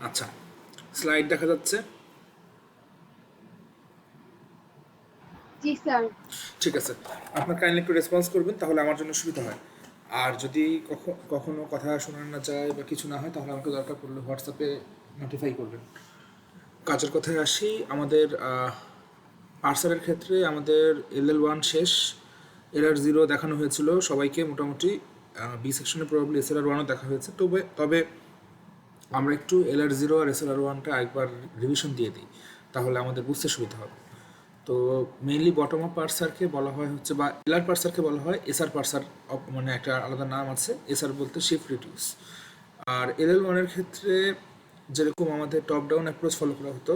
আচ্ছা, স্লাইড দেখা যাচ্ছে? জি স্যার। ঠিক আছে, আপনার কাইন্ডলি একটু রেসপন্স করবেন, তাহলে আমার জন্য সুবিধা হয়। আর যদি কখনো কথা শোনা না যায় বা কিছু না হয়, তাহলে আমাকে দরকার পড়লে হোয়াটসঅ্যাপে নোটিফাই করবেন। কাজের কথায় আসি, আমাদের পার্সারের ক্ষেত্রে আমাদের LL1 শেষ, LR0 দেখানো হয়েছিল সবাইকে মোটামুটি। বি সেকশনে প্রবাবলি SLR1ও দেখা হয়েছে, তবে আমরা একটু LR0 আর SLR1টা একবার রিভিশন দিয়ে দিই, তাহলে আমাদের বুঝতে সুবিধা হবে। তো মেইনলি বটম আপ পার্সারকে বলা হয় হচ্ছে, বা এলআর পার্সারকে বলা হয় এসআর পার্সার, মানে একটা আলাদা নাম আছে। এসআর বলতে শিফট রিডিউস। আর LL1-এর ক্ষেত্রে যেরকম আমাদের টপ ডাউন অ্যাপ্রোচ ফলো করা হতো,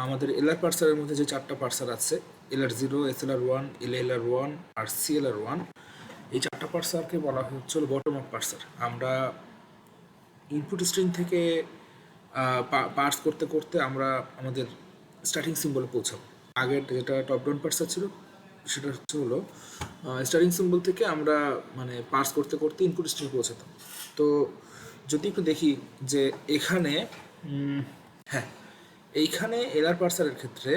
আমাদের এলআর পার্সারের মধ্যে যে 4টা পার্সার আছে, LR0, SLR1, LLR1 আর CLR1, এই 4টা পার্সারকে বলা হচ্ছে বটম আপ পার্সার। আমরা ইনপুট স্ট্রিং থেকে পার্স করতে করতে আমরা আমাদের স্টার্টিং সিম্বলে পৌঁছাবো। আগের যেটা টপ ডাউন পার্সার ছিল, সেটা হলো স্টার্টিং সিম্বল থেকে আমরা মানে পার্স করতে করতে ইনপুট স্ট্রিং পৌঁছাতাম। তো যদি একটু দেখি যে এখানে, হ্যাঁ, এইখানে এলআর পার্সারের ক্ষেত্রে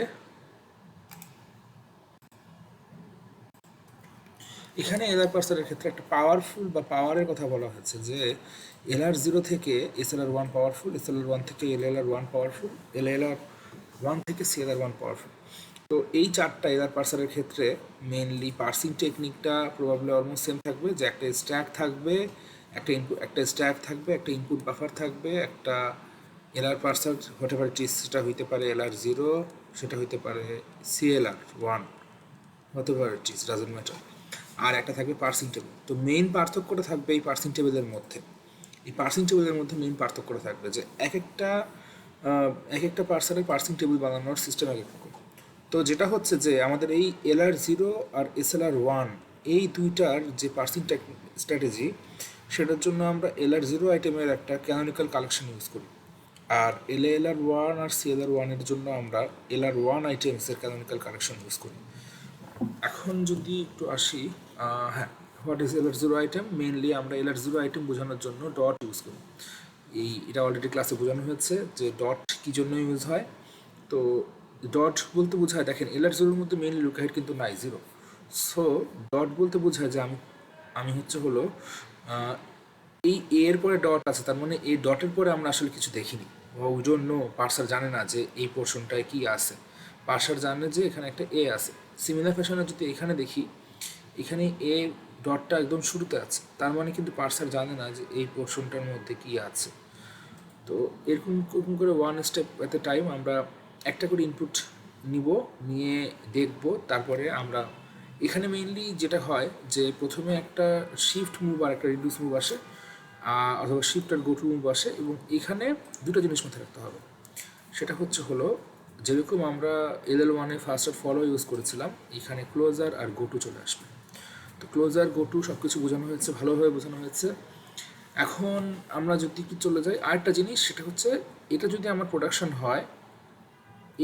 একটা পাওয়ারফুল বা পাওয়ারের কথা বলা হয়েছে, যে LR0 থেকে SLR1 পাওয়ারফুল, SLR1 থেকে LLR1 পাওয়ারফুল, LLR1 থেকে CLR1 পাওয়ারফুল। তো এই 4টা এলআর পার্সারের ক্ষেত্রে মেনলি পার্সিং টেকনিকটা প্রবাবলি অলমোস্ট সেম থাকবে, যে একটা স্ট্যাক থাকবে, একটা ইনপুট বাফার থাকবে, একটা এলআর পার্সার হতে পারে টি, সেটা হইতে পারে LR0, সেটা হইতে পারে CLR1, হতে পারে টি, ডাজন্ট ম্যাটার। আর একটা থাকবে পার্সিং টেবিল। তো মেইন পার্থক্যটা থাকবে এই পার্সিং টেবিলের মধ্যে। মেইন পার্থক্যটা থাকবে যে এক একটা পার্সারের পার্সিং টেবিল বানানোর সিস্টেম এক এক রকম। তো যেটা হচ্ছে যে আমাদের এই LR0 আর SLR1, এই দুইটার যে পার্সিং স্ট্র্যাটেজি, সেটার জন্য আমরা LR0 আইটেমের একটা ক্যানোনিক্যাল কালেকশন ইউজ করি। আর LLR1 আর CLR1-এর জন্য আমরা LR1 আইটেমসের ক্যানোনিক্যাল কালেকশন ইউজ করি। এখন যদি একটু আসি, হ্যাঁ, what is LR0 item? Mainly আমরা LR0 আইটেম বোঝানোর জন্য ডট ইউজ করি। এটা অলরেডি ক্লাসে বোঝানো হয়েছে যে ডট কী জন্য ইউজ হয়। তো ডট বলতে বোঝায়, দেখেন LR0-এর মধ্যে মেইনলি লুকাহেড কিন্তু নাই, জিরো। সো ডট বলতে বোঝায় যে আমি হচ্ছে হলো এই এর পরে ডট আছে, তার মানে এই ডটের পরে আমরা আসলে কিছু দেখিনি, ওই জন্য পার্সার জানে না যে এই পোর্শনটায় কি আছে। পার্সার জানে যে এখানে একটা এ আছে। সিমিলার ফ্যাশনে যদি এখানে দেখি, এখানে এ ডটটা একদম শুরুতে আছে, তার মানে কিন্তু পার্সার জানে না যে এই পোর্শনটার মধ্যে কি আছে। তো এরকম করে ওয়ান স্টেপ এট এ টাইম আমরা একটা করে ইনপুট নিয়ে দেখব। তারপরে আমরা এখানে মেইনলি যেটা হয় যে প্রথমে একটা শিফট মুভ আর একটা রিডিউস মুভ আসে, অথবা শিফট আর গো টু মুভ আসে, এবং এখানে দুটো জিনিস মাথায় রাখতে হবে। সেটা হলো যেরকম আমরা LL1-এ ফার্স্ট আর ফলো ইউজ করেছিলাম, এখানে ক্লোজার আর গো টু চলে আসবে। তো ক্লোজার, গো টু সব কিছু বোঝানো হয়েছে, ভালোভাবে বোঝানো হয়েছে। এখন আমরা যদি কি চলে যাই আরেকটা জিনিস, সেটা হচ্ছে এটা যদি আমার প্রোডাকশন হয়,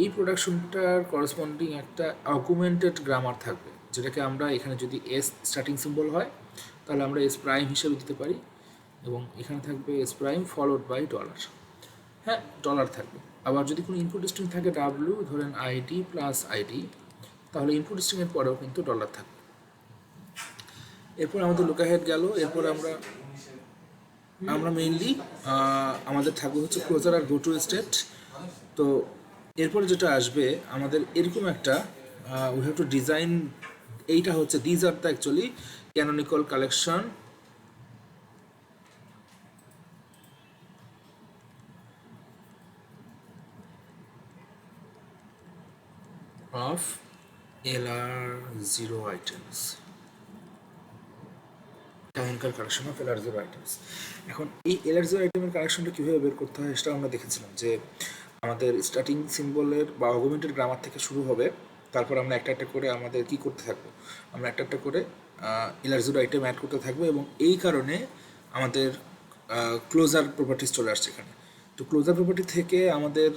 এই প্রোডাকশনটার করসপন্ডিং একটা অগুমেন্টেড গ্রামার থাকবে, যেটাকে আমরা এখানে যদি এস স্টার্টিং সিম্বল হয়, তাহলে আমরা এস প্রাইম হিসেবে দিতে পারি, এবং এখানে থাকবে S prime followed by dollar. হ্যাঁ, ডলার থাকবে। আবার যদি কোনো ইনপুট স্ট্রিং থাকে ডাব্লু, ধরেন আইডি প্লাস আইডি, তাহলে ইনপুট স্ট্রিংয়ের পরেও কিন্তু ডলার থাকবে। এরপর আমাদের লুকাহেড গেল। এরপর আমরা মেইনলি আমাদের থাকবে হচ্ছে ক্লোজার আর গো টু স্টেট। তো এরপরে যেটা আসবে আমাদের এরকম একটা, উই হ্যাভ টু ডিজাইন, এইটা হচ্ছে these are the actually canonical collection of LR0 items. Canonical collection of LR0 items. এখন এই LR0 আইটেমের কালেকশনটা কীভাবে বের করতে হয় সেটা আমরা দেখেছিলাম, যে আমাদের স্টার্টিং সিম্বলের বা অগুমেন্টেড গ্রামার থেকে শুরু হবে। তারপর আমরা একটা একটা করে আমাদের কী করতে থাকবো, আমরা একটা একটা করে LR0 আইটেম অ্যাড করতে থাকবো, এবং এই কারণে আমাদের ক্লোজার প্রপার্টিস চলে আসছে এখানে। তো ক্লোজার প্রপার্টি থেকে আমাদের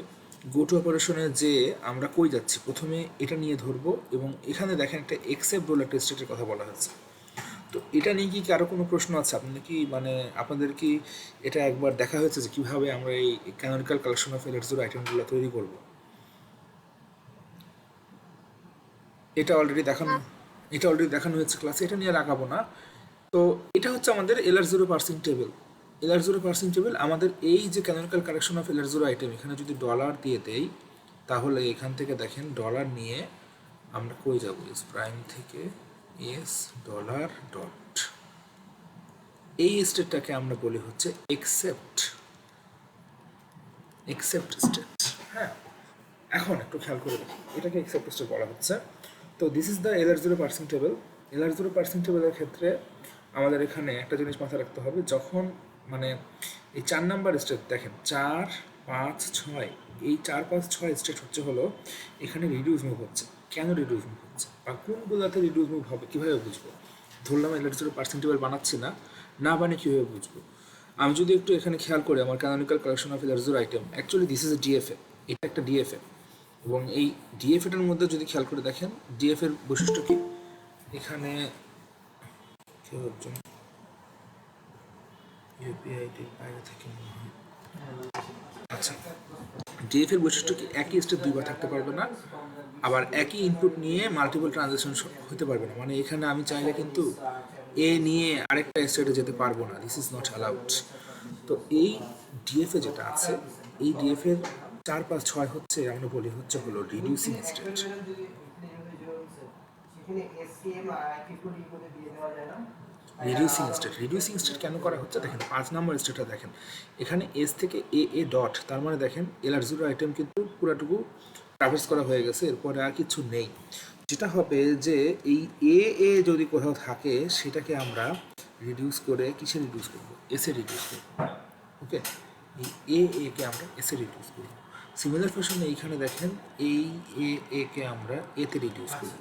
গো টু অপারেশনে যে আমরা কই যাচ্ছি, প্রথমে এটা নিয়ে ধরবো, এবং এখানে দেখেন একটা এক্সেপ্ট রোল একটা স্টেটের কথা বলা হয়েছে। তো এটা নিয়ে কি আরও কোনো প্রশ্ন আছে? আপনাদের কি মানে আপনাদের কি এটা একবার দেখা হয়েছে যে কীভাবে আমরা এই canonical collection of LR zero আইটেমগুলো তৈরি করব? এটা অলরেডি দেখানো না, এটা অলরেডি দেখানো হয়েছে ক্লাসে, এটা নিয়ে রাখাবো না। তো এটা হচ্ছে আমাদের LR zero parsing table. LR zero parsing table আমাদের এই যে canonical collection of LR zero item, এখানে যদি ডলার দিয়ে দেই তাহলে এখান থেকে দেখেন ডলার নিয়ে আমরা কই যাব, এস প্রাইম থেকে এস ডলার ডট, এই স্টেটটাকে আমরা বলি হচ্ছে এক্সেপ্ট স্টেট। হ্যাঁ, এখন একটু খেয়াল করে দেখি এটাকে এক্সেপ্ট স্টেট বলা হচ্ছে। তো this is the LR zero parsing table. LR zero parsing টেবিলের ক্ষেত্রে আমাদের এখানে একটা জিনিস মাথায় রাখতে হবে, যখন মানে এই 4 নাম্বার স্টেট দেখেন 4, 5, 6, এই 4, 5, 6 স্টেট হচ্ছে হলো এখানে রিডিউস মুভ হচ্ছে। কেন রিডিউস মুভ হচ্ছে বা কোনগুলোতে রিডিউস মুভ হবে কীভাবে বুঝবো? ধরলাম এলার জিরো পার্সিং টেবিল বানাচ্ছি না, না বানিয়ে কীভাবে বুঝবো? আমি যদি একটু এখানে খেয়াল করি আমার canonical collection of LR zero item, actually this is a DFA, এটা একটা ডিএফএ। এবং এই ডিএফএটার মধ্যে যদি খেয়াল করে দেখেন ডিএফের বৈশিষ্ট্য কি, এখানে কেউ একজন ইউপিআইটির বাইরে থেকে মনে হয়, আচ্ছা, ডিএফের বৈশিষ্ট্য কি একই স্টেপ দুইবার থাকতে পারবে না, আবার একই ইনপুট নিয়ে মাল্টিপল ট্রানজাকশন হতে পারবে না। মানে এখানে আমি চাইলে কিন্তু এ নিয়ে আরেকটা স্টেটে যেতে পারবো না, দিস ইজ নট অ্যালাউড। তো এই ডিএফএ যেটা আছে, এই ডিএফের 4, 5, 6 হচ্ছে আমরা বলি হচ্ছে হলো রিডিউসিং স্টেট। রিডিউসিং স্টেট কেন করা হচ্ছে দেখেন, 5 নম্বর স্টেটটা দেখেন, এখানে এস থেকে এ ডট, তার মানে দেখেন এলার জিরো আইটেম কিন্তু পুরাটুকু ট্রাভার্স করা হয়ে গেছে, এরপরে আর কিছু নেই। যেটা হবে যে এই এ যদি কোথাও থাকে সেটাকে আমরা রিডিউস করে কিসে রিডিউস করবো, এসে রিডিউস করবো। ওকে, এই কে আমরা এসে রিডিউস করবো। সিমিলার ফ্যাশনে এইখানে দেখেন এই কে আমরা এতে রিডিউস করবো,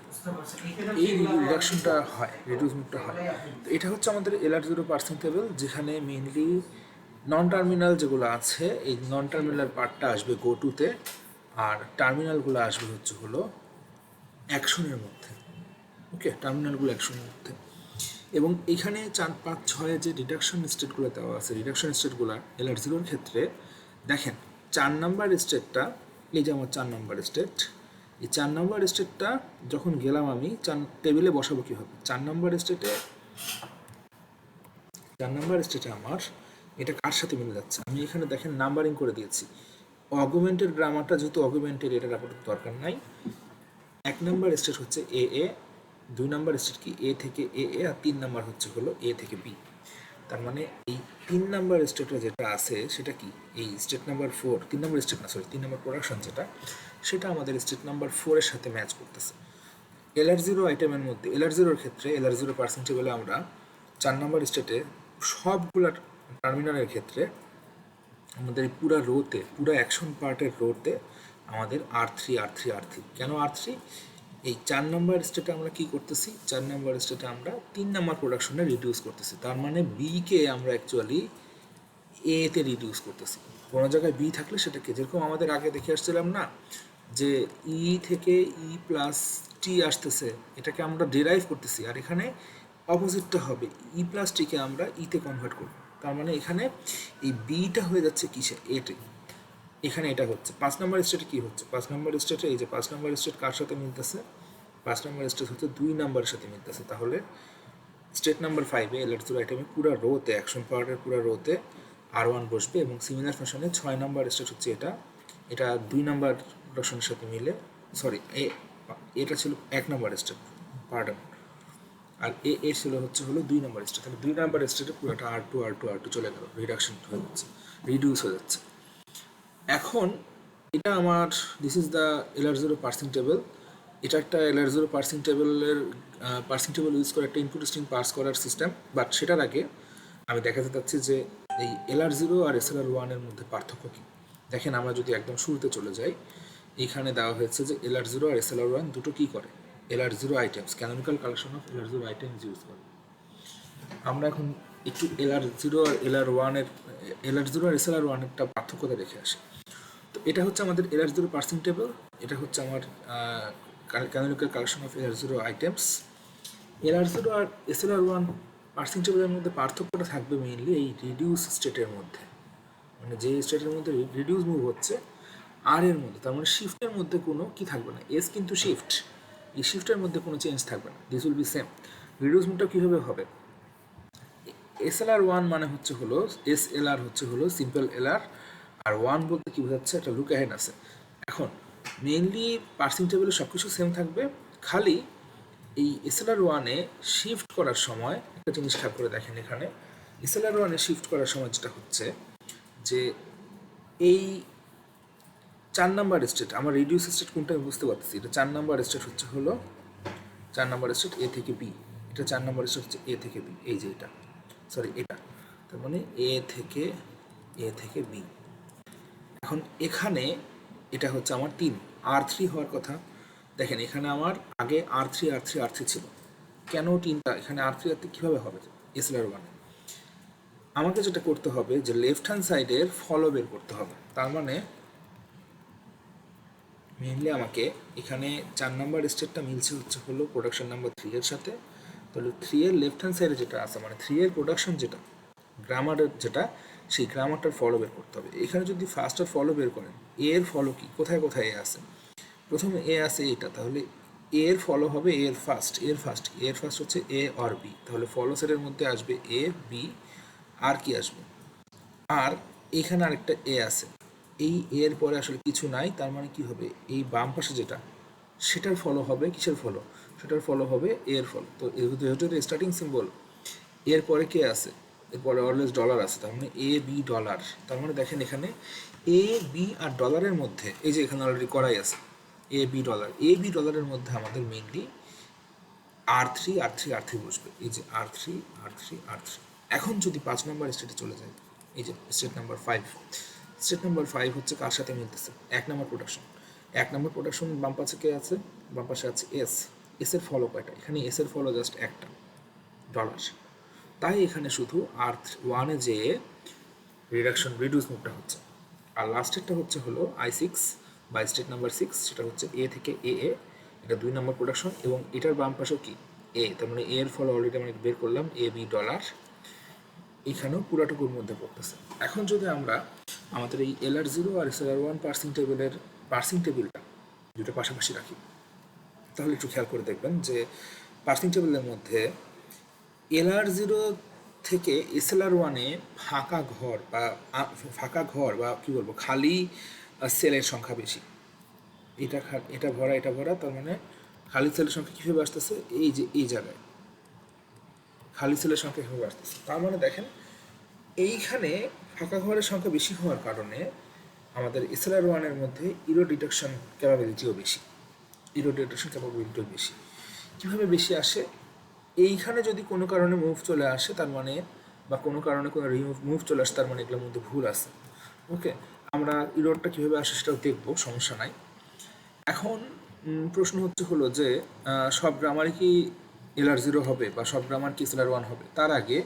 এই রিডাকশনটা হয়, রিডিউস মুভটা হয়। তো এটা হচ্ছে আমাদের এলার জিরো পার্সিং টেবিল, যেখানে মেইনলি নন টার্মিনাল যেগুলো আছে এই নন টার্মিনাল পার্টটা আসবে গো টুতে, আর টার্মিনালগুলো আসবে হচ্ছে হলো অ্যাকশনের মধ্যে। ওকে, টার্মিনালগুলো অ্যাকশনের মধ্যে। এবং এখানে 4, 5, 6 যে রিডাকশন স্টেটগুলো দেওয়া আছে, রিডাকশন স্টেটগুলো এলার জিরোর ক্ষেত্রে দেখেন 4 নাম্বার স্টেটটা, এই যে আমার 4 নাম্বার স্টেট, এই 4 নাম্বার স্টেটটা যখন গেলাম আমি টেবিলে বসাবো কীভাবে, 4 নাম্বার স্টেটে আমার এটা কার সাথে মিলে যাচ্ছে, আমি এখানে দেখেন নাম্বারিং করে দিয়েছি। অগুমেন্টের গ্রামারটা যেহেতু অগুমেন্টের, এটার আপাতত দরকার নাই। 1 নাম্বার স্টেট হচ্ছে এ, 2 নাম্বার স্টেট কি এ থেকে এ, আর 3 নাম্বার হচ্ছে হলো এ থেকে বি। তার মানে এই 3 নাম্বার স্টেটে যেটা আছে সেটা কি, এই স্টেট নাম্বার 4, 3 নাম্বার স্টেট না সরি 3 নাম্বার প্রোডাকশন যেটা, সেটা আমাদের স্টেট নাম্বার 4 এর সাথে ম্যাচ করতেছে। এলার জিরো আইটেমের মধ্যে, এলার জিরোর ক্ষেত্রে এলার জিরো পার্সেন্ট টেবিলে আমরা 4 নাম্বার স্টেটে সবগুলা টার্মিনালের ক্ষেত্রে আমাদের পুরো রোতে, পুরো অ্যাকশন পার্টের রোতে আমাদের R3 কেন R3, এই 4 নাম্বার স্টেটে আমরা কি করতেছি, 4 নাম্বার স্টেটে আমরা 3 নাম্বার প্রোডাকশনে রিডিউস করতেছি। তার মানে বিকে আমরা অ্যাকচুয়ালি এতে রিডিউস করতেছি। কোনো জায়গায় বি থাকলে সেটাকে, যেরকম আমাদের আগে দেখে আসছিলাম না যে ই থেকে ই প্লাস টি আসতেছে, এটাকে আমরা ডিরাইভ করতেছি, আর এখানে অপোজিটটা হবে, ই প্লাস টিকে আমরা ইতে কনভার্ট করব। তার মানে এখানে এই বিটা হয়ে যাচ্ছে কিসে, এতে। এখানে এটা হচ্ছে 5 নাম্বার স্টেটে কি হচ্ছে, 5 নাম্বার স্টেটে এই যে 5 নাম্বার স্টেট কার সাথে মিলতেছে, 5 নাম্বার স্টেট হচ্ছে 2 নাম্বারের সাথে মিলতেছে। তাহলে স্টেট নাম্বার 5 এলার জিরো আইটেমে পুরো রোতে, অ্যাকশন পার্টের পুরো রোতে R1 বসবে। এবং সিমিলার ফ্যাশনে 6 নাম্বার স্টেট হচ্ছে এটা 2 নাম্বার প্রোডাকশনের সাথে মিলে, সরি এটা ছিল 1 নাম্বার স্টেট, পার্টন, আর এ ছিল হচ্ছে হলো 2 নাম্বার স্টেট। তাহলে 2 নাম্বার স্টেটে পুরোটা R2 চলে গেল, রিডাকশন হয়ে যাচ্ছে, রিডিউস হয়ে যাচ্ছে। এখন এটা আমার this is the LR zero parsing table. এটা একটা এলার জিরো পার্সিং টেবিলের পার্সিং টেবিল ইউজ করে একটা ইনপুট স্ট্রিং পার্স করার সিস্টেম। বাট সেটার আগে আমি দেখাতে চাচ্ছি যে এই এলআর জিরো আর এসএলআর ওয়ানের মধ্যে পার্থক্য কী। দেখেন আমরা যদি একদম শুরুতে চলে যাই, এইখানে দেওয়া হয়েছে যে এলআর জিরো আর এসএলআর ওয়ান দুটো কী করে, LR zero items, canonical collection of LR zero items use করে। আমরা এখন একটু এলআর জিরো আর এলআর জিরো আর এসএলআর ওয়ানেরটা পার্থক্যটা দেখে আসি। তো এটা হচ্ছে আমাদের এলআর জিরো পার্সিং টেবিল, এটা হচ্ছে আমার canonical collection of LR zero items. LR zero আর এসএলআর ওয়ান পার্সিং টেবিলের মধ্যে পার্থক্যটা থাকবে মেইনলি এই রিডিউস স্টেটের মধ্যে, মানে যে স্টেটের মধ্যে রিডিউস মুভ হচ্ছে আর এর মধ্যে, তার মানে শিফটের মধ্যে কোনো কি থাকবে না, এস কিন্তু শিফট, এই শিফটের মধ্যে কোনো চেঞ্জ থাকবে না, this will be same. Reduce মুভটা কীভাবে হবে, এসএলআর ওয়ান মানে হচ্ছে হলো এসএলআর হচ্ছে হলো সিম্পল এলআর, আর ওয়ান বলতে কী বোঝাচ্ছে, একটা লুক অ্যাহেড আছে। এখন মেইনলি পার্সিং টেবিলে সব কিছু সেম থাকবে, খালি এই এসএলআর ওয়ানে শিফট করার সময় একটা জিনিস খেয়াল করে দেখেন, এখানে এসএলআর ওয়ানে শিফট করার সময় যেটা হচ্ছে যে এই 4 নাম্বার স্টেট, আমার রিডিউস স্টেট কোনটা আমি বুঝতে পারতেছি, এটা 4 নাম্বার স্টেট হচ্ছে হলো 4 নাম্বার স্টেট এ থেকে বি, এটা 4 নাম্বার স্টেট হচ্ছে এ থেকে বি, এই যে এটা সরি এটা, তার মানে এ থেকে বি। এখন এখানে এটা হচ্ছে আমার 3 R3 হওয়ার কথা, দেখেন এখানে আমার আগে R3 ছিল, কেন 3টা এখানে R3 কীভাবে হবে এসএলআর ওয়ানে, আমাকে যেটা করতে হবে যে লেফট হ্যান্ড সাইডের ফলো বের করতে হবে, তার মানে মেইনলি আমাকে এখানে 4 নাম্বার স্টেটটা মিলছে হচ্ছে হলো প্রোডাকশন নাম্বার 3 এর সাথে, তাহলে 3 এর লেফট হ্যান্ড সাইডে যেটা আছে মানে 3 এর প্রোডাকশন যেটা গ্রামারের যেটা, সেই গ্রামারটার ফলো বের করতে হবে। এখানে যদি ফার্স্টার ফলো বের করেন, এ এর ফলো কি, কোথায় কোথায় এ আছে, প্রথমে এ আছে এটা, তাহলে এ এর ফলো হবে এর ফার্স্ট হচ্ছে এ আর বি, তাহলে ফলো সেটের মধ্যে আসবে এ বি, আর কি আসবে, আর এখানে আরেকটা এ আছে, এই এর পরে আসলে কিছু নাই, তার মানে কি হবে, এই বাম পাশে যেটা সেটার ফলো হবে কিসের ফলো, সেটার ফলো হবে এর ফলো। তো যেহেতু স্টার্টিং সিম্বল এর পরে কে আছে, এরপরে অলওয়েজ ডলার আছে, তার মানে এ বি ডলার, তার মানে দেখেন এখানে এ বি আর ডলারের মধ্যে, এই যে এখানে অলরেডি করাই আছে এ বি ডলারের মধ্যে আমাদের মেইনলি আর থ্রি বসবে, এই যে আর থ্রি। এখন যদি 5 নম্বর স্টেটে চলে যায়, এই যে স্টেট নাম্বার 5 হচ্ছে কার সাথে মিলতেছে, 1 নম্বর প্রোডাকশন বাম পাশে কে আছে, বাম পাশে আছে এস এর ফলো কয়টা, এখানে এস এর ফলো জাস্ট একটা ডলার, তাই এখানে শুধু R1-এ যে রিডিউস মুভটা হচ্ছে, আর লাস্টেরটা হচ্ছে হলো I6 বা স্টেট নাম্বার 6, সেটা হচ্ছে এ থেকে এ, এটা 2 নম্বর প্রোডাকশন, এবং এটার বাম পাশেও কি এ, তার মানে এর ফলো অলরেডি আমরা বের করলাম এ বি ডলার, এখানেও পুরাটুকুর মধ্যে পড়তেছে। এখন যদি আমরা আমাদের এই LR0 আর SLR1 পার্সিং টেবিলটা দুটো পাশাপাশি রাখি, তাহলে একটু খেয়াল করে দেখবেন যে পার্সিং টেবিলের মধ্যে LR0 থেকে SLR1-এ ফাঁকা ঘর বা কী বলবো খালি সেলের সংখ্যা বেশি, এটা ভরা, তার মানে খালি সেলের সংখ্যা কীভাবে আসতেছে, এই যে এই জায়গায় খালি সেলের সংখ্যা কীভাবে আসতেছে, তার মানে দেখেন এইখানে ফাঁকা ঘরের সংখ্যা বেশি হওয়ার কারণে আমাদের SLR1-এর মধ্যে ইরো ডিটেকশন ক্যাপাবিলিটিও বেশি, কীভাবে বেশি আসে, এইখানে যদি কোনো কারণে মুভ চলে আসে তার মানে, বা কোনো কারণে কোনো মুভ চলে আসে তার মানে এগুলোর মধ্যে ভুল আছে। ওকে, আমরা ইরোডটা কীভাবে আসে সেটাও দেখবো, সমস্যা নাই। এখন প্রশ্ন হচ্ছে হলো যে সব গ্রামারই কি LR0 হবে বা সব গ্রামার কি SLR1 হবে, তার আগে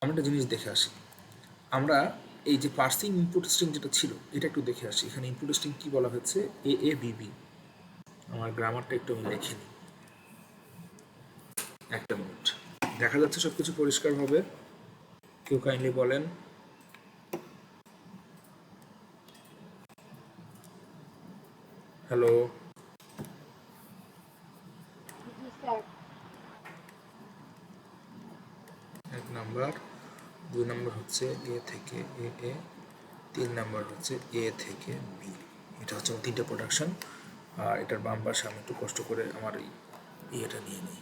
আমরা একটা জিনিস দেখে আসি, আমরা এই যে পার্সিং ইনপুট স্ট্রিং যেটা ছিল এটা একটু দেখে আসি, এখানে ইনপুট স্ট্রিং কী বলা হচ্ছে, এ বি বি, আমার গ্রামারটা একটু আমি লিখে নিই, একটা মিনিট, দেখা যাচ্ছে সব কিছু পরিষ্কারভাবে, কেউ কাইন্ডলি বলেন। হ্যালো, জি স্যার। 1 নাম্বার, 2 নাম্বার হচ্ছে এ থেকে এ, 3 নাম্বার হচ্ছে এ থেকে বি, এটা হচ্ছে 3টে প্রোডাকশন, আর এটার বাম পাশে আমি একটু কষ্ট করে আমার এটা নিয়ে নিই,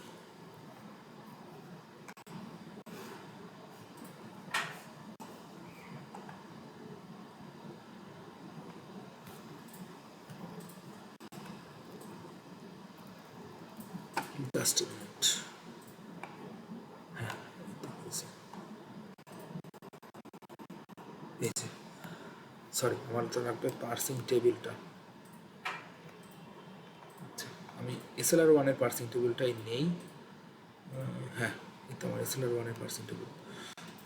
জাস্ট মিনিট, হ্যাঁ এই যে সরি, আমার তো লাগবে পার্সিং টেবিলটা, আচ্ছা আমি SLR1-এর পার্সিং টেবিলটাই নেই, হ্যাঁ এই তো আমার SLR1-এর পার্সিং টেবিল।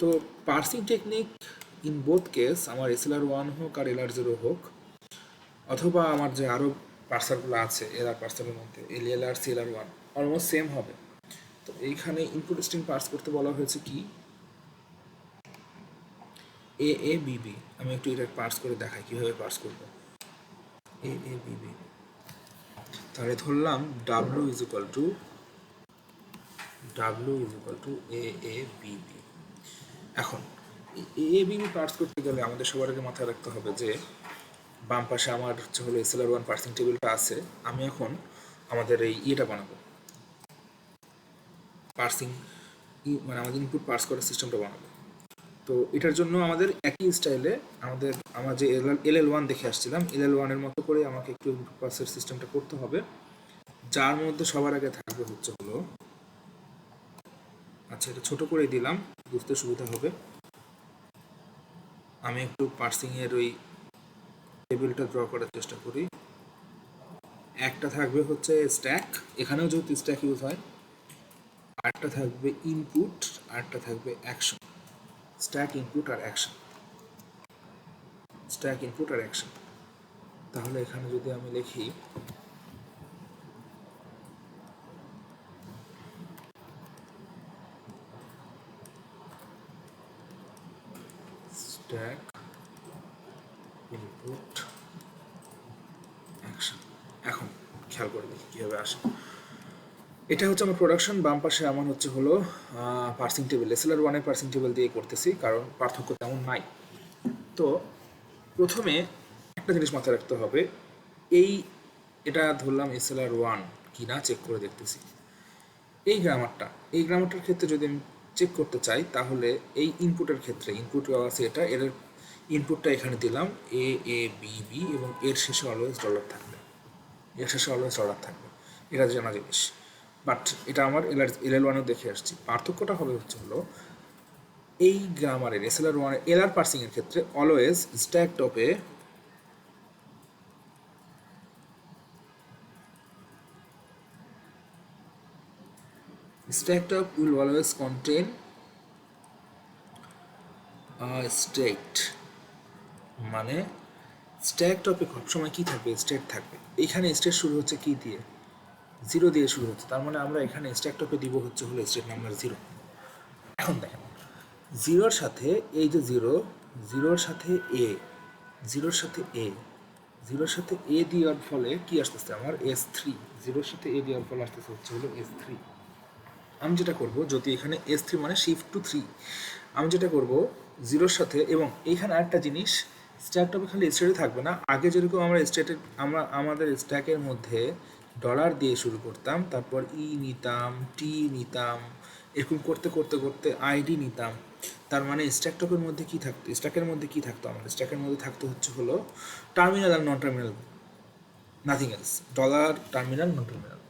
তো parsing technique in both case, আমার SLR1 হোক আর LR0 হোক, অথবা আমার যে আরও পার্সারগুলো আছে এলআর পার্সারের মধ্যে LR CLR1 অলমোস্ট সেম হবে, তো এইখানে ইনপুট স্ট্রিং পার্স করতে বলা হয়েছে কি এ বি বি। আমি একটু এটা পার্স করে দেখাই কীভাবে পার্স করবো। এ বি বি, তাহলে ধরলাম W is equal to A B B. এখন এ বি বি পার্স করতে গেলে আমাদের সবার আগে মাথায় রাখতে হবে যে বাম পাশে আমার হচ্ছে হলো SLR1 পার্সিং টেবিলটা আছে। আমি এখন আমাদের এই ইয়েটা বানাবো, পার্সিং মানে আমাদের ইনপুট পার্স করার সিস্টেমটা বানাবো। তো এটার জন্য আমাদের একই স্টাইলে আমার যে LL1 দেখে আসছিলাম, LL1 এর মতো করে আমাকে একটু ইনপুট পার্সের সিস্টেমটা করতে হবে, যার মধ্যে সবার আগে থাকবে হচ্ছে হলো, আচ্ছা এটা ছোট করে দিলাম বুঝতে সুবিধা হবে। আমি একটু পার্সিং এর ওই টেবিলটা ড্র করার চেষ্টা করি। একটা থাকবে হচ্ছে স্ট্যাক, এখানেও যেহেতু স্ট্যাক ইউজ হয়। আরেকটা থাকবে ইনপুট, আরেকটা থাকবে অ্যাকশন। স্ট্যাক, ইনপুট আর অ্যাকশন, স্ট্যাক, ইনপুট আর অ্যাকশন। তাহলে এখানে যদি আমি লিখি স্ট্যাক, ইনপুট, অ্যাকশন, এখন খেয়াল করে দেখি কীভাবে আসে। এটা হচ্ছে আমার প্রোডাকশন, বাম পাশে আমার হচ্ছে হলো পার্সিং টেবিল। SLR1 এর পার্সিং টেবিল দিয়ে করতেছি কারণ পার্থক্য তেমন নাই। তো প্রথমে একটা জিনিস মাথায় রাখতে হবে, এটা ধরলাম SLR1 কি না চেক করে দেখতেছি। এই গ্রামারটার ক্ষেত্রে যদি আমি চেক করতে চাই তাহলে এই ইনপুটের ক্ষেত্রে ইনপুট আছে এটা, এর ইনপুটটা এখানে দিলাম এ বি বি এবং এর শেষে অলওয়েজ ডলার থাকবে, এটা জানা জিনিস। বাট এটা আমার LL1-এও দেখে আসছি। পার্থক্যটা হবে হচ্ছে হলো এই গ্রামারের SLR1 LR পার্সিং এর ক্ষেত্রে অলওয়েজ স্ট্যাক টপে stack top will always contain a state, মানে স্ট্যাক টপে সবসময় কি থাকবে, স্টেট থাকবে। এখানে স্টেট শুরু হচ্ছে কি দিয়ে, 0 দিয়ে শুরু হচ্ছে, তার মানে আমরা এখানে স্ট্যাক টপে দিব হচ্ছে হলো স্টেট নাম্বার 0। এখন দেখেন জিরোর সাথে এই যে জিরোর সাথে এ, জিরোর সাথে এ দেওয়ার ফলে কি আসতেছে আমার S3, জিরোর সাথে এ দেওয়ার ফলে আসতেছে হচ্ছে হলো S3। আমি যেটা করব, যদি এখানে S3 মানে শিফট টু 3, আমি যেটা করব জিরোর সাথে, এবং এইখানে আরেকটা জিনিস, স্ট্যাক টপে খালি স্টেটে থাকবে না। আগে যেরকম আমাদের স্ট্যাকের মধ্যে ডলার দিয়ে শুরু করতাম, তারপর নিতাম, নিতাম, এরকম করতে করতে করতে আইডি নিতাম। তার মানে স্ট্যাকের মধ্যে কি থাকতো আমাদের স্ট্যাকের মধ্যে থাকতো হচ্ছে হলো টার্মিনাল আর non terminal, nothing else, dollar, terminal, non terminal.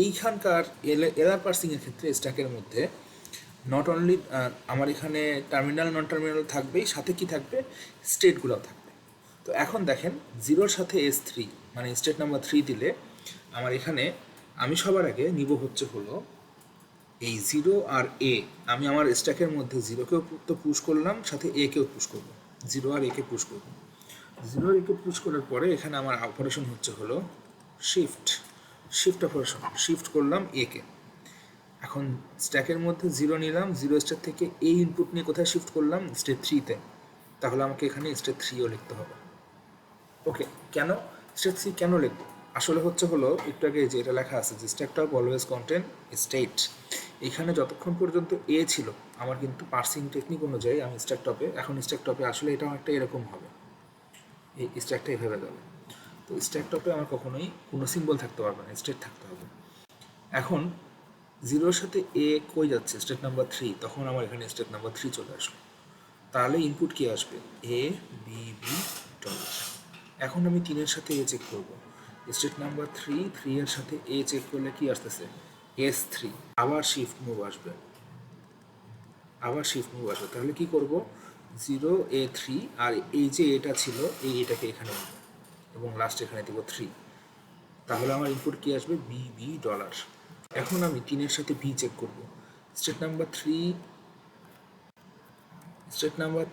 এইখানকার এলার পার্সিংয়ের ক্ষেত্রে স্ট্যাকের মধ্যে নট অনলি আমার এখানে টার্মিনাল নন টার্মিনাল থাকবেই, সাথে কি থাকবে, স্টেটগুলোও থাকবে। তো এখন দেখেন জিরোর সাথে S3 মানে স্টেট নাম্বার 3 দিলে আমার এখানে আমি সবার আগে নিব হচ্ছে হলো এই 0 আর A। আমি আমার স্ট্যাকের মধ্যে 0কেও তো পুশ করলাম, সাথে A-কেও পুশ করবো, 0 আর A-কে পুশ করবো। 0 আর A-কে পুশ করার পরে এখানে আমার অপারেশন হচ্ছে হলো শিফট অপারেশন, শিফট করলাম A-কে। এখন স্ট্যাকের মধ্যে 0 নিলাম, 0 স্টেট থেকে এই ইনপুট নিয়ে কোথায় শিফট করলাম, স্টেট 3-তে। তাহলে আমাকে এখানে স্টেট 3-ও লিখতে হবে। ওকে, কেন স্টেট 3 কেন লিখবো, আসলে হচ্ছে হলো একটু আগে যে এটা লেখা আছে যে stack top always contain state. এখানে যতক্ষণ পর্যন্ত এ ছিল আমার কিন্তু পার্সিং টেকনিক অনুযায়ী আমি স্ট্যাক টপে আসলে এটা অনেকটা এরকম হবে, এই স্ট্যাকটা এভাবে যাবে। তো স্ট্যাক টপে আমার কখনোই কোনো সিম্বল থাকতে পারবে না, স্টেট থাকতে হবে। এখন 0-র সাথে এ কই যাচ্ছে, স্টেট নাম্বার 3, তখন আমার এখানে স্টেট নাম্বার 3 চলে আসলো। তাহলে ইনপুট কি আসবে, এ বি বি ডলার। এখন আমি 3-এর সাথে এ চেক করব, স্টেট নাম্বার 3 এর সাথে এ চেক করলে কি আসতেছে, S3। আবার শিফট মুভ আসবে, তাহলে কি করব, 0A3, আর এই যে এটা ছিল এটাকে এখানে নেব এবং লাস্ট এখানে দেবো 3। তাহলে আমার ইনপুট কি আসবে, বি বি ডলার। এখন আমি 3-এর সাথে বি চেক করব, স্টেট নাম্বার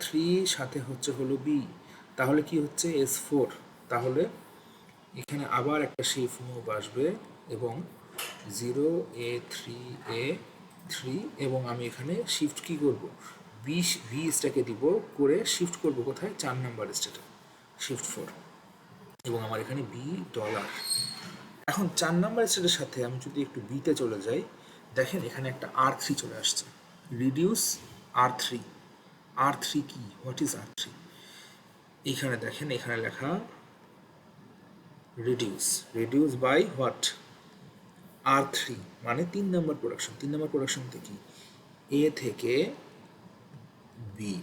3 সাথে হচ্ছে হলো বি, তাহলে কি হচ্ছে, S4। তাহলে এখানে আবার একটা শিফট মুভ আসবে এবং 0A3A 3 এবং আমি এখানে শিফট কি করব, ভি স্ট্যাকে দিব, করে শিফট করব কোথায়, 4 নাম্বার স্টেটে, শিফট 4, এবং আমার এখানে বি ডলার। এখন 4 নাম্বার স্টেটের সাথে আমি যদি একটু বিতে চলে যাই, দেখেন এখানে একটা R3 চলে আসছে, রিডিউস R3। R3 কি, হোয়াট ইজ R3? এইখানে দেখেন, এখানে লেখা রিডিউস বাই হোয়াট, R3, মানে 3 নম্বর প্রোডাকশন। 3 নম্বর প্রোডাকশনতে কি, এ থেকে বি।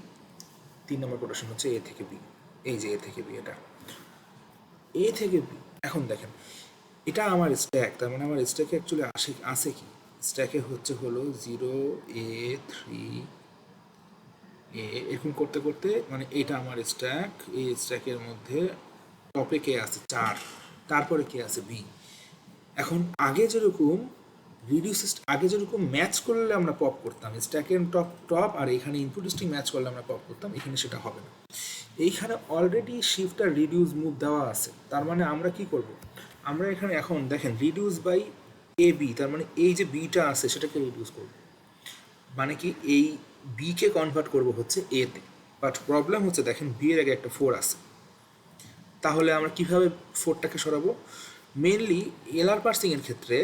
3 নম্বর প্রোডাকশন হচ্ছে এ থেকে বি, এই যে এ থেকে বি, এটা এ থেকে বি। এখন দেখেন এটা আমার স্ট্যাক, তার মানে আমার স্ট্যাকে অ্যাকচুয়ালি আসে কি, স্ট্যাকে হচ্ছে হলো 0 A 3 এ, এরকম করতে করতে মানে এটা আমার স্ট্যাক। এই স্ট্যাকের মধ্যে টপে কে আছে 4, তারপরে কে আছে বি। এখন আগে যেরকম আগে যেরকম ম্যাচ করলে আমরা পপ করতাম, স্ট্যাকের টপ আর এখানে ইনপুট স্ট্রিং ম্যাচ করলে আমরা পপ করতাম, এখানে সেটা হবে না। এইখানে অলরেডি শিফট আর রিডিউস মুভ দেওয়া আছে, তার মানে আমরা কি করব, আমরা এখানে এখন দেখেন রিডিউস বাই এ বি, তার মানে এই যে বিটা আছে সেটাকে রিডিউস করব, মানে কি এই বি কে কনভার্ট করব হচ্ছে এ তে। বাট প্রবলেম হচ্ছে দেখেন বি এর আগে একটা 4 আছে, তাহলে আমরা কিভাবে 4টাকে সরাবো? মেনলি এলআর পার্সিং এর ক্ষেত্রে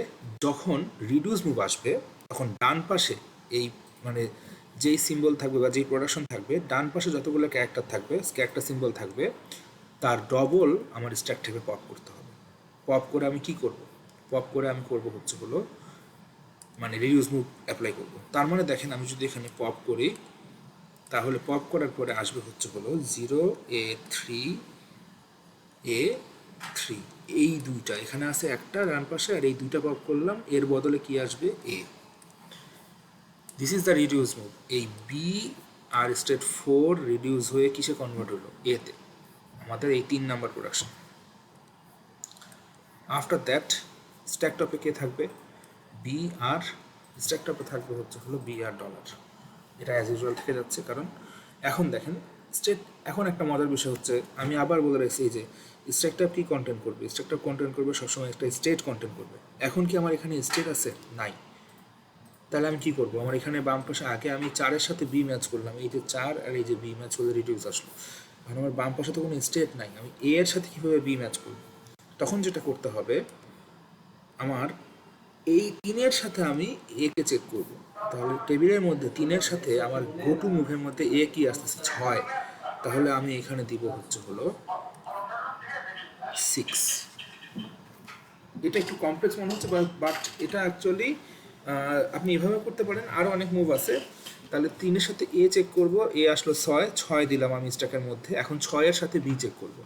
যখন রিডিউস মুভ আসবে তখন ডান পাশে এই মানে যেই সিম্বল থাকবে বা যেই প্রোডাকশন থাকবে, ডান পাশে যতগুলো ক্যারেক্টার থাকবে, ক্যারেক্টার সিম্বল থাকবে, তার ডবল আমার স্ট্যাক থেকে পপ করতে হবে। পপ করে আমি কি করব, পপ করে আমি করব হচ্ছে হলো মানে রিডিউস মুভ অ্যাপ্লাই করব। তার মানে দেখেন আমি যদি এখানে পপ করি, তাহলে পপ করার পরে আসবে হচ্ছে হলো 0 A 3 এই দুইটা এখানে আছে একটা ডান পাশে, আর এই দুইটা পপ করলাম, এর বদলে কি আসবে A. This is the reduce move. এই বি আর স্টেট 4 রিডিউস হয়ে কিসে কনভার্ট হলো, এতে, আমাদের এই 3 number production. After that stack টপে কে থাকবে, বি, আর স্ট্যাক টপে থাকবে হচ্ছে হলো বি আর ডলার। এটা অ্যাজ ইউজুয়াল থেকে যাচ্ছে, কারণ এখন দেখেন স্টেট, এখন একটা মজার বিষয় হচ্ছে আমি আবার বলে রাখছি যে স্ট্যাকটা কি কন্টেন্ট করবে, স্ট্যাকটা কন্টেন্ট করবে সবসময় একটা স্টেট কন্টেন্ট করবে। এখন কি আমার এখানে স্টেট আছে, নাই, তাহলে আমি কি করব, আমার এখানে বাম পাশে আগে আমি 4-এর সাথে বি ম্যাচ করলাম, এই যে 4 আর এই যে বি ম্যাচ করলে রিডিউস আসলো, এখন আমার বাম পাশে তো কোনো স্টেট নাই, আমি এ এর সাথে কীভাবে বি ম্যাচ করব? তখন যেটা করতে হবে, আমার এই 3-এর সাথে আমি এ কে চেক করব। তাহলে টেবিলের মধ্যে 3-এর সাথে আমার গো টু মুভের মধ্যে এ কি আসতেছে 6, তাহলে আমি এখানে দিব হচ্ছে হলো 6। এটা একটু কমপ্লেক্স মনে হচ্ছে, বাট এটা অ্যাকচুয়ালি আপনি এভাবে করতে পারেন, আরও অনেক মুভ আছে। তাহলে 3-এর সাথে এ চেক করব, এ আসলো 6 দিলাম আমি স্ট্যাকের মধ্যে, এখন 6-এর সাথে বি চেক করব,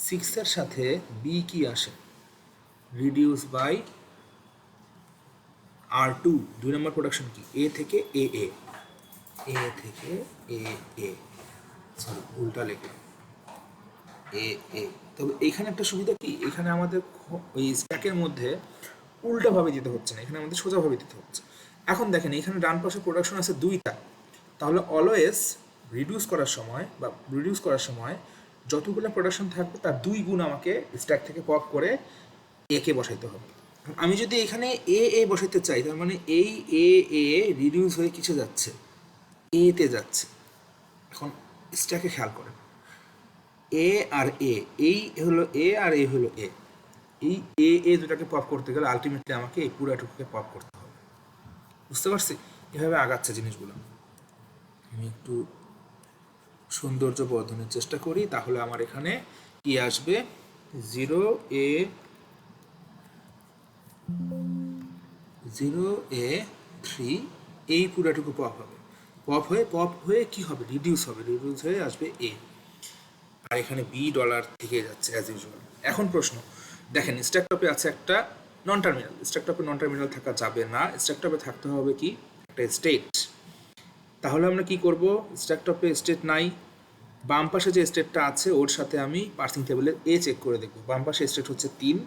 6-এর সাথে বি কি আসে, reduce by R2, 2 number production কি, এ থেকে এ থেকে এ, সরি উল্টা লিখলাম, এ। তবে এইখানে একটা সুবিধা কি, এখানে আমাদের ওই স্ট্যাকের মধ্যে উল্টাভাবে দিতে হচ্ছে না, এখানে আমাদের সোজাভাবে দিতে হচ্ছে। এখন দেখেন এখানে ডান পাশে প্রোডাকশন আছে 2টা, তাহলে অলওয়েজ রিডিউস করার সময় যতগুলো প্রোডাকশন থাকবে তার 2 গুণ আমাকে স্ট্যাক থেকে পপ করে এ কে বসাইতে হবে। আমি যদি এখানে এ বসাইতে চাই, তার মানে এই এ রিডিউস হয়ে কিসে যাচ্ছে, এ তে যাচ্ছে। এখন স্ট্যাকে খেয়াল করেন, এ আর এই হলো এ আর এ হলো এই দুটাকে পপ করতে গেলে আলটিমেটলি আমাকে এই পুরাটুকুকে পপ করতে হবে। বুঝতে পারছি? এভাবে আগাচ্ছে জিনিসগুলো। আমি একটু সৌন্দর্য বর্ধনের চেষ্টা করি, তাহলে আমার এখানে কি আসবে, 0 A 3 এই পুরাটুকু পপ হবে, পপ হয়ে কি হবে, রিডিউস হয়ে আসবে এ, আর এখানে বি ডলার থেকে যাচ্ছে অ্যাজ ইউজুয়াল। এখন প্রশ্ন দেখেন, স্ট্যাক টপে আছে একটা নন টার্মিনাল, স্ট্যাক টপে নন টার্মিনাল থাকা যাবে না, স্ট্যাক টপে থাকতে হবে কি, একটা স্টেট। তাহলে আমরা কি করব, স্ট্যাক টপে স্টেট নাই, বাম পাশে যে স্টেটটা আছে ওর সাথে আমি পার্সিং টেবিলের এ চেক করে দেখব। বাম পাশে স্টেট হচ্ছে 3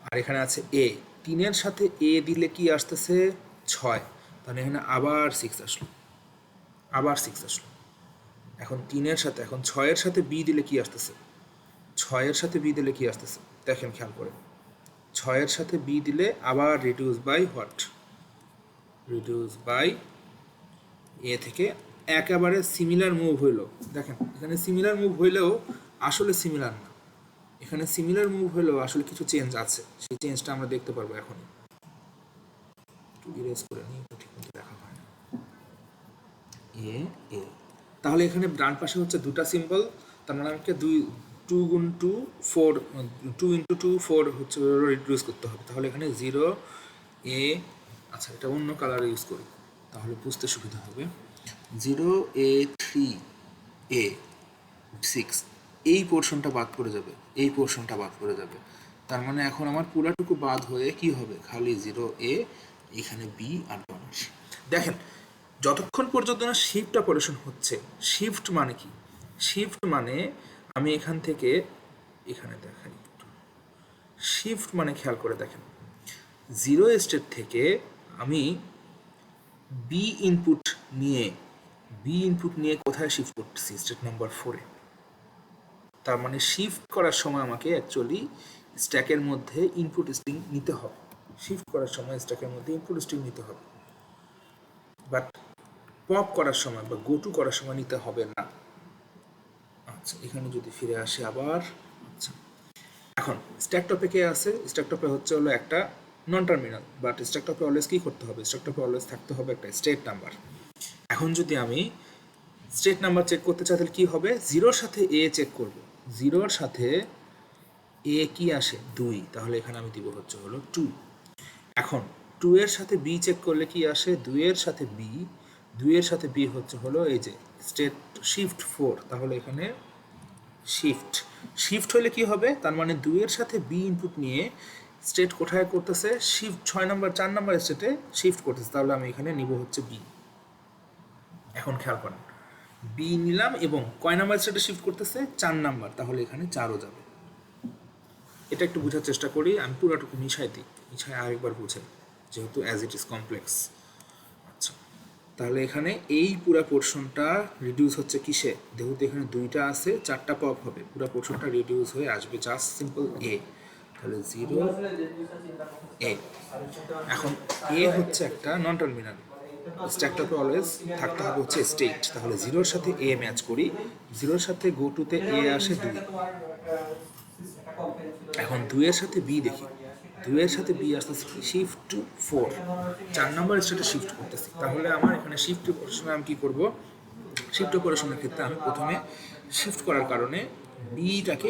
আর এখানে আছে এ, 3-এর সাথে এ দিলে কি আসতেছে 6, তাহলে এখানে আবার 6 আসলো, এখন 3-এর সাথে, এখন 6-এর সাথে বি দিলে কি আসতেছে, 6-এর সাথে বি দিলে কি আসতেছে, দেখেন খেয়াল করে, 6-এর সাথে বি দিলে আবার reduce by what, reduce by A থেকে একেবারে সিমিলার মুভ হইলো। দেখেন এখানে সিমিলার মুভ হইলেও আসলে সিমিলার না, এখানে সিমিলার মুভ হলেও আসলে কিছু চেঞ্জ আছে, সেই চেঞ্জটা আমরা দেখতে পারবো এখন। একটু ইরেজ করে নিই, ঠিক মতো দেখা হয় না। এ এ তাহলে এখানে ডান পাশে হচ্ছে দুটা সিম্বল, তার মানে আমাকে 2 গুণ 2 4 2 ইন্টু 2 4 হচ্ছে রিডিউস করতে হবে। তাহলে এখানে 0 এ, আচ্ছা এটা অন্য কালার ইউজ করি তাহলে বুঝতে সুবিধা হবে। 0 এ 3 এ 6, এই পোর্শনটা বাদ করে যাবে, এই পোর্শনটা বাদ করে যাবে। তার মানে এখন আমার পুরাটুকু বাদ হয়ে কি হবে, খালি 0 এ, এখানে বি আর ডলার। দেখেন যতক্ষণ পর্যন্ত না শিফট অপারেশন হচ্ছে, শিফট মানে কি, শিফট মানে আমি এখান থেকে এখানে দেখাই একটু, শিফট মানে খেয়াল করে দেখেন 0 স্টেট থেকে আমি বি ইনপুট নিয়ে কোথায় শিফট করতেছি, স্টেট নাম্বার 4-এ। তার মানে শিফট করার সময় আমাকে অ্যাকচুয়ালি স্ট্যাকের মধ্যে ইনপুট স্ট্রিং নিতে হবে, শিফট করার সময় স্ট্যাকের মধ্যে ইনপুট স্ট্রিং নিতে হবে, বাট পপ করার সময় বা গো টু করার সময় নিতে হবে না। আচ্ছা এখানে যদি ফিরে আসে আবার, আচ্ছা এখন স্ট্যাক টপে কে আছে, স্ট্যাক টপে হচ্ছে হলো একটা নন টার্মিনাল, বাট স্ট্যাক টপে অলওয়েজ কি করতে হবে, স্ট্যাক টপে অলওয়েজ থাকতে হবে একটা স্টেট নাম্বার। এখন যদি আমি স্টেট নাম্বার চেক করতে চাই তাহলে কি হবে, 0-র সাথে এ চেক করব, 0-র সাথে এ কি আসে 2, তাহলে এখানে আমি দিব হচ্ছে হলো 2। এখন 2-এর সাথে বি চেক করলে কি আসে, 2-এর সাথে বি, 2-এর সাথে বি হচ্ছে হলো এই যে স্টেট শিফট 4, তাহলে এখানে শিফট হলে কি হবে, তার মানে 2-এর সাথে বি ইনপুট নিয়ে স্টেট কোথায় করতেছে, শিফট 4 নাম্বার স্টেটে শিফট করতেছে, তাহলে আমি এখানে নিব হচ্ছে বি। এখন খেয়াল করেন বি নিলাম এবং কয় নাম্বার স্টেটে শিফট করতেছে, 4 নাম্বার, তাহলে এখানে 4ও যাবে। এটা একটু বোঝার চেষ্টা করি, আমি পুরোটুকু মিশাই আরেকবার বুঝে, যেহেতু অ্যাজ ইট ইজ কমপ্লেক্স। আচ্ছা তাহলে এখানে এই পুরো পোর্শনটা রিডিউস হচ্ছে কিসে, যেহেতু এখানে 2টা আছে 4টা পপ হবে, পুরো পোর্শনটা রিডিউস হয়ে আসবে জাস্ট সিম্পল এ, তাহলে 0 এ। এখন এ হচ্ছে একটা নন টার্মিনাল, স্ট্যাকটাপে অলওয়েজ থাকতে হবে হচ্ছে স্টেট, তাহলে 0-র সাথে এ ম্যাচ করি, 0-র সাথে গো টুতে এ আসে 2, এখন 2-এর সাথে বি দেখি, 2-এর সাথে বি আসতেছে শিফট টু 4, 4 নাম্বার স্টেটে শিফট করতেছি, তাহলে আমার এখানে শিফট অপারেশনে আমি কি করব, শিফট অপারেশনের ক্ষেত্রে আমি প্রথমে শিফট করার কারণে বিটাকে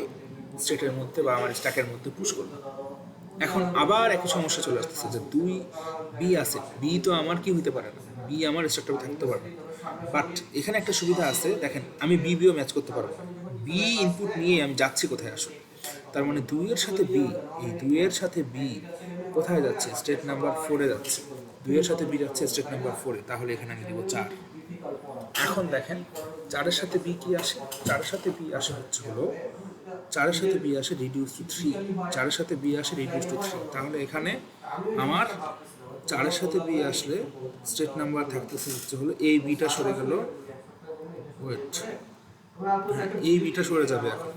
স্টেটের মধ্যে বা আমার স্ট্যাকের মধ্যে পুশ করব। এখন আবার একই সমস্যা চলে আসতেছে যে 2 বি আছে, বি তো আমার কি হতে পারে না, বি আমার স্ট্রাকচারে থাকতে পারবে, বাট এখানে একটা সুবিধা আছে, দেখেন আমি বিও ম্যাচ করতে পারবো, বি ইনপুট নিয়ে আমি যাচ্ছি কোথায় আসলে, তার মানে 2-এর সাথে বি, এই 2-এর সাথে বি কোথায় যাচ্ছে, স্টেট নাম্বার 4-এ যাচ্ছে, 2-এর সাথে বি যাচ্ছে স্টেট নাম্বার 4-এ, তাহলে এখানে আমি দেবো 4। এখন দেখেন 4-এর সাথে বি কি আসে, 4-এর সাথে বি আসে হচ্ছে হলো 4-এর সাথে বি আসে রিডিউস টু 3, 4-এর সাথে বি আসে রিডিউস টু 3, তাহলে এখানে আমার 4-এর সাথে বি আসলে স্টেট নাম্বার থাকতেছে হচ্ছে হলো এই বিটা সরে গেল, ওয়েট হ্যাঁ এই বিটা সরে যাবে, এখন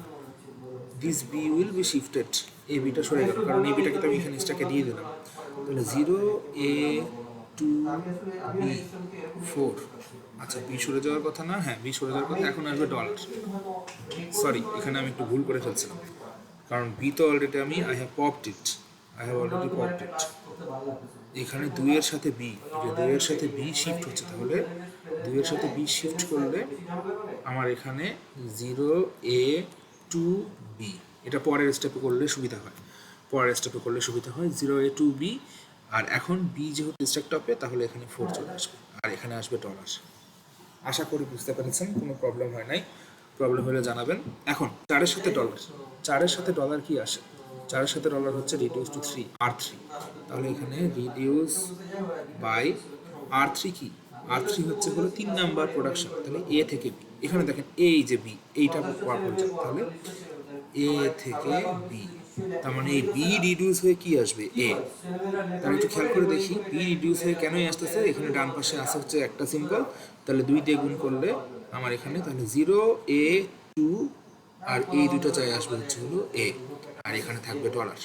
this B will be shifted, এই বিটা সরে গেল কারণ এই বিটাকে তো আমি এখানে স্ট্যাকে দিয়ে দিলাম, তাহলে 0 এ 2 বি 4, আচ্ছা বি সরে যাওয়ার কথা না, হ্যাঁ বি সরে যাওয়ার কথা, এখন আসবে ডলার, সরি এখানে আমি একটু ভুল করে ফেলছিলাম, কারণ বি তো অলরেডি আমি আই হ্যাভ পপড ইট, এখানে 2-এর সাথে বি, 2-এর সাথে বি শিফট হচ্ছে, তাহলে 2-এর সাথে বি শিফট করলে আমার এখানে 0 এ 2 বি, এটা পরের স্টেপে করলে সুবিধা হয়, 0 এ 2 বি, আর এখন বি যেহেতু স্ট্যাক টপে তাহলে এখানে 4 চলে আসবে, আর এখানে আসবে ডলার। আশা করি বুঝতে পেরেছেন, কোনো প্রবলেম হয় নাই, প্রবলেম হলে জানাবেন। এখন 4-এর সাথে ডলার, 4-এর সাথে ডলার কি আসে, 4-এর সাথে ডলার হচ্ছে রিডিউস টু 3 R3, তাহলে এখানে রিডিউস বাই R3 কি, R3 হচ্ছে হলো 3 নাম্বার প্রোডাকশন, তাহলে এ থেকে বি, এখানে দেখেন এই যে বি এইটা পাওয়ার পর্যন্ত, তাহলে এ থেকে বি, তার মানে এই বি রিডিউস হয়ে কি আসবে এ, তাহলে একটু খেয়াল করে দেখি বি রিডিউস হয়ে কেনই আসতেছে, এখানে ডান পাশে আসে হচ্ছে একটা সিম্বল, তাহলে 2 দিয়ে গুণ করলে আমার এখানে তাহলে 0 এ 2 আর এই দুটো চাই আসবে হচ্ছে হলো এ, আর এখানে থাকবে ডলার।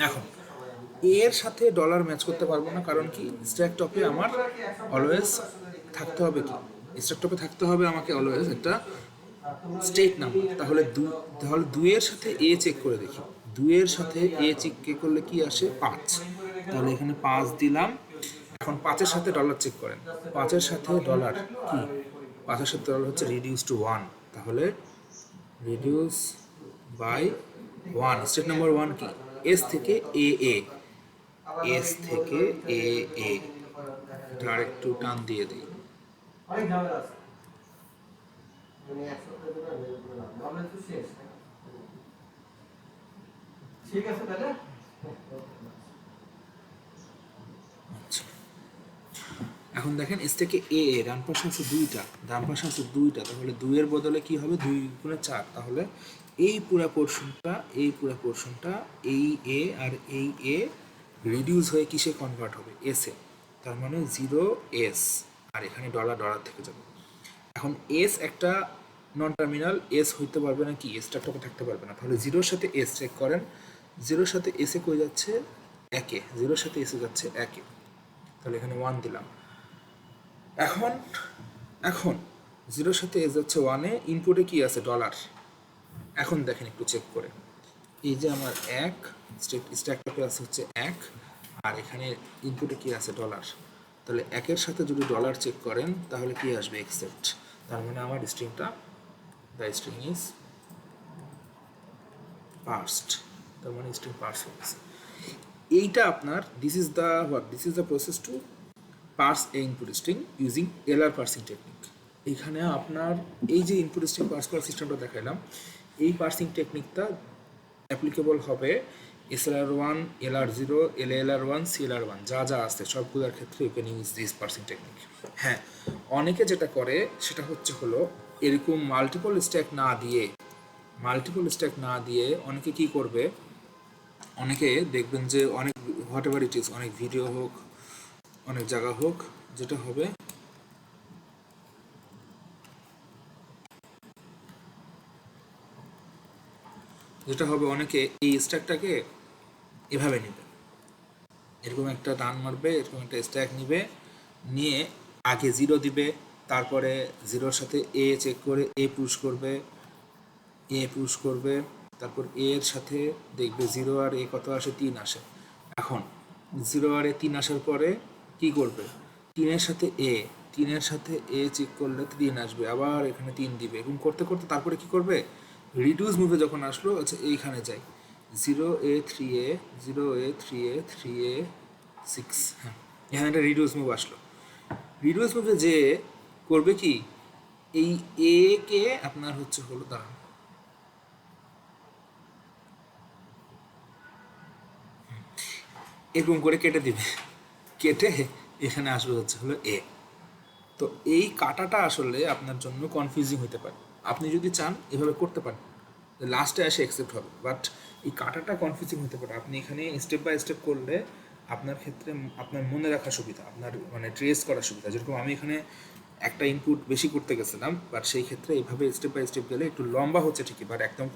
এখন এর সাথে ডলার ম্যাচ করতে পারবো না, কারণ কি স্ট্যাক টপে আমার অলওয়েজ থাকতে হবে, কি স্ট্যাক টপে থাকতে হবে আমাকে অলওয়েজ একটা স্টেট নাম্বার। তাহলে দুইয়ের সাথে এ চেক করে দেখি, দুইয়ের সাথে এ চেক করলে কি আসে 5, তাহলে এখানে 5 দিলাম। এখন 5-এর সাথে ডলার চেক করেন, 5-এর সাথে ডলার কি, 5-এর সাথে ডলার হচ্ছে রিডিউস টু 1, তাহলে রিডিউস বাই 1, স্টেট নাম্বার 1 কি, এস থেকে এ এ, এস থেকে এ এ, এটা আরেকটু টান দিয়ে দিই। আচ্ছা, এখন দেখেন এস থেকে এ এ, ডান পাশে আছে দুইটা, ডান পাশে আছে দুইটা, তাহলে দুইয়ের বদলে কি হবে, 2 গুণে 4, তাহলে এই পুরা পোর্শনটা, এই পুরা পোর্শনটা, এই এ আর এই এ রিডিউস হয়ে কিসে কনভার্ট হবে, এস এ, তার মানে 0 এস, আর এখানে ডলার ডলার থেকে যাবে। এখন এস একটা নন টার্মিনাল, এস হইতে পারবে না, কি এসটা থাকতে পারবে না, তাহলে 0-এর সাথে এস চেক করেন, 0-এর সাথে এসে কই যাচ্ছে, একে, 0-এর সাথে এসে যাচ্ছে একে, তাহলে এখানে 1 দিলাম। এখন এখন 0-এর সাথে এস যাচ্ছে 1-এ, ইনপুটে কি আছে, ডলার। এখন দেখেন একটু চেক করে, এই যে আমার 1 স্ট্যাকটপে আছে হচ্ছে 1, আর এখানে ইনপুটে কি আছে, ডলার, তাহলে 1-এর সাথে যদি ডলার চেক করেন তাহলে কি আসবে, অ্যাকসেপ্ট, তার মানে আমার স্ট্রিংটা, দ্য স্ট্রিং ইজ পার্সড, তার মানে স্ট্রিং পার্স হয়ে গেছে। এইটা আপনার this is the process to parse a input string using LR parsing technique. এখানে আপনার এই যে ইনপুট স্ট্রিং পার্স করার সিস্টেমটা দেখাইলাম, এই পার্সিং টেকনিকটা অ্যাপ্লিকেবল হবে SLR1, LR0, LLR1, CLR1, যা যা আছে সবগুলোর ক্ষেত্রে you can use this parsing technique. হ্যাঁ, অনেকে যেটা করে সেটা হলো এরকম মাল্টিপল স্ট্যাক না দিয়ে অনেকে কি করবে, অনেকে দেখবেন যে অনেক হোয়াট এভার ইট ইজ, অনেক ভিডিও হোক, অনেক জায়গা হোক, যেটা হবে অনেকে এই স্ট্যাকটাকে এভাবে নেবে, এরকম একটা টান মারবে, এরকম একটা স্ট্যাক নিবে, নিয়ে আগে 0 দিবে, তারপরে 0-এর সাথে এ চেক করে পুশ করবে, তারপর এর সাথে দেখবে 0 আর এ কত আসে, 3 আসে। এখন 0 আর এ 3 আসার পরে কি করবে, 3-এর সাথে এ চেক করলে 3 আসবে, আবার এখানে 3 দিবে, এরকম করতে করতে তারপরে কি করবে, রিডিউস মুভে যখন আসলো, আচ্ছা এইখানে যাই, 0A 3A 0A 3A 3A 6, হ্যাঁ এখানে একটা রিডিউস মুভ আসলো, রিডিউস মুভে যে করবে কি, এই এ কে আপনার হলো দাঁড়ান, এরকম করে কেটে দিবে, কেটে এখানে আসবে হলো এ। তো এই কাটাটা আসলে আপনার জন্য কনফিউজিং হতে পারে, আপনি যদি চান এভাবে করতে পারেন, লাস্টে এসে অ্যাকসেপ্ট হবে, বাট এই কাটাটা কনফিউজিং হতে পারে, আপনি এখানে স্টেপ বাই স্টেপ করলে আপনার ক্ষেত্রে আপনার মনে রাখা সুবিধা, আপনার মানে ট্রেস করার সুবিধা, যেরকম আমি এখানে একটা ইনপুট বেশি করতে গেছিলাম, বাট সেই ক্ষেত্রে এইভাবে স্টেপ বাই স্টেপ গেলে একটু লম্বা হচ্ছে ঠিকই, বাট একদম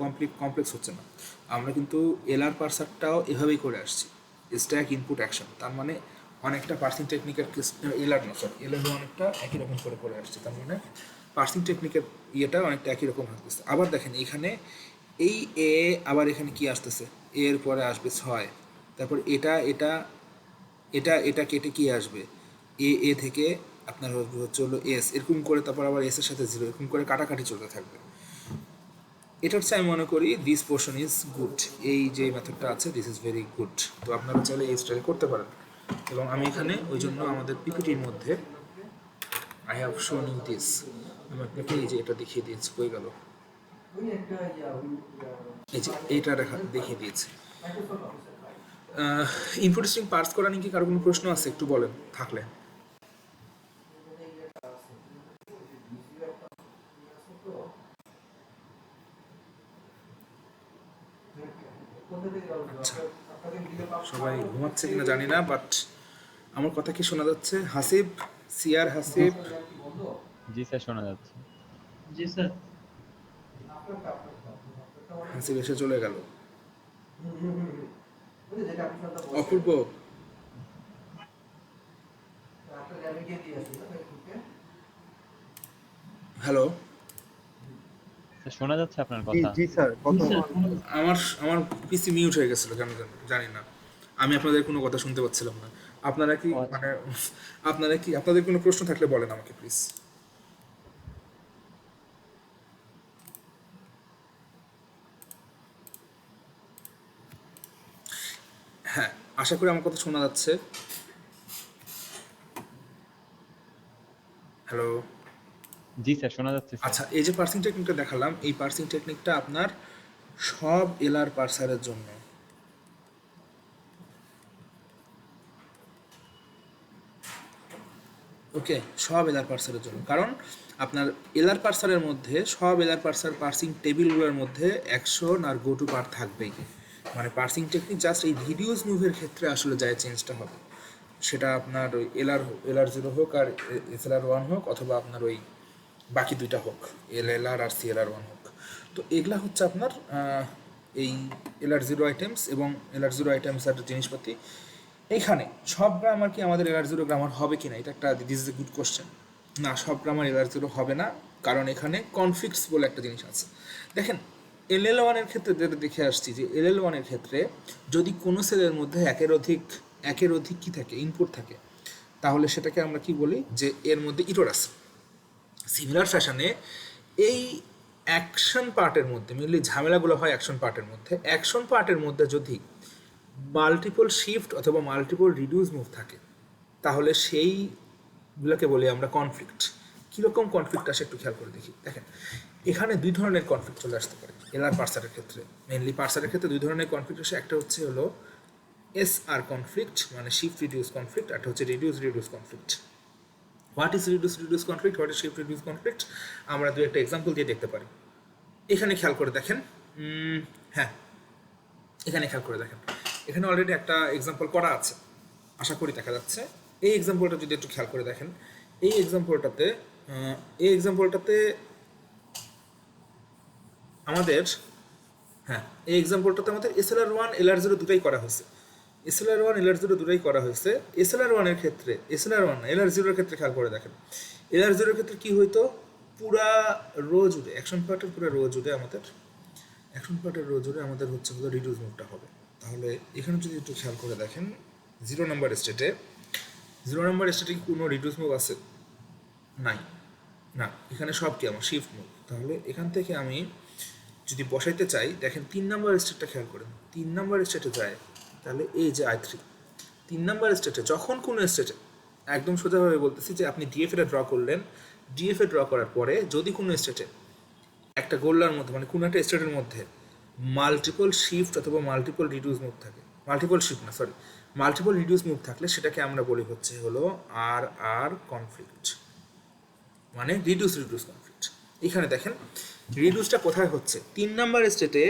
কমপ্লেক্স হচ্ছে না। আমরা কিন্তু এলআর পার্সারটাও এভাবেই করে আসছি, স্ট্যাক ইনপুট অ্যাকশন, তার মানে অনেকটা পার্সিং টেকনিকের এলআর অনেকটা একই রকম করে আসছে, তার মানে পার্সিং টেকনিকের ইয়েটা অনেকটা একই রকম হতেছে। আবার দেখেন এখানে এই এ, আবার এখানে কি আসতেছে, এর পরে আসবে 6, তারপর এটা এটা এটা এটা কেটে কি আসবে, এ থেকে আপনার হলো এস, এরকম করে তারপর আবার এস এর সাথে 0, এরকম করে কাটাকাটি চলতে থাকবে। এটা হচ্ছে আমি মনে করি দিস পোর্শন ইজ গুড, এই যে মেথডটা আছে দিস ইজ ভেরি গুড, তো আপনারা চাইলে এই স্টাইল করতে পারেন। এবং আমি এখানে ওই জন্য আমাদের পিপিটির মধ্যে I have shown you this, আমি আপনাকে এই যে এটা দেখিয়ে দিয়েছি, হয়ে গেল, এই যে এইটা দেখিয়ে দিয়েছি। ইনপুট স্ট্রিং পার্স করা নিয়ে কি কারো কোনো প্রশ্ন আছে, একটু বলেন থাকলে। আচ্ছা, সবাই ঘুমাচ্ছে কিনা জানি না, বাট আমার কথা কি শোনা যাচ্ছে? হাসিব, সিয়ার হাসিব, জি স্যার, শোনা যাচ্ছে। জি স্যার। হাসিব এসে চলে গেল। অপূর্ব, হ্যালো, স্যার শোনা যাচ্ছে আপনার জি কথা? জি স্যার, কথা আমার আমার পিসি মিউট হয়ে গেছিল কেন জানি না, আমি আপনাদের কোনো কথা শুনতে পাচ্ছিলাম না। আপনারা কি ও আচ্ছা। মানে আপনারা কি আপনাদের কোনো প্রশ্ন থাকলে বলেন আমাকে প্লিজ। হ্যাঁ, আশা করি আমার কথা শোনা যাচ্ছে। হ্যালো, জি স্যার শোনা যাচ্ছে স্যার। আচ্ছা, এই যে পার্সিং টেকনিকটা দেখালাম, এই পার্সিং টেকনিকটা আপনার সব এলআর পার্সারের জন্য। ওকে, সব এলআর পার্সারের জন্য, কারণ আপনার এলআর পার্সারের মধ্যে সব এলআর পার্সার পার্সিং টেবিলগুলোর মধ্যে অ্যাকশন আর গো টু পার্ট থাকবেই। মানে পার্সিং টেকনিক জাস্ট এই রিডিউস মুভের ক্ষেত্রে আসলে যায় চেঞ্জটা হবে, সেটা আপনার ওই এলআর জিরো হোক আর এসএলআর ওয়ান হোক, অথবা আপনার ওই বাকি দুইটা হোক, এলএলআর আর সিএলআর ওয়ান হোক। তো এগুলা হচ্ছে আপনার এই এলআর জিরো আইটেমস এবং এলআর জিরো আইটেমস আর জিনিসপাতি। এইখানে সব গ্রামার কি আমাদের এলআর জিরো গ্রামার হবে কি না, এটা একটা this is a good question. না, সব গ্রামার এলআর জিরো হবে না, কারণ এখানে কনফ্লিক্টস বলে একটা জিনিস আছে। দেখেন, এলএল ওয়ানের ক্ষেত্রে যেটা দেখে আসছি, যে এলএল ওয়ানের ক্ষেত্রে যদি কোনো সেলের মধ্যে একের অধিক কি থাকে, ইনপুট থাকে, তাহলে সেটাকে আমরা কি বলি, যে এর মধ্যে ইরর আছে। সিমিলার ফ্যাশনে এই অ্যাকশন পার্টের মধ্যে মেনলি ঝামেলাগুলো হয় অ্যাকশন পার্টের মধ্যে যদি মাল্টিপল শিফট অথবা মাল্টিপল রিডিউস মুভ থাকে, তাহলে সেইগুলোকে বলি আমরা কনফ্লিক্ট। কীরকম কনফ্লিক্ট আসে একটু খেয়াল করে দেখি। দেখেন, এখানে দুই ধরনের কনফ্লিক্ট চলে আসতে পারে এলআর পার্সারের ক্ষেত্রে। মেনলি পার্সারের ক্ষেত্রে দুই ধরনের কনফ্লিক্ট আসে, একটা হচ্ছে হলো এসআর কনফ্লিক্ট, মানে শিফট রিডিউস কনফ্লিক্ট, একটা হচ্ছে reduce conflict. What is reduce conflict, what is shift reduce conflict, আমরা দু একটা এক্সাম্পল দিয়ে দেখতে পারি। এখানে খেয়াল করে দেখেন, হ্যাঁ, এখানে খেয়াল করে দেখেন, এখানে অলরেডি একটা এক্সাম্পল করা আছে, আশা করি দেখা যাচ্ছে। এই এক্সাম্পলটা যদি একটু খেয়াল করে দেখেন, এই এক্সাম্পলটাতে আমাদের, হ্যাঁ, এই এক্সাম্পলটাতে আমাদের এসএলআর ওয়ান এলআর জিরো দুটাই করা হয়েছে। এসএলআর ওয়ান এলআর জিরো দুটাই করা হয়েছে। এসএলআর ওয়ানের ক্ষেত্রে, এসএলআর ওয়ান এলআর জিরোর ক্ষেত্রে খেয়াল করে দেখেন, এলআর জিরোর ক্ষেত্রে কী হইতো, পুরা রো জুড়ে অ্যাকশন পার্টের পুরো রো জুড়ে আমাদের হচ্ছে হলো রিডিউস মুভটা হবে। তাহলে এখানে যদি একটু খেয়াল করে দেখেন, জিরো নাম্বার স্টেটে কি কোনো রিডিউস মুভ আছে? নাই, না, এখানে সব কি আমার শিফট মুভ। তাহলে এখান থেকে আমি যদি বসাইতে চাই, দেখেন 3 নাম্বার স্টেটটা খেয়াল করেন, 3 নাম্বার স্টেটে যায়, তাহলে এই যে I3, 3 নাম্বার স্টেটে যখন কোনো স্টেটে, একদম সোজাভাবে বলতেছি, যে আপনি ডিএফএটা ড্র করলেন, ডিএফএ ড্র করার পরে যদি কোনো স্টেটে একটা গোল্লার মধ্যে, মানে কোনো একটা স্টেটের মধ্যে মাল্টিপল শিফট অথবা মাল্টিপল রিডিউস মুভ থাকে, মাল্টিপল রিডিউস মুভ থাকলে সেটাকে আমরা বলি হচ্ছে হলো আর কনফ্লিক্ট, মানে রিডিউস কনফ্লিক্ট। এখানে দেখেন রিডিউসটা কোথায় হচ্ছে, 3 নাম্বার স্টেটে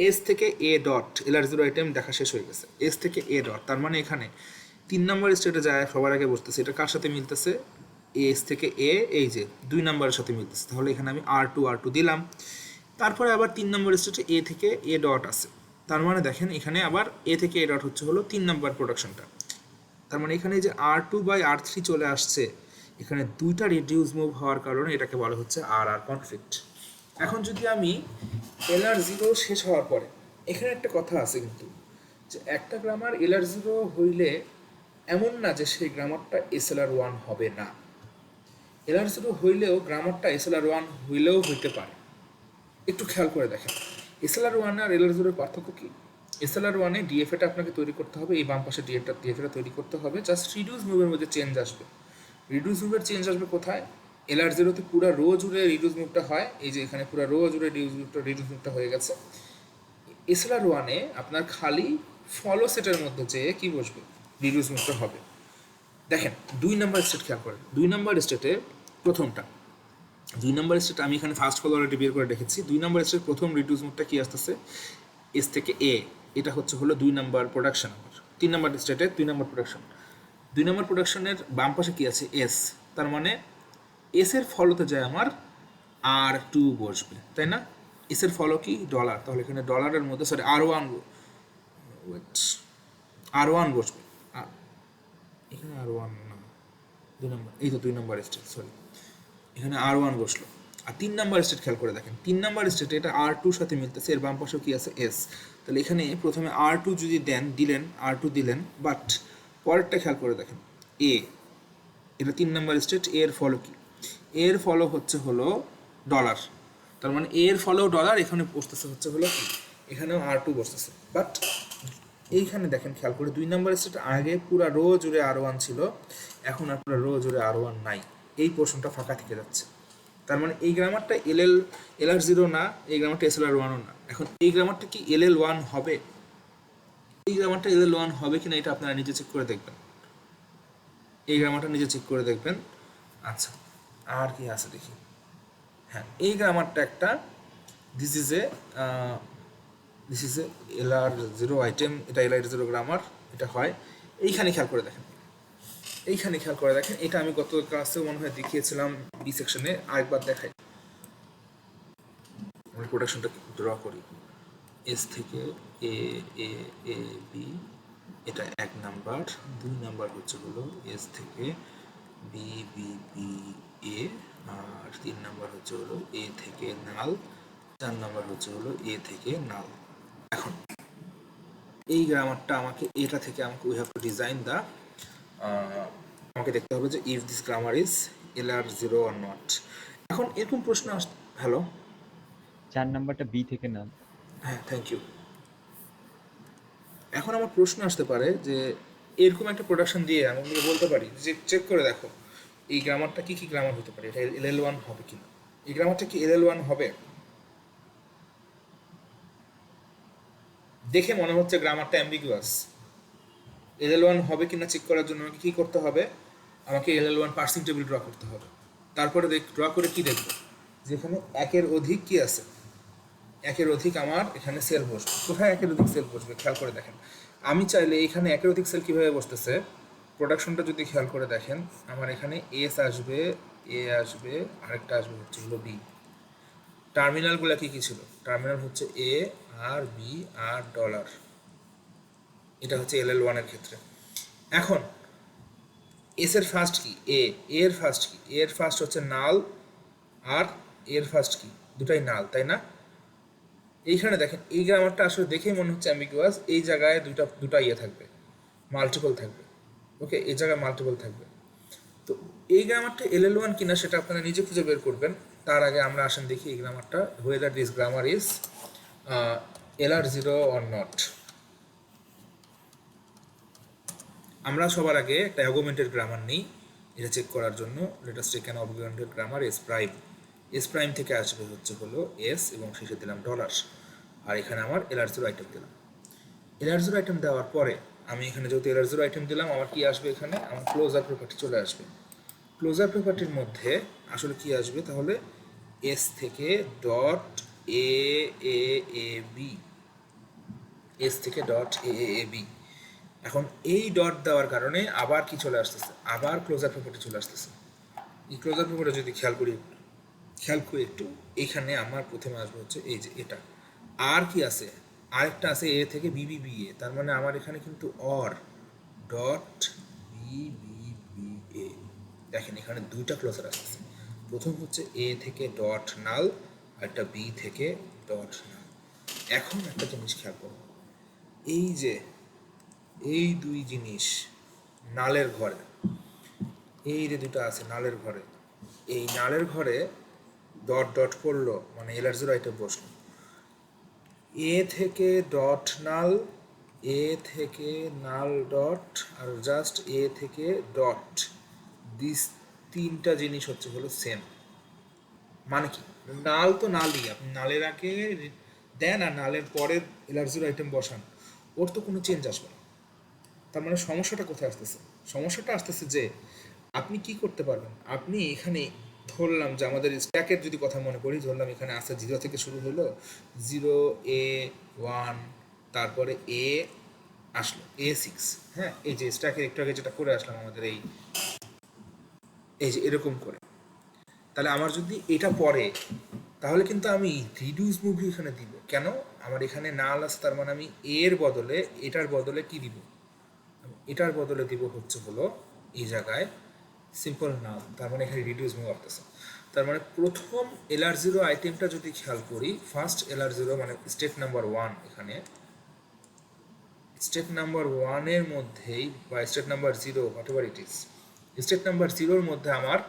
এস থেকে A dot, LR zero item দেখা শেষ হয়ে গেছে, এস থেকে এ ডট, তার মানে এখানে 3 নাম্বার স্টেটে যায়, সবার আগে বসতেছে, এটা কার সাথে মিলতেছে, এস থেকে এ, এই যে 2 নাম্বারের সাথে মিলতেছে, তাহলে এখানে আমি আর টু দিলাম। তারপরে আবার 3 নাম্বার স্টেটে এ থেকে এ ডট আছে, তার মানে দেখেন এখানে আবার এ থেকে এ ডট হচ্ছে হলো 3 নাম্বার প্রোডাকশনটা, তার মানে এখানে যে R2/R3 চলে আসছে, এখানে দুইটা রিডিউস মুভ হওয়ার কারণে এটাকে বলা হচ্ছে আর কনফ্লিক্ট। এখন যদি আমি এলআর জিরো শেষ হওয়ার পরে, এখানে একটা কথা আছে কিন্তু, যে একটা গ্রামার এলআর জিরো হইলে এমন না যে সেই গ্রামারটা এসএলআর ওয়ান হবে না, এলআর জিরো হইলেও গ্রামারটা এসএলআর ওয়ান হইলেও হইতে পারে। একটু খেয়াল করে দেখেন, এসএলআর ওয়ান আর এলআর জিরোর পার্থক্য কী? এসএলআর ওয়ানে ডিএফএটা আপনাকে তৈরি করতে হবে, এই বাম পাশে ডিএফএটা তৈরি করতে হবে, জাস্ট রিডিউস মুভের মধ্যে চেঞ্জ আসবে। রিডিউস মুভের চেঞ্জ আসবে কোথায়? এলআর জিরোতে পুরো রো জুড়ে রিডিউস মুভটা হয়, এই যে এখানে পুরো রো জুড়ে রিডিউস মুভটা হয়ে গেছে। এসএলআর ওয়ানে আপনার খালি ফলো সেটের মধ্যে যেয়ে কী বসবে, রিডিউস মুভটা হবে। দেখেন 2 নাম্বার স্টেট খেয়াল করেন, 2 নাম্বার স্টেটে প্রথমটা, 2 নাম্বার স্টেট আমি এখানে ফার্স্ট কল অলরেডি বের করে রেখেছি। 2 নাম্বার স্টেট প্রথম রিডিউস মুভটা কি আসতেছে, এস থেকে এ, এটা হচ্ছে হলো 2 নাম্বার প্রোডাকশন। আমার 3 নাম্বার স্টেটে 2 নাম্বার প্রোডাকশন, 2 নাম্বার প্রোডাকশনের বাম পাশে কি আছে, এস, তার মানে এস এর ফলোতে যায় আমার R2 বসবে, তাই না? এস এর ফলো কি, ডলার, তাহলে এখানে ডলারের মধ্যে, সরি, ওয়েট, R1 বসবে, এখানে R1 না, 2 নম্বর, এই তো 2 নম্বর স্টেট, সরি, এখানে R1 বসলো। আর 3 নাম্বার স্টেট খেয়াল করে দেখেন, 3 নাম্বার স্টেটে এটা R2 সাথে মিলতেছে, এর বাম পাশেও কি আছে, S। তাহলে এখানে প্রথমে R2 যদি দিলেন, R2 দিলেন, বাট পরেরটা খেয়াল করে দেখেন, A, এটা 3 নাম্বার স্টেট, এর ফলো কি, এর ফলো হলো ডলার, তার মানে এর ফলো ডলার, এখানে বসতেছে হচ্ছে হলো কি, এখানেও R2 বসতেছে, বাট এইখানে দেখেন খেয়াল করে 2 নাম্বার স্টেট আগে পুরো রো জুড়ে R1 ছিল, এখন আর পুরো রো জুড়ে R1 নাই, এই পোর্শনটা ফাঁকা থেকে যাচ্ছে। তার মানে এই গ্রামারটা LR0 না, এই গ্রামারটা SLR1ও না। এখন এই গ্রামারটা কি LL1 হবে, এই গ্রামারটা LL1 হবে কিনা এটা আপনারা নিজে চেক করে দেখবেন, এই গ্রামারটা নিজে চেক করে দেখবেন। আচ্ছা, আর কি আছে দেখি, হ্যাঁ এই গ্রামারটা একটা, this is A LR0 item, এটা LR0 গ্রামার, এটা হয় এইখানে খেয়াল করে দেখেন, এইখানে খেয়াল করে দেখেন, এটা আমি গত ক্লাসেও মনে হয় দেখিয়েছিলাম বি সেকশনে, আরেকবার দেখাই, আমরা প্রোডাকশনটা ড্র করি, এস থেকে এ এ এ বি, এটা 1 নাম্বার, 2 নাম্বার হচ্ছে হলো এস থেকে বি বি বি এ, আর 3 নাম্বার হচ্ছে হলো এ থেকে নাল, 4 নাম্বার হচ্ছে হলো এ থেকে নাল। এখন এই গ্রামারটা আমাকে, এটা থেকে আমাকে উই হ্যাভ টু ডিজাইন দা, আমাকে দেখতে হবে যে if this grammar is LR0 or not. এখন এরকম প্রশ্ন হ্যালো, 4 নাম্বারটা বি থেকে নাল। হ্যাঁ থ্যাংক ইউ। এখন আমার প্রশ্ন আসতে পারে যে এরকম একটা প্রোডাকশন দিয়ে আমি বলতে পারি যে চেক করে দেখো এই গ্রামারটা কি কি গ্রামার হতে পারে, এটা LL1 হবে কিনা, এই গ্রামারটা কি LL1 হবে, দেখে মনে হচ্ছে গ্রামারটা অ্যাম্বিগুয়াস, LL1 হবে কিনা চেক করার জন্য আমাকে কি করতে হবে, আমাকে LL1 পার্সিং টেবিল ড্র করতে হবে, তারপরে ড্র করে কি দেখবো, যেখানে একের অধিক কি আছে, একের অধিক আমার এখানে সেল বসবে, কোথায় একের অধিক সেল বসবে খেয়াল করে দেখেন, আমি চাইলে এখানে একের অধিক সেল কীভাবে বসতেছে, প্রোডাকশনটা যদি খেয়াল করে দেখেন, আমার এখানে এস আসবে, এ আসবে, আরেকটা আসবে হচ্ছে হলো বি, টার্মিনালগুলো কি কি ছিল, টার্মিনাল হচ্ছে এ আর বি আর ডলার, এটা হচ্ছে LL1 এর ক্ষেত্রে। এখন এস এর ফার্স্ট কি, এর ফার্স্ট কি, এর ফার্স্ট হচ্ছে নাল, আর এর ফার্স্ট কি, দুটাই নাল, তাই না। এইখানে দেখেন এই গ্রামারটা আসলে দেখেই মনে হচ্ছে অ্যাম্বিগুয়াস, এই জায়গায় দুটা ইয়ে থাকবে, মাল্টিপল থাকবে, ওকে, এই জায়গায় মাল্টিপল থাকবে। তো এই গ্রামারটা LL1 কিনা সেটা আপনারা নিজে খুঁজে বের করবেন, তার আগে আমরা আসেন দেখি এই গ্রামারটা, whether this grammar is LR0 or not। আমরা সবার আগে একটা অ্যাগুমেন্টেড গ্রামার নিই এটা চেক করার জন্য, let us take an augmented grammar S prime, S prime থেকে আসবে হচ্ছে হলো এস এবং শেষে দিলাম ডলার, আর এখানে আমার LR0 আইটেম দিলাম, LR0 আইটেম দেওয়ার পরে আমি এখানে যেহেতু LR0 আইটেম দিলাম, আমার কি আসবে, এখানে আমার ক্লোজার প্রপার্টি চলে আসবে, ক্লোজার প্রপার্টির মধ্যে আসলে কি আসবে তাহলে, এস থেকে dot A A A B, S থেকে ডট এ এ বি। এখন এই ডট দেওয়ার কারণে আবার কি চলে আসতেছে, আবার ক্লোজার প্রপার্টি চলে আসতেছে, এই ক্লোজার প্রপার্টি যদি খেয়াল করি একটু, এখানে আমার প্রথমে আসবে হচ্ছে এই যে এটা, আর কি আছে, আরেকটা আছে এ থেকে বি বি বি এ, তার মানে আমার এখানে কিন্তু or dot B B B A, দেখেন এখানে দুইটা ক্লোজার আসতেছে, প্রথম হচ্ছে এ থেকে ডট নাল, আর একটা বি থেকে ডট নাল। এখন একটা জিনিস খেয়াল করো, এই যে এই দুই জিনিস নালের ঘরে, এই যে দুটো আছে নালের ঘরে, এই নালের ঘরে ডট ডট পড়লো মানে LR0 আইটেম বসলো, এ থেকে ডট নাল, এ থেকে নাল ডট, আর জাস্ট এ থেকে ডট, দিস তিনটা জিনিস হচ্ছে হলো সেম, মানে কি নাল তো নালই, আপনি নালের আগে দেন আর নালের পরে LR0 আইটেম বসান, ওর তো কোনো চেঞ্জ আসবে না। তার মানে সমস্যাটা কোথায় আসতেছে, সমস্যাটা আসতেছে যে আপনি কি করতে পারবেন, আপনি এখানে ধরলাম যে আমাদের স্ট্যাকের যদি কথা মনে করি, ধরলাম এখানে আসতে 0 থেকে শুরু হলো, 0 A 1, তারপরে এ আসলো A6, হ্যাঁ এই যে স্ট্যাকের একটু আগে যেটা করে আসলাম আমাদের এই যে এরকম করে, তাহলে আমার যদি এটা পরে তাহলে কিন্তু আমি রিডিউস মুভই এখানে দিব। কেন? আমার এখানে নাল আছে, তার মানে আমি এর বদলে এটার বদলে কি দিব? এটার বদলে দিব হচ্ছে হলো এই জায়গায় সিম্পল নাল, তার মানে এখানে রিডিউস মুভ আসতেছে। তার মানে প্রথম LR0 আইটেমটা যদি খেয়াল করি, ফার্স্ট LR0 মানে স্টেট নাম্বার 1, এখানে স্টেট নাম্বার 1-এর মধ্যেই বা state number 0 whatever it is, state number 0-র মধ্যে আমার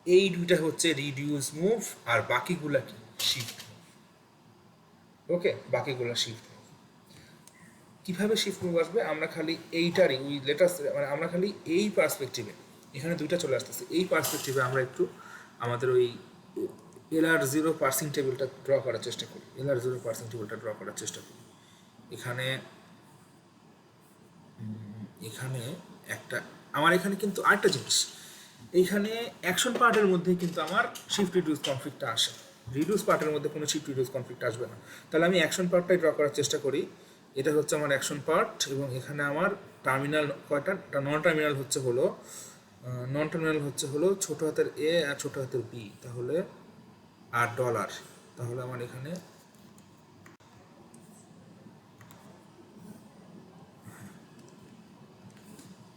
এই দুইটা হচ্ছে রিডিউস মুভ, আর বাকিগুলা কি শিফট মুভ। ওকে, বাকিগুলা শিফট মুভ। কীভাবে শিফট মুভ আসবে? আমরা খালি এইটারই ওই লেটাস মানে আমরা খালি এই পার্সপেক্টিভে, এখানে দুইটা চলে আসতেছে, এই পার্সপেক্টিভে আমরা একটু আমাদের ওই LR0 পার্সিং টেবিলটা ড্র করার চেষ্টা করি। LR0 পার্সিং টেবিলটা ড্র করার চেষ্টা করি। এখানে এখানে একটা আমার এখানে কিন্তু আরেকটা জিনিস, এইখানে অ্যাকশন পার্টের মধ্যে কিন্তু আমার শিফট রিডিউস কনফ্লিক্টটা আসে, রিডিউস পার্টের মধ্যে কোনো শিফট রিডিউস কনফ্লিক্ট আসবে না। তাহলে আমি অ্যাকশন পার্টটাই ড্র করার চেষ্টা করি। এটা হচ্ছে আমার অ্যাকশন পার্ট, এবং এখানে আমার টার্মিনাল কয়টা? নন টার্মিনাল হচ্ছে হলো ছোটো হাতের A আর ছোটো হাতের B, তাহলে আর ডলার। তাহলে আমার এখানে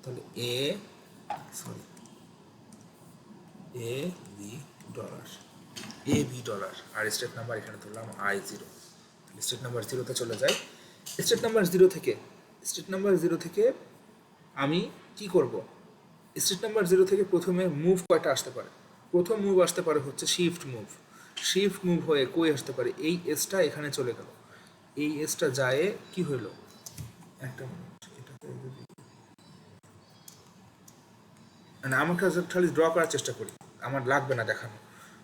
তাহলে A বি ডলার, আর স্টেট নাম্বার এখানে ধরলাম I0। তাহলে স্টেট নাম্বার 0-তে চলে যায়। স্টেট নাম্বার 0 থেকে আমি কি করব? স্টেট নাম্বার 0 থেকে প্রথমে মুভ কয়টা আসতে পারে? প্রথম মুভ আসতে পারে হচ্ছে শিফট মুভ। শিফট মুভ হয়ে কই আসতে পারে? এই এসটা এখানে চলে গেল, এই এসটা যায় কি হইল? একটা মিনিট, এটাতে যদি মানে আমাকে খালি ড্র করার চেষ্টা করি, আমার লাগবে না দেখানো,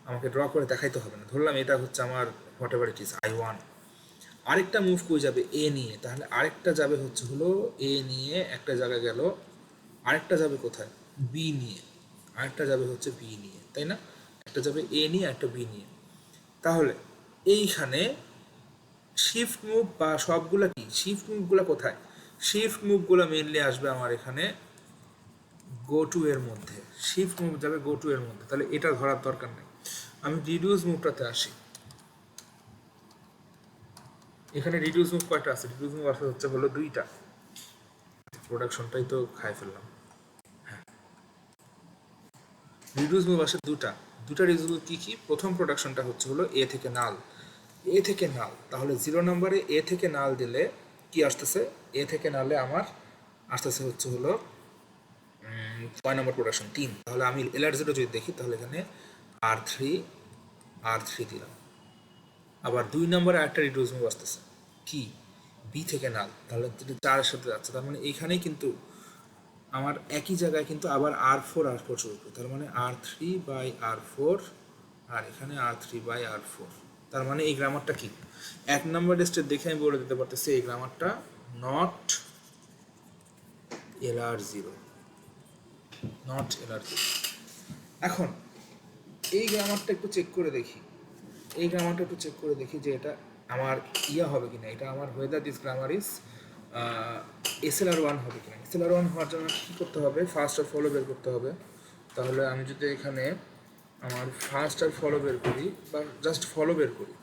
আমাকে ড্র করে দেখাইতে হবে না। ধরলাম এটা হচ্ছে আমার what ever it is I1। আরেকটা মুভ কই যাবে? A নিয়ে। তাহলে আরেকটা যাবে হচ্ছে হলো A নিয়ে, একটা জায়গায় গেল, আরেকটা যাবে কোথায়? B নিয়ে, আরেকটা যাবে হচ্ছে B নিয়ে, তাই না? একটা যাবে A নিয়ে, একটা B নিয়ে। তাহলে এইখানে শিফট মুভ বা সবগুলা কি শিফট মুভগুলো কোথায়? শিফট মুভগুলো মেনলি আসবে আমার এখানে গো টু এর মধ্যে, শিফট মুভ যাবে গো টু এর মধ্যে। তাহলে এটা ধরার দরকার নেই, আমি রিডিউস মুভটাতে আসি। এখানে রিডিউস মুভ কয়টা আছে? রিডিউস মুভ আছে হচ্ছে হলো 2টা। প্রোডাকশনটাই তো খাই ফেললাম। হ্যাঁ, রিডিউস মুভ আসে 2টা রিডিউস মুভ কি কি? প্রথম প্রোডাকশনটা হচ্ছে হলো A থেকে নাল, তাহলে 0 নম্বরে A থেকে নাল দিলে কি আসতেছে? A থেকে নালে আমার আসতেছে হচ্ছে হলো 6 নম্বর প্রোডাকশন 3। তাহলে আমি LR0 যদি দেখি, তাহলে এখানে R3 দিলাম। আবার 2 নম্বরে একটা রিডিউস মুভ আসতেছে কি? B থেকে নাল, তাহলে 4-এর সাথে যাচ্ছে। তার মানে এইখানেই কিন্তু আমার একই জায়গায় কিন্তু আবার R4 চলবে। তার মানে R3/R4, আর এখানে R3/R4। তার মানে এই গ্রামারটা কি? 1 নম্বর স্টেপ দেখে আমি বলে দিতে পারতেছি এই গ্রামারটা নট LR0। এখন এই গ্রামারটা একটু চেক করে দেখি, যে এটা আমার হবে কিনা, এটা আমার weather this grammar is SLR1 হবে কিনা। SLR1 হওয়ার জন্য কী করতে হবে? ফার্স্ট আর ফলো বের করতে হবে। তাহলে আমি যদি এখানে আমার ফার্স্ট আর ফলো বের করি, বা জাস্ট ফলো বের করি,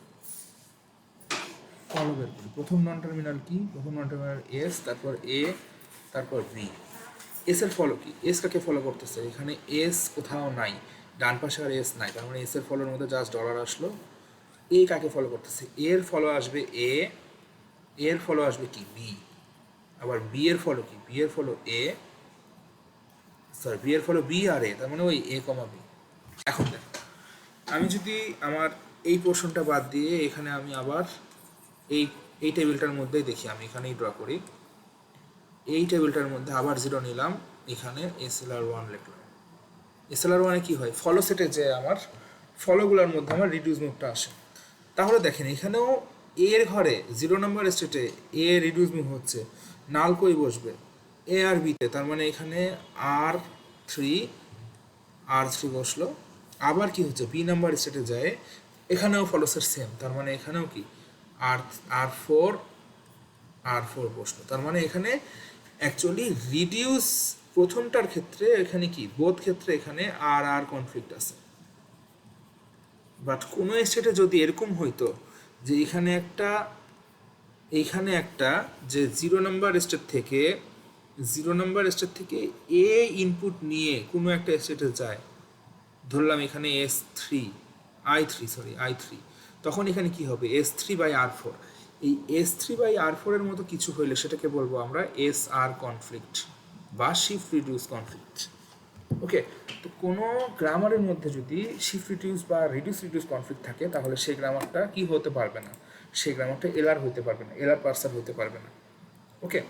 প্রথম নন টার্মিনাল কি? প্রথম নন টার্মিনাল S, তারপর A, তারপর B। এস এর ফলো কি? এস কাকে ফলো করতেছে? এখানে এস কোথাও নাই, ডান পাশে আর এস নাই, তার মানে এস এর ফলোর মধ্যে জাস্ট ডলার আসলো। এ কাকে ফলো করতেছে? এর ফলো আসবে A, এর ফলো আসবে কি? B। আবার বি এর ফলো কি? বি এর ফলো বি এর ফলো বি আর A, তার মানে ওই A, B। এখন দেখ, আমি যদি আমার এই পোর্শনটা বাদ দিয়ে এখানে আমি আবার এই টেবিলটার মধ্যেই দেখি, আমি এখানেই ড্র করি, এই টেবিলটার মধ্যে আবার 0 নিলাম, এখানে SLR1 লিখলাম। SLR1-এ কি হয়? ফলো সেটে যে আমার ফলোগুলোর মধ্যে আমার রিডিউস মুভটা আসে। তাহলে দেখেন এখানেও এর ঘরে 0 নম্বর স্টেটে A রিডিউস মুভ হচ্ছে, নাল কই বসবে? A আর বিতে, তার মানে এখানে R3 বসলো। আবার কি হচ্ছে? B নাম্বার স্টেটে যায়, এখানেও ফলো সেট সেম, তার মানে এখানেও কি R4 বসলো। তার মানে এখানে অ্যাকচুয়ালি রিডিউস প্রথমটার ক্ষেত্রে এখানে কি বোধ ক্ষেত্রে এখানে আর কনফ্লিক্ট আছে, বাট কোনো স্টেটে যদি এরকম হইতো যে এইখানে একটা যে 0 নম্বর স্টেট থেকে এ ইনপুট নিয়ে কোনো একটা স্টেটে যায়, ধরলাম এখানে আই থ্রি, তখন এখানে কি হবে S3/R4। এই S3/R4 এর মতো কিছু হইলে সেটাকে বলবো আমরা SR কনফ্লিক্ট বা শিফট রিডিউস কনফ্লিক্ট। ওকে, তো কোনো গ্রামারের মধ্যে যদি শিফট রিডিউস বা রিডিউস কনফ্লিক্ট থাকে তাহলে সেই গ্রামারটা কি হতে পারবে না, সেই গ্রামারটা এলআর হতে পারবে না, এলআর পার্সার হতে পারবে না। ওকে,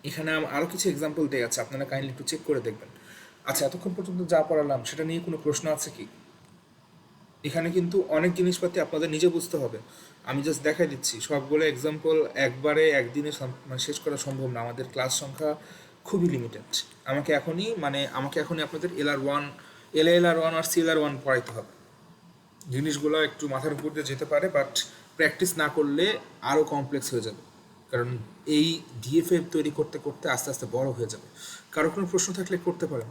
এখানে আরও কিছু এক্সাম্পল দেওয়া আছে, আপনারা কাইন্ডলি একটু চেক করে দেখবেন। আচ্ছা, এতক্ষণ পর্যন্ত যা পড়ালাম সেটা নিয়ে কোনো প্রশ্ন আছে কি? এখানে কিন্তু অনেক জিনিসপাতি আপনাদের নিজে বুঝতে হবে, আমি জাস্ট দেখাই দিচ্ছি। সবগুলো এক্সাম্পল একবারে একদিনে শেষ করা সম্ভব না, আমাদের ক্লাস সংখ্যা খুবই লিমিটেড। আমাকে এখনই আপনাদের LALR1 আর CLR1 পড়াইতে হবে। জিনিসগুলো একটু মাথার উপর দিয়ে যেতে পারে, বাট প্র্যাকটিস না করলে আরও কমপ্লেক্স হয়ে যাবে, কারণ এই ডিএফএ তৈরি করতে করতে আস্তে আস্তে বড় হয়ে যাবে। কারো কোনো প্রশ্ন থাকলে করতে পারেন।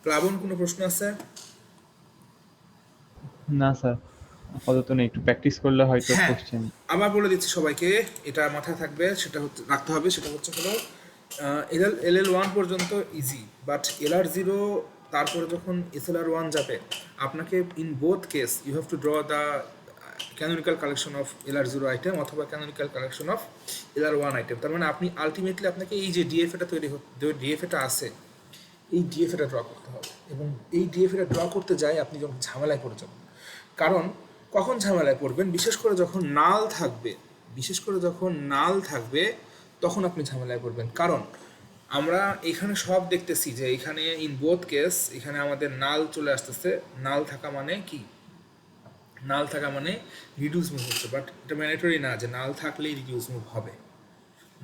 প্লাবন, কোনো প্রশ্ন আছে? না স্যার, আপাতত নেই, একটু প্র্যাকটিস করলে হয়তো হ্যাঁ, কোশ্চেন। আবার বলে দিচ্ছি সবাইকে, এটা মাথায় থাকবে, রাখতে হবে। সেটা হচ্ছে হলো LL1 পর্যন্ত ইজি, বাট LR0 তারপরে যখন SLR1 যাবে, আপনাকে in both case you have to draw the canonical collection of LR0 item অথবা canonical collection of LR1 item. তার মানে আপনি আলটিমেটলি আপনাকে এই যে ডিএফএটা আছে, এই ডিএফএটা ড্র করতে হবে, এবং এই ডিএফএটা ড্র করতে যাই আপনি যখন ঝামেলায় পড়ে যাবেন। কারণ কখন ঝামেলায় পড়বেন, বিশেষ করে যখন নাল থাকবে তখন আপনি ঝামেলায় পড়বেন। কারণ আমরা এখানে সব দেখতেছি যে এখানে ইন বোথ কেস এখানে আমাদের নাল চলে আসতেছে। নাল থাকা মানে রিডিউস মুভ হচ্ছে, বাট এটা ম্যান্ডেটরি না যে নাল থাকলেই রিডিউস মুভ হবে।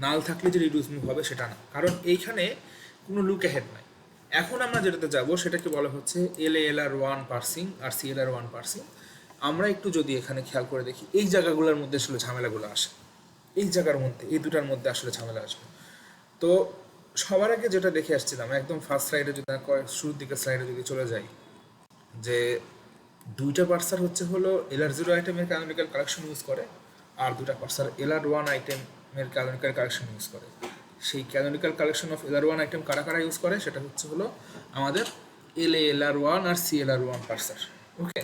নাল থাকলে যে রিডিউস মুভ হবে সেটা না, কারণ এইখানে কোনো লুক অ্যাহেড নাই। এখন আমরা যেটাতে যাব সেটাকে বলা হচ্ছে LALR1 পার্সিং আর CLR1 পার্সিং। আমরা একটু যদি এখানে খেয়াল করে দেখি, এই জায়গাগুলোর মধ্যে আসলে ঝামেলাগুলো আসে, এই দুটার মধ্যে আসলে ঝামেলা আসবে। তো সবার আগে যেটা দেখে আসছিলাম একদম ফার্স্ট স্লাইডে, যদি শুরুর দিকের স্লাইডে যদি চলে যাই, যে দুইটা পার্সার হচ্ছে হলো LR0 আইটেমের ক্যানোনিক্যাল কালেকশন ইউজ করে, আর দুটা পার্সার LR1 আইটেমের ক্যানোনিক্যাল কালেকশন ইউজ করে। সেই canonical collection of LR1 item কারা কারা ইউজ করে সেটা হচ্ছে হলো আমাদের LALR1 আর CLR1 পার্সার। ওকে,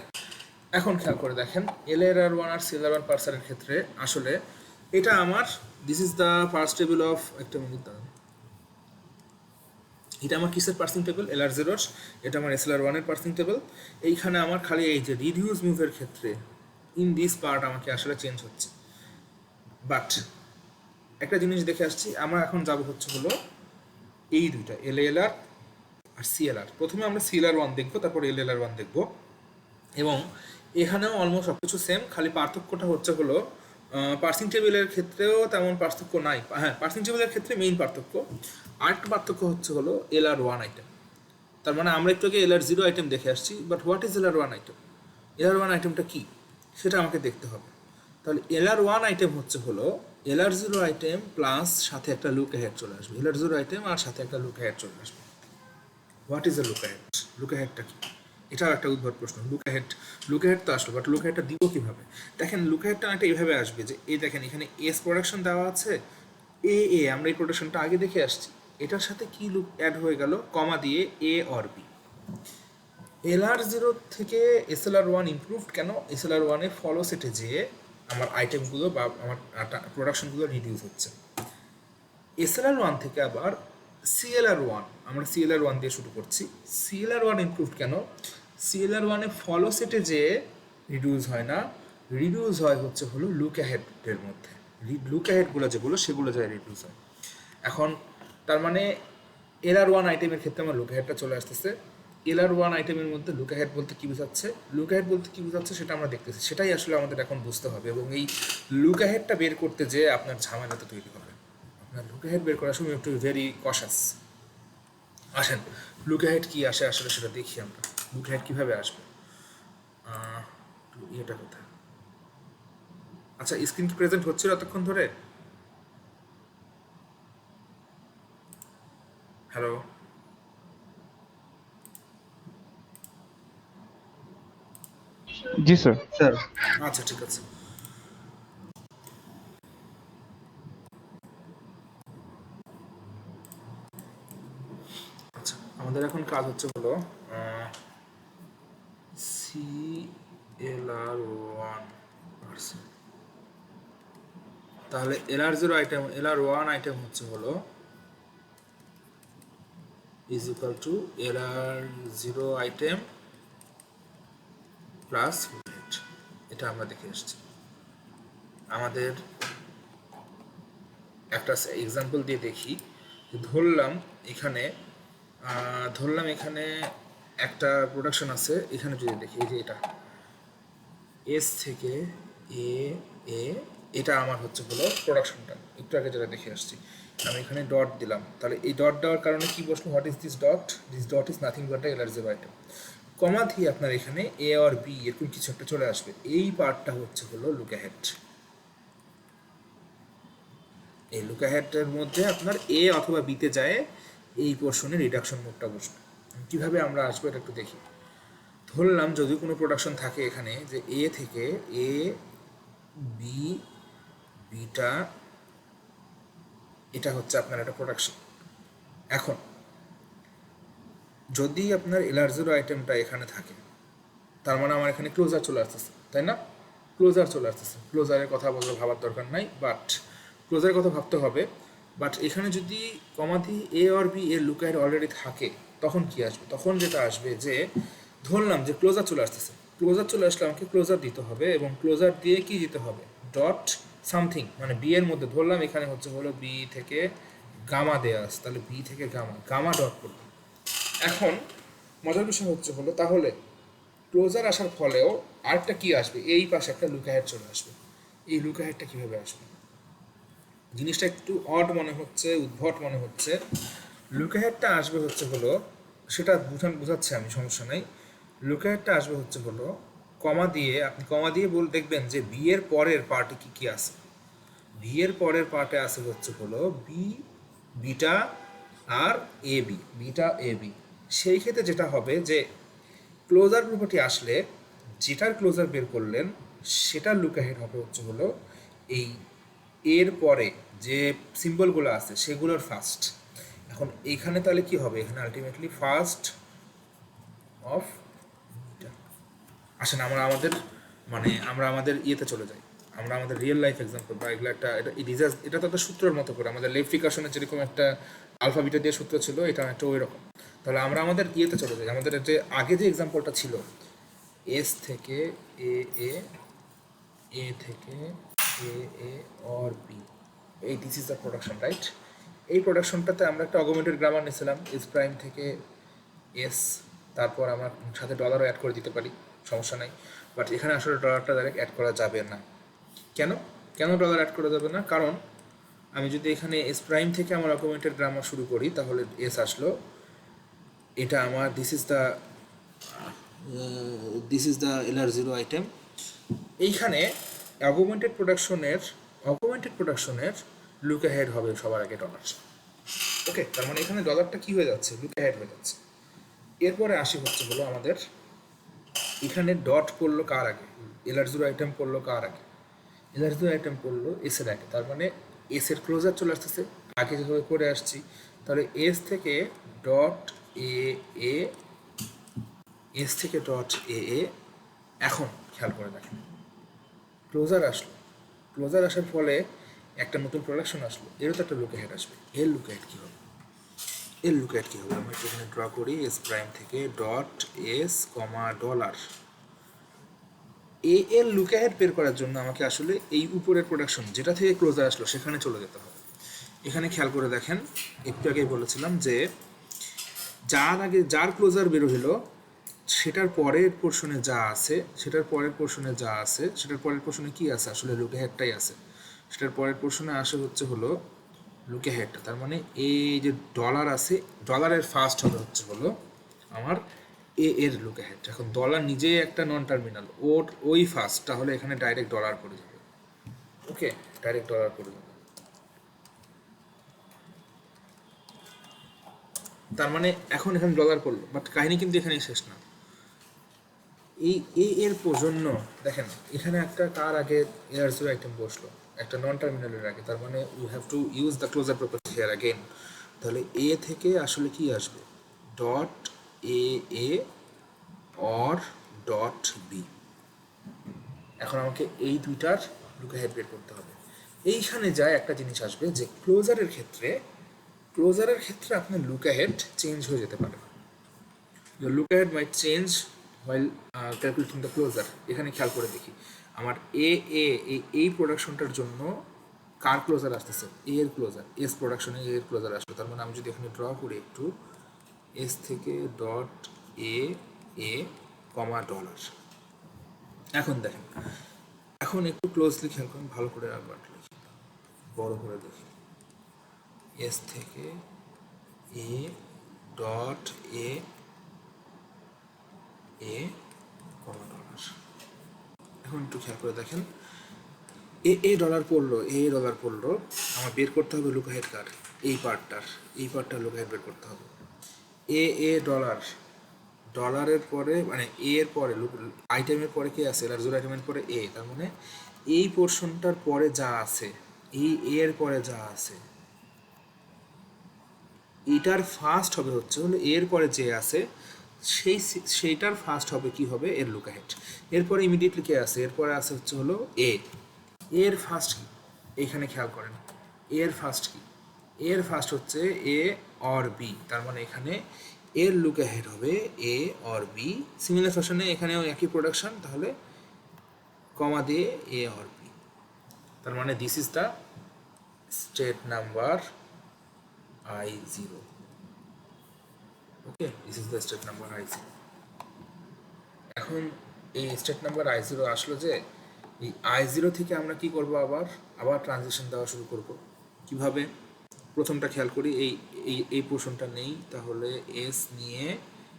এখন খেয়াল করে দেখেন LALR1 আর CLR1 পার্সারের ক্ষেত্রে আসলে এটা আমার this is the first table of একটা মিনিট, এটা আমার কিসের পার্সিং টেবিল, LR0, এটা আমার SLR1 এর পার্সিং টেবিল। এইখানে আমার খালি এই যে রিডিউস মুভের ক্ষেত্রে ইন দিস পার্ট আমাকে আসলে চেঞ্জ হচ্ছে। বাট একটা জিনিস দেখে আসছি, আমরা এখন যাব হচ্ছে হলো এই দুইটা LALR আর CLR। প্রথমে আমরা CLR1 দেখবো, তারপর LALR1 দেখবো, এবং এখানেও অলমোস্ট সব কিছু সেম, খালি পার্থক্যটা হচ্ছে হলো পার্সিং টেবিলের ক্ষেত্রেও তেমন পার্থক্য নাই। হ্যাঁ, পার্সিং টেবিলের ক্ষেত্রে মেইন পার্থক্য, আরেকটা পার্থক্য হচ্ছে হলো LR1 আইটেম। তার মানে আমরা একটু আগে LR0 আইটেম দেখে আসছি, but what is LR1 item? LR1 আইটেমটা কি সেটা আমাকে দেখতে হবে। তাহলে LR1 আইটেম হচ্ছে হলো LR0 আইটেম প্লাস সাথে একটা লুক অ্যাহেড চলে আসবে, LR0 আইটেম আর সাথে একটা লুক অ্যাহেড চলে আসবে। What is a look ahead? Look অ্যাহেডটা কি? এটাও একটা উদ্ভট প্রশ্ন। লুক অ্যাহেড তো আসলো, বাট লুক অ্যাহেডটা দিব কীভাবে? দেখেন, লুক অ্যাহেডটা একটা এইভাবে আসবে যে এই দেখেন এখানে এস প্রোডাকশন দেওয়া আছে, আমরা এই প্রোডাকশনটা আগে দেখে আসছি, এটার সাথে কি লুক অ্যাড হয়ে গেল, কমা দিয়ে A অর B। LR0 থেকে SLR1 ইমপ্রুভড কেন? SLR1 এর ফলো সেটে যেয়ে আমার আইটেমগুলো বা আমার প্রোডাকশনগুলো রিডিউস হচ্ছে। SLR1 থেকে আবার CLR1, আমরা CLR1 দিয়ে শুরু করছি। CLR1 ইমপ্রুভড কেন? CLR1 এ ফলো সেটে যেয়ে রিডিউস হয় না, রিডিউস হয় হচ্ছে হলো লুক অ্যাহেডের মধ্যে। লুক অ্যাহেডগুলো সেগুলো যায় রিডিউস হয়। এখন তার মানে LR1 আইটেমের ক্ষেত্রে আমার লুক অ্যাহেডটা চলে আসতেছে। LR1 আইটেমের মধ্যে লুক অ্যাহেড বলতে কী বোঝাচ্ছে সেটা আমরা দেখতেছি, সেটাই আসলে আমাদের এখন বুঝতে হবে। এবং এই লুক অ্যাহেডটা বের করতে যেয়ে আপনার ঝামেলাটা তৈরি হবে। আপনার লুক অ্যাহেড বের করার সময় একটু ভেরি কশাস। আসেন, লুক অ্যাহেড কী আসে আসলে সেটা দেখি আমরা। লুক অ্যাহেড কীভাবে আসবে, এটা কোথায়? আচ্ছা, স্ক্রিন কি প্রেজেন্ট হচ্ছিল এতক্ষণ ধরে? হ্যালো, জি স্যার। স্যার আচ্ছা ঠিক আছে। আচ্ছা আমাদের এখন কাজ হচ্ছে হলো সি এল আর ওয়ান, তাহলে L R zero item, L R one item হচ্ছে হলো is equal to L R zero item plus rate. এটা আমরা দেখে এসেছি। আমাদের একটা এক্সাম্পল দিয়ে দেখি। ধরলাম এখানে একটা প্রোডাকশন আছে। এখানে যদি দেখি এই যে এটা এস থেকে এ এ, এটা আমার হচ্ছে হলো প্রোডাকশনটা, একটু আগে যেটা দেখে আসছি। আমি এখানে ডট দিলাম, তাহলে এই ডট দেওয়ার কারণে কি বসলো, what is this dot? This dot is nothing but L R zero item. Comma দিয়ে আপনার এখানে এ আর বি এরকম কিছু একটা চলে আসবে। এই পার্টটা হচ্ছে হলো লুক অ্যাহেড। এই লুক অ্যাহেডের মধ্যে আপনার এ অথবা বিতে যায় এই পোর্শনে রিডাকশন মোডটা বসবে। কীভাবে আমরা আসবো এটা একটু দেখি। ধরলাম যদি কোনো প্রোডাকশন থাকে এখানে যে এ থেকে এ বি, বিটা, এটা হচ্ছে আপনার একটা প্রোডাকশন। এখন যদি আপনার এলআর জিরো আইটেমটা এখানে থাকে, তার মানে আমার এখানে ক্লোজার চলে আসতেছে, তাই না? ক্লোজার চলে আসতেছে। ক্লোজারের কথা বলতে ভাবার দরকার নাই, বাট ক্লোজারের কথা ভাবতে হবে। বাট এখানে যদি কমাতি এ আর বি এর লুকআহেড অলরেডি থাকে, তখন কি আসবে? তখন যেটা আসবে যে ধরলাম যে ক্লোজার চলে আসতেছে, ক্লোজার চলে আসলে আমাকে ক্লোজার দিতে হবে, এবং ক্লোজার দিয়ে কি দিতে হবে? ডট সামথিং, মানে বি এর মধ্যে ধরলাম এখানে হচ্ছে হলো বি থেকে গামা দেওয়া আছে, তাহলে বি থেকে গামা, গামা ডট করলাম। এখন মজার বিষয় হচ্ছে হলো তাহলে ক্লোজার আসার ফলেও আরেকটা কি আসবে, এই পাশে একটা লুকআহেড চলে আসবে। এই লুকআহেডটা কিভাবে আসবে? জিনিসটা একটু অড মনে হচ্ছে, উদ্ভট মনে হচ্ছে। লুকআহেডটা আসবে হচ্ছে হলো, সেটা বোঝাচ্ছে আমি, সমস্যা নাই। লুকআহেডটা আসবে হচ্ছে হলো কমা দিয়ে, আপনি কমা দিয়ে দেখবেন যে বি এর পরের পার্টে কি কি আছে। বি এর পরের পার্টে আছে হচ্ছে হলো B, beta R A B, beta A B. সেই ক্ষেত্রে যেটা হবে যে ক্লোজার প্রপার্টি আসলে যেটার ক্লোজার বের করলেন সেটার লুকআহেড হবে হচ্ছে হলো এই এর পরে যে সিম্বলগুলো আছে সেগুলোর ফার্স্ট। এখন এইখানে তাহলে কি হবে? এখানে আলটিমেটলি ফার্স্ট অফ, আসেন আমরা আমাদের ইয়েতে চলে যাই। আমরা আমাদের রিয়েল লাইফ এক্সাম্পল বা এগুলো একটা, এটা তো একটা সূত্রের মতো করে, আমাদের লেফ্টিকাশনে যেরকম একটা আলফা বিটা দিয়ে সূত্র ছিল, এটা একটা ওই রকম। তাহলে আমরা আমাদের ইয়েতে চলে যাই, আমাদের যে আগে যে এক্সাম্পলটা ছিল এস থেকে এ এ, এ থেকে এ এ অর বি, এই this is the production, right? এই প্রোডাকশনটাতে আমরা একটা অগমেন্টেড গ্রামার নিয়েছিলাম, এস প্রাইম থেকে এস, তারপর আমার সাথে ডলারও অ্যাড করে দিতে পারি, সমস্যা নাই। বাট এখানে আসলে ডলারটা ডাইরেক্ট অ্যাড করা যাবে না। কেন কেন ডলার অ্যাড করা যাবে না? কারণ আমি যদি এখানে এস প্রাইম থেকে আমার অগমেন্টেড গ্রামার শুরু করি, তাহলে এস আসলো, এটা আমার this is the LR zero item. এইখানে অগমেন্টেড প্রোডাকশনের লুক অ্যাহেড হবে সবার আগে ডলার। ওকে, তার মানে এখানে ডলারটা কি হয়ে যাচ্ছে? লুক অ্যাহেড হয়ে যাচ্ছে। এরপরে আসি হচ্ছে হলো আমাদের এখানে ডট পড়লো কার আগে? এলআর জিরো আইটেম পড়লো কার আগে? এলআর জিরো আইটেম পড়লো এস এর আগে, তার মানে এস এর ক্লোজার চলে আসতেছে আগে যেভাবে করে আসছি। তাহলে এস থেকে ডট এ এ, এস থেকে ডট এ এ। এখন খেয়াল করে দেখেন, ক্লোজার আসলো, ক্লোজার আসার ফলে একটা নতুন প্রোডাকশন আসলো, এরও তো একটা লুক অ্যাহেড আসবে। এর লুক অ্যাহেড কী হবে? এর লুক অ্যাহেড কী হবে? আমরা এখানে ড্র করি এস প্রাইম থেকে ডট এস কমা ডলার। এর লুক অ্যাহেড বের করার জন্য আমাকে আসলে এই উপরের প্রোডাকশন যেটা থেকে ক্লোজার আসলো সেখানে চলে যেতে হবে। এখানে খেয়াল করে দেখেন, একটু আগে বলেছিলাম যে যার আগে যার ক্লোজার বের হলো সেটার পরের পোর্শনে যা আছে, সেটার পরের পোর্শনে কি আছে? আসলে লুক অ্যাহেডটাই আছে। সেটার পরের পোর্শনে আসে হচ্ছে হলো লুক অ্যাহেডটা। তার মানে এই যে ডলার আছে, ডলারের ফার্স্ট হবে হচ্ছে হলো আমার এর লুক অ্যাহেড। এখন ডলার নিজেই একটা নন টার্মিনাল, ওই ফার্স্ট, তাহলে এখানে ডাইরেক্ট ডলার পড়ে যাবে। ওকে, ডাইরেক্ট ডলার পড়ে যাবে। তার মানে এখন এখানে ডলার পড়লো, বাট কাহিনী কিন্তু এখানেই শেষ না। এই এর জন্য দেখেন এখানে একটা কার আগে এয়ার জিরো আইটেম বসলো, একটা নন টার্মিনালের আগে, তার মানে you have to use the closure property here again. তাহলে এ থেকে আসলে কি আসবে, dot A or dot B. এখন আমাকে এই দুইটার লুক অ্যাহেড বের করতে হবে। এইখানে যায় একটা জিনিস আসবে যে ক্লোজারের ক্ষেত্রে আপনার লুক অ্যাহেড চেঞ্জ হয়ে যেতে পারে। Your look ahead might change while calculating the closer। এখানে খেয়াল করে দেখি আমার এই প্রোডাকশনটার জন্য কার ক্লোজার আসতেছে, এ এর ক্লোজার, এস প্রোডাকশনে এ এর ক্লোজার আসলো। তার মানে আমি যদি এখানে ড্র করি একটু, এস থেকে ডট এ কমা ডলার। এখন দেখেন, এখন একটু ক্লোজলি খেয়াল করুন, ভালো করে আবার লিখি, বড় করে দেখি, এস থেকে এ ডট এ ডলার। এখন একটু খেয়াল করে দেখেন, এ ডলার পড়লো, আমার বের করতে হবে লুক অ্যাহেড কার, এই পার্টটার লুক অ্যাহেড বের করতে হবে। এ ডলারের পরে মানে এর পরে আইটেমের পরে কি আছে, এর জোর আইটেমের পরে এ, তার মানে এই পোর্শনটার পরে যা আছে, এই এর পরে যা আছে, এটার ফার্স্ট হবে হচ্ছে হলো এর পরে যে আছে সেইটার ফার্স্ট হবে কি হবে, এর লুক অ্যাহেড। এরপরে ইমিডিয়েটলি কে আছে, এরপরে আছে হচ্ছে হলো এর ফার্স্ট কি, এইখানে খেয়াল করেন, এর ফার্স্ট কি, এর ফার্স্ট হচ্ছে এ অর বি, তার মানে এখানে এর লুক অ্যাহেড হবে এ অর বি। সিমিলার ফ্যাশনে এখানেও একই প্রোডাকশন, তাহলে কমা দিয়ে এ অর বি। তার মানে this is the state number I0। Okay, this is the state number I0। এখন এই স্টেট নাম্বার I0 আসলো, যে এই I0 থেকে আমরা কি করব, আবার ট্রানজিশন দেওয়া শুরু করব। কিভাবে, প্রথমটা খেয়াল করি, এই পোর্শনটা নেই, তাহলে এস নিয়ে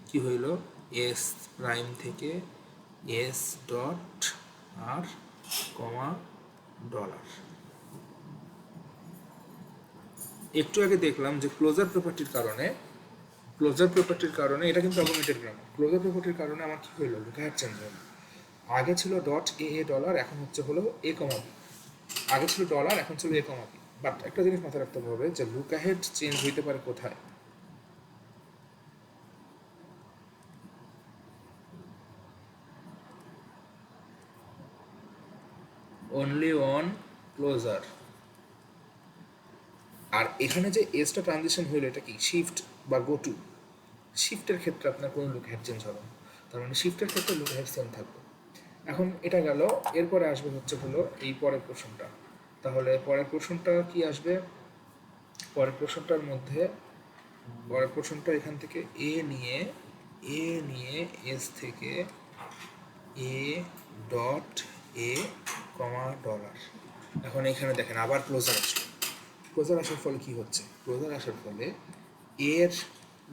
কি হইল, এস প্রাইম থেকে এস ডট আর কমা ডলার। একটু আগে দেখলাম যে ক্লোজার প্রপার্টির কারণে এটা কিন্তু অটোমেটেড গ্রামার, ক্লোজার প্রপার্টির কারণে আমার কি হলো, লুক অ্যাহেড চেঞ্জ হলো। আগে ছিল ডট এ ডলার, এখন হচ্ছে হলো এ কমা বি। আগে ছিল ডলার, এখন ছিল এ কমা বি। বাট একটা জিনিস মাথায় রাখতে হবে যে লুক অ্যাহেড চেঞ্জ হইতে পারে কোথায়, অনলি অন ক্লোজার। আর এখানে যে এসটা ট্রানজিশন হইলো, এটা কি শিফট বা গো টু, শিফটের ক্ষেত্রে আপনার কোনো লুক অ্যাহেড চেঞ্জ হবে না, তার মানে শিফটের ক্ষেত্রে লুক অ্যাহেড সেম থাকবে। এখন এটা গেল, এরপরে আসবে হচ্ছে হলো এই পরের পোর্শনটা। তাহলে পরের পোর্শনটা কি আসবে, পরের পোর্শনটা এখান থেকে এ নিয়ে এস থেকে A dot A comma dollar. এখন এখানে দেখেন আবার ক্লোজার আসলো, ক্লোজার আসার ফলে কি হচ্ছে, ক্লোজার আসার ফলে এর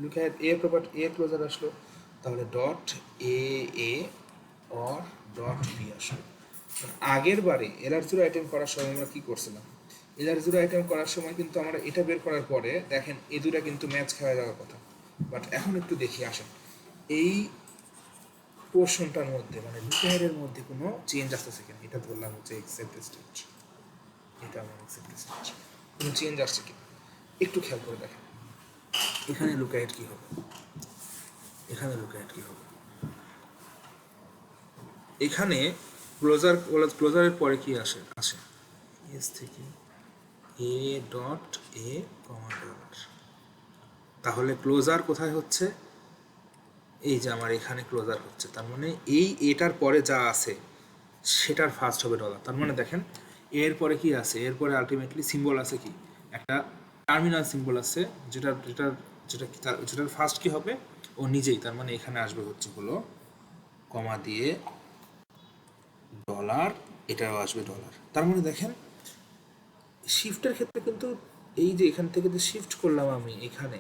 look at a property, a closure আসলো, তাহলে dot A or dot B আসলো। আগের বারে এলআর জিরো আইটেম করার সময় আমরা কি করছিলাম, এলআর জিরো আইটেম করার সময় কিন্তু আমরা এটা বের করার পরে দেখেন এই দুটা কিন্তু ম্যাচ খাওয়া যাওয়ার কথা। বাট এখন একটু দেখি আসেন, এই পোর্শনটার মধ্যে মানে লুক অ্যাহেডের মধ্যে কোনো চেঞ্জ আসতেছে কিনা, এটা ধরলাম হচ্ছে এক্সেপ্ট স্টেট, এটা আমার এক্সেপ্ট স্টেট, কোনো চেঞ্জ আসছে কিনা একটু খেয়াল করে দেখেন। এখানে লুক অ্যাহেড কি হবে, এখানে ক্লোজারের পরে কি আসে এস থেকে A dot A comma dollar. তাহলে ক্লোজার কোথায় হচ্ছে, এই যে আমার এখানে ক্লোজার হচ্ছে, তার মানে এই এটার পরে যা আছে সেটার ফার্স্ট হবে ডলার। তার মানে দেখেন এর পরে কি আছে, এর পরে আলটিমেটলি সিম্বল আছে কি, একটা টার্মিনাল সিম্বল আছে, যেটার ফার্স্ট কি হবে ও নিজেই, তার মানে এখানে আসবে হচ্ছে হলো কমা দিয়ে ডলার, এটাও আসবে ডলার। তার মানে দেখেন শিফটের ক্ষেত্রে কিন্তু এই যে এখান থেকে যে শিফট করলাম আমি এখানে,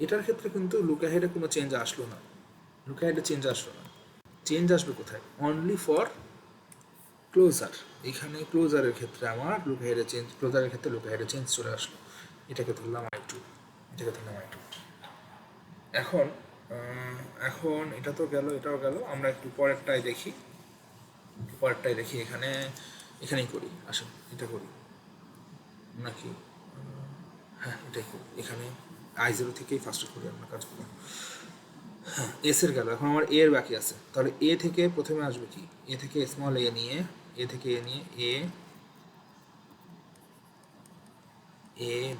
এটার ক্ষেত্রে কিন্তু লুক অ্যাহেডে কোনো চেঞ্জ আসলো না, চেঞ্জ আসবে কোথায়, অনলি ফর ক্লোজার। এখানে ক্লোজারের ক্ষেত্রে আমার লুক অ্যাহেডে চেঞ্জ, ক্লোজারের ক্ষেত্রে লুক অ্যাহেডে চেঞ্জ চলে আসলো। এটাকে ধরলাম I2, এখন এখন এটা তো গেল, এটাও গেল, আমরা একটু পরেরটাই দেখি। এখানেই করি, আসুন এটা করি নাকি, হ্যাঁ এটাই করি। এখানে I0 থেকেই ফার্স্টে করি আমরা কাজগুলো। হ্যাঁ, এস এর গেল, এখন আমার এর বাকি আছে। তাহলে এ থেকে প্রথমে আসবে কি, এ থেকে স্মল এ নিয়ে, এ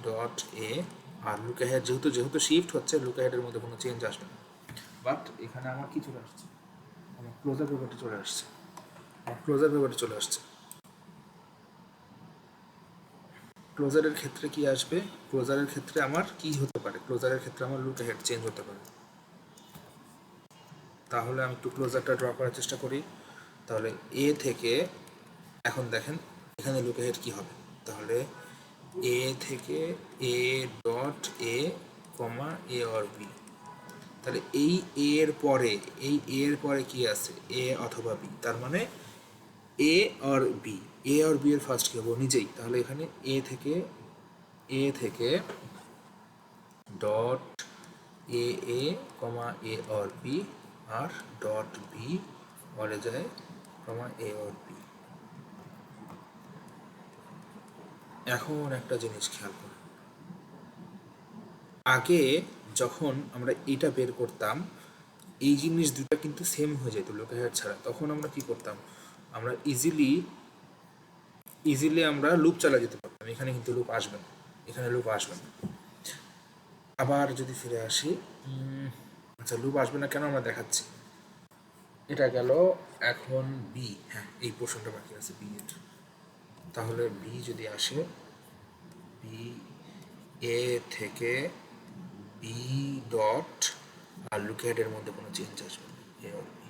ডট এ, আর লুক অ্যাহেড যেহেতু শিফট হচ্ছে, লুক অ্যাহেডের মধ্যে কোনো চেঞ্জ আসবে না। বাট এখানে আমার কি চলে আসছে, আমার ক্লোজার পেপারটি চলে আসছে। ক্লোজারের ক্ষেত্রে কি আসবে, ক্লোজারের ক্ষেত্রে আমার কি হতে পারে, ক্লোজারের ক্ষেত্রে আমার লুক অ্যাহেড চেঞ্জ হতে পারে। তাহলে আমি একটু ক্লোজারটা ড্র করার চেষ্টা করি। তাহলে এ থেকে, এখন দেখেন এখানে লুক অ্যাহেড কি হবে, তাহলে এ থেকে A dot A comma A or B. তাহলে এই এর পরে কি আছে, এ অথবা বি, তার মানে এ অর বি, এর ফার্স্ট কি হবো নিজেই। তাহলে এখানে এ থেকে dot A comma A or B, আর ডট বি অরে যায় কমা এ অর বি। এখন একটা জিনিস খেয়াল করুন, আগে যখন আমরা এটা বের করতাম, এই জিনিস দুটো কিন্তু সেম হয়ে যেত লুক অ্যাহেড ছাড়া। তখন আমরা কি করতাম, আমরা ইজিলি আমরা লুপ চালা যেতে পারতাম। এখানে কিন্তু লুপ আসবে না, আবার যদি ফিরে আসি, আচ্ছা লুপ আসবে না কেন আমরা দেখাচ্ছি। এটা গেল, এখন বি, হ্যাঁ এই পোর্শনটা বাকি আছে বি এর। তাহলে বি যদি আসে, বি এ থেকে বি ডট, আর লুক অ্যাহেডের মধ্যে কোনো চেঞ্জ আসবে না, এ আর বি।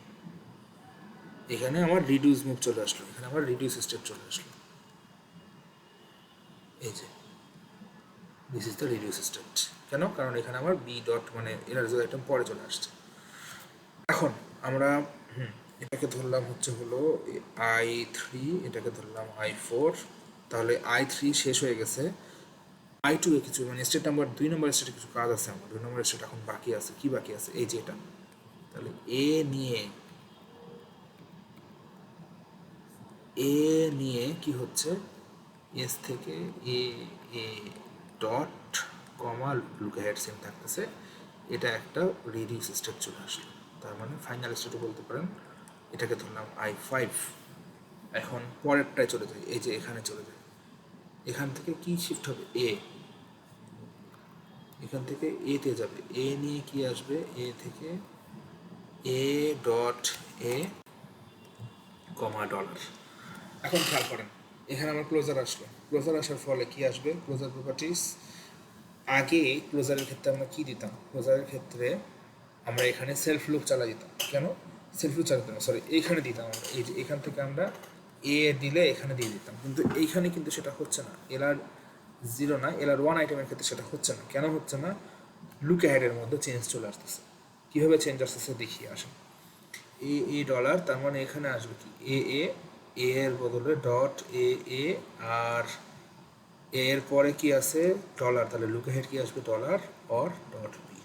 এখানে আমার রিডিউস মুভ চলে আসলো, এখানে আমার রিডিউস স্টেপ চলে আসলো। এই যে this is the reduce state. কেন, কারণ এখানে আমার বি ডট মানে এর রেজাল্ট আইটেম পরে চলে আসছে। এখন আমরা এটাকে ধরলাম হলো I3, এটাকে ধরলাম I4। তাহলে I3 শেষ হয়ে গেছে, I2 এ কিছু মানে স্টেট নাম্বার 2 নম্বর স্টেটে কিছু কাজ আছে আমার, 2 নম্বর স্টেট এখন বাকি আছে। কি বাকি আছে, এই যে এটা। তাহলে এ নিয়ে কি হচ্ছে, এস থেকে A dot comma look ahead same থাকতেছে, এটা একটা রিডিউস স্টেপ চলে আসলো। তার মানে ফাইনাল স্টেটও বলতে পারেন। এটাকে ধরলাম I5। এখন পরেরটায় চলে যায়, এই যে এখানে চলে যায়। এখান থেকে কি শিফট হবে, এখান থেকে এতে যাবে, এ নিয়ে কি আসবে, এ থেকে A dot A comma dollar. এখন খেয়াল করেন, এখানে আমার ক্লোজার আসার ফলে কি আসবে, ক্লোজার প্রপার্টিস। আগে ক্লোজারের ক্ষেত্রে আমরা কি দিতাম, ক্লোজারের ক্ষেত্রে আমরা এখানে সেলফ লুপ চালা দিতাম। কেন সেলফ লুপ চালাতাম, সরি এইখানে দিতাম আমরা, এই যে এখান থেকে আমরা এ দিলে এখানে দিয়ে দিতাম, কিন্তু এইখানে কিন্তু সেটা হচ্ছে না। LR0 না, LR1 আইটেমের ক্ষেত্রে সেটা হচ্ছে না। কেন হচ্ছে না, লুক অ্যাহেডের মধ্যে চেঞ্জ চলে আসতেছে। কীভাবে চেঞ্জ আসতেছে দেখিয়ে আসেন। এ ডলার, তার মানে এখানে আসবে কি এ এর বদলে ডট এ, আর এর পরে কি আছে ডলার, তাহলে লুক অ্যাহেড কি আসবে dollar or dot B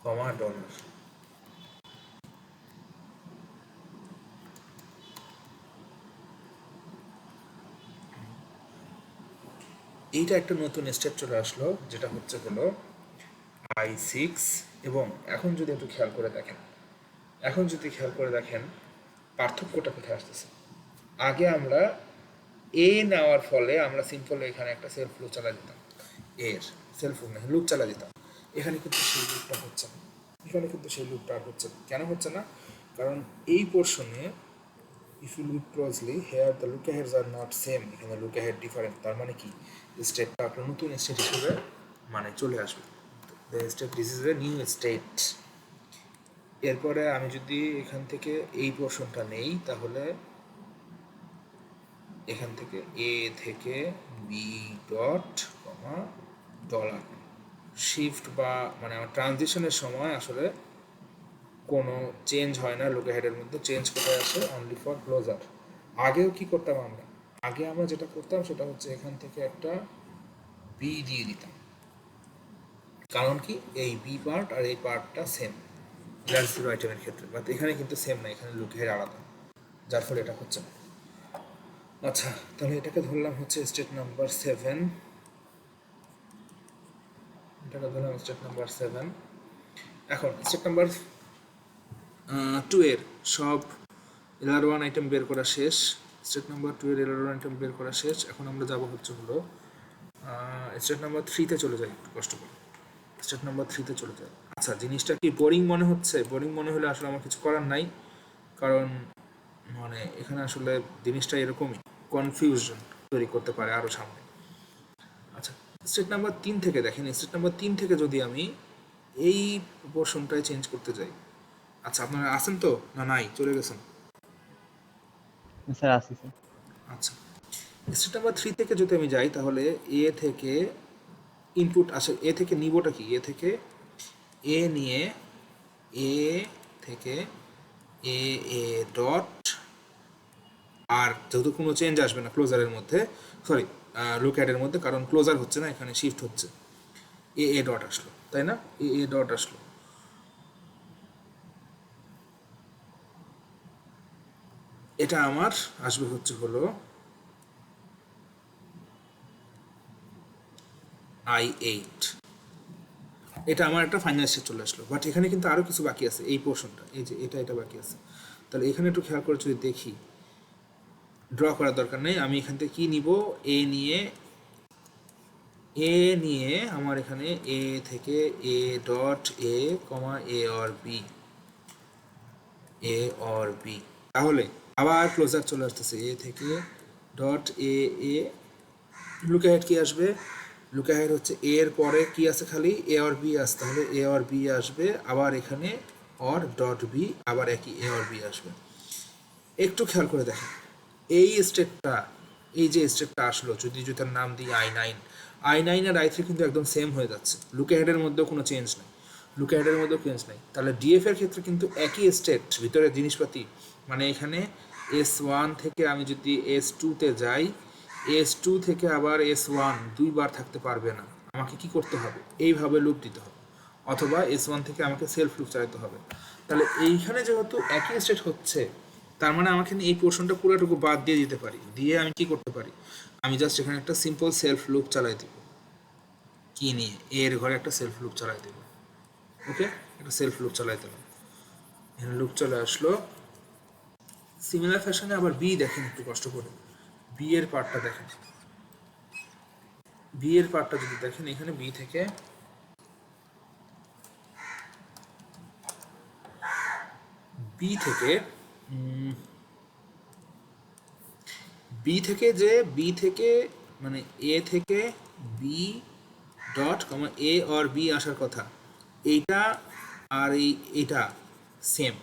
comma dollar. এইটা একটা নতুন স্টেপ চলে আসলো, যেটা হলো I6। এবং এখন যদি একটু খেয়াল করে দেখেন পার্থক্যটা কোথায় আসতেছে। আগে আমরা এ নেওয়ার ফলে আমরা সিম্পল এখানে একটা সেলফ লুপ চালা দিতাম, লুপ চালা দিতাম। এখানে কিন্তু সেই লুপটা হচ্ছে না, কেন হচ্ছে না, কারণ এই পোর্শনে if you look closely here the look aheads are not same, এখানে লুক অ্যাহেড ডিফারেন্ট। তার মানে কি, স্টেটটা একটা নতুন স্টেট হিসেবে মানে চলে আসবে। This is a new state. এরপরে আমি যদি এখান থেকে এই পোর্শনটা নেই, তাহলে এখান থেকে এ থেকে B dot comma dollar shift, বা মানে আমার ট্রানজিশনের সময় আসলে কোনো চেঞ্জ হয় না লুক অ্যাহেডের মধ্যে। চেঞ্জ কোথায় আসে, অনলি ফর ক্লোজার। আগেও কি করতাম আমরা, আমরা যেটা করতাম সেটা হচ্ছে এখান থেকে একটা বি দিয়ে দিতাম, কারণ কি এই বি পার্ট আর এই পার্টটা সেম এলার জিরো আইটেমের ক্ষেত্রে, বাট এখানে কিন্তু সেম না, এখানে লুক হেড আলাদা, যার ফলে এটা হচ্ছে না। আচ্ছা, তাহলে এটাকে ধরলাম হচ্ছে স্টেট নাম্বার 7, এটাকে ধরলাম স্টেট নাম্বার 7। এখন স্টেট নাম্বার 2 এর সব এলার ওয়ান আইটেম বের করা শেষ, স্টেট নাম্বার 2 এর এলার ওয়ান আইটেম বের করা শেষ। এখন আমরা যাব হচ্ছে হলো স্টেট নাম্বার 3-তে চলে যাই, একটু কষ্ট করে স্টেট নাম্বার 3-তে চলে যাই। আচ্ছা, জিনিসটা কি বোরিং মনে হচ্ছে? বোরিং মনে হলে আসলে আমার কিছু করার নাই, কারণ মানে এখানে আসলে জিনিসটা এরকমই কনফিউশন তৈরি করতে পারে আরও সামনে। আচ্ছা, স্টেট নাম্বার 3 থেকে দেখেন, স্টেট নাম্বার 3 থেকে যদি আমি এই পোর্শনটায় চেঞ্জ করতে যাই, আচ্ছা আপনারা আছেন তো না নাই চলে গেছেন? স্যার আসি স্যার। আচ্ছা, স্টেট নাম্বার 3 থেকে যদি আমি যাই তাহলে এ থেকে ইনপুট আসে, এ থেকে নিবটা কি, এ থেকে এ নিয়ে এ থেকে এ এ ডট, আর যেহেতু কোনো চেঞ্জ আসবে না ক্লোজারের মধ্যে, সরি লুকঅ্যাডের মধ্যে, কারণ ক্লোজার হচ্ছে না, এখানে শিফট হচ্ছে, এ এ ডট আসলো, তাই না? এ এ ডট আসলো। এটা আমার আসবে হচ্ছে হলো i8, এটা আমার একটা ফাইনাল স্টেট চলে আসলো। বাট এখানে কিন্তু আরও কিছু বাকি আছে, এই পোর্শনটা, এই যে এটা বাকি আছে। তাহলে এখানে একটু খেয়াল করে যদি দেখি, ড্র করার দরকার নেই, আমি এখান থেকে কী নিব, এ নিয়ে আমার এখানে এ থেকে A dot A comma A or B, A or B, তাহলে আবার ক্লোজার চলে আসতেছে, এ থেকে dot A A, look ahead কি আসবে, লুক অ্যাহেড হচ্ছে এ এর পরে কি আছে, খালি এ অর বি আসতে, তাহলে এ অর বি আসবে, আবার এখানে অর ডট বি, আবার একই এ অর বি আসবে। একটু খেয়াল করে দেখেন এই স্টেটটা, এই যে স্টেটটা আসলো, যদি তার নাম দিই i9 আর i3 কিন্তু একদম সেম হয়ে যাচ্ছে, লুক অ্যাহেডের মধ্যেও কোনো চেঞ্জ নেই, লুক অ্যাহেডের মধ্যেও চেঞ্জ নেই। তাহলে ডিএফ এর ক্ষেত্রে কিন্তু একই স্টেট, ভিতরে জিনিসপাতি, মানে এখানে S1 থেকে আমি যদি S2-তে যাই, S2 থেকে আবার S1 দুইবার থাকতে পারবে না, আমাকে কি করতে হবে, এইভাবে লুপ দিতে হবে, অথবা S1 থেকে আমাকে সেলফ লুপ চালাতে হবে। তাহলে এইখানে যেহেতু একই স্টেট হচ্ছে, তার মানে আমাকে এই পোর্শনটা পুরোটুকু বাদ দিয়ে দিতে পারি, দিয়ে আমি কি করতে পারি, আমি জাস্ট এখানে একটা সিম্পল সেলফ লুপ চালাই দিব, কি নিয়ে, এর ঘরে একটা সেলফ লুপ চালাই দেব। ওকে, একটা সেলফ লুপ চালাই দিলাম, এখানে লুপ চলে আসলো। সিমিলার ফ্যাশনে আবার বি দেখেন, একটু কষ্ট করে বি এর পার্টটা দেখেন, বি এর পার্টটা যদি দেখেন, এখানে বি থেকে বি থেকে বি থেকে যে বি থেকে মানে এ থেকে B dot comma A or B আসার কথা, এইটা আর এইটা সেম,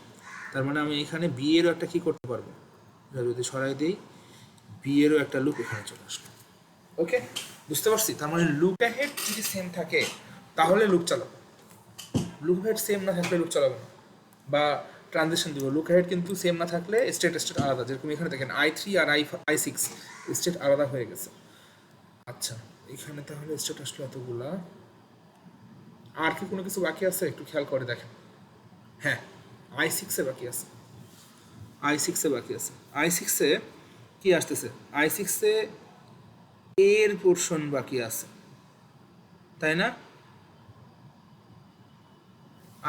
তার মানে আমি এখানে বি এরও একটা কি করতে পারবো, এটা যদি সরাই দিই, বি এরও একটা লুপ এখানে চলে আসলো। ওকে, বুঝতে পারছি? তার মানে লুপ অ্যাহেড যদি সেম থাকে তাহলে লুপ চালাবো, লুপ হেড সেম না থাকলে লুপ চালাবো না, বা ট্রানজিশন দিব। লুক হেড কিন্তু সেম না থাকলে স্টেট আলাদা, যেরকম এখানে দেখেন i3 আর i6 স্টেট আলাদা হয়ে গেছে। আচ্ছা, এখানে তাহলে স্টেট আসলো এতগুলা, আর কি কোনো কিছু বাকি আছে একটু খেয়াল করে দেখেন। হ্যাঁ, i6-এ বাকি আছে, i6-এ বাকি আছে, i6-এ কি আসতেছে, i6-এ এর পোর্শন বাকি আছে, তাই না?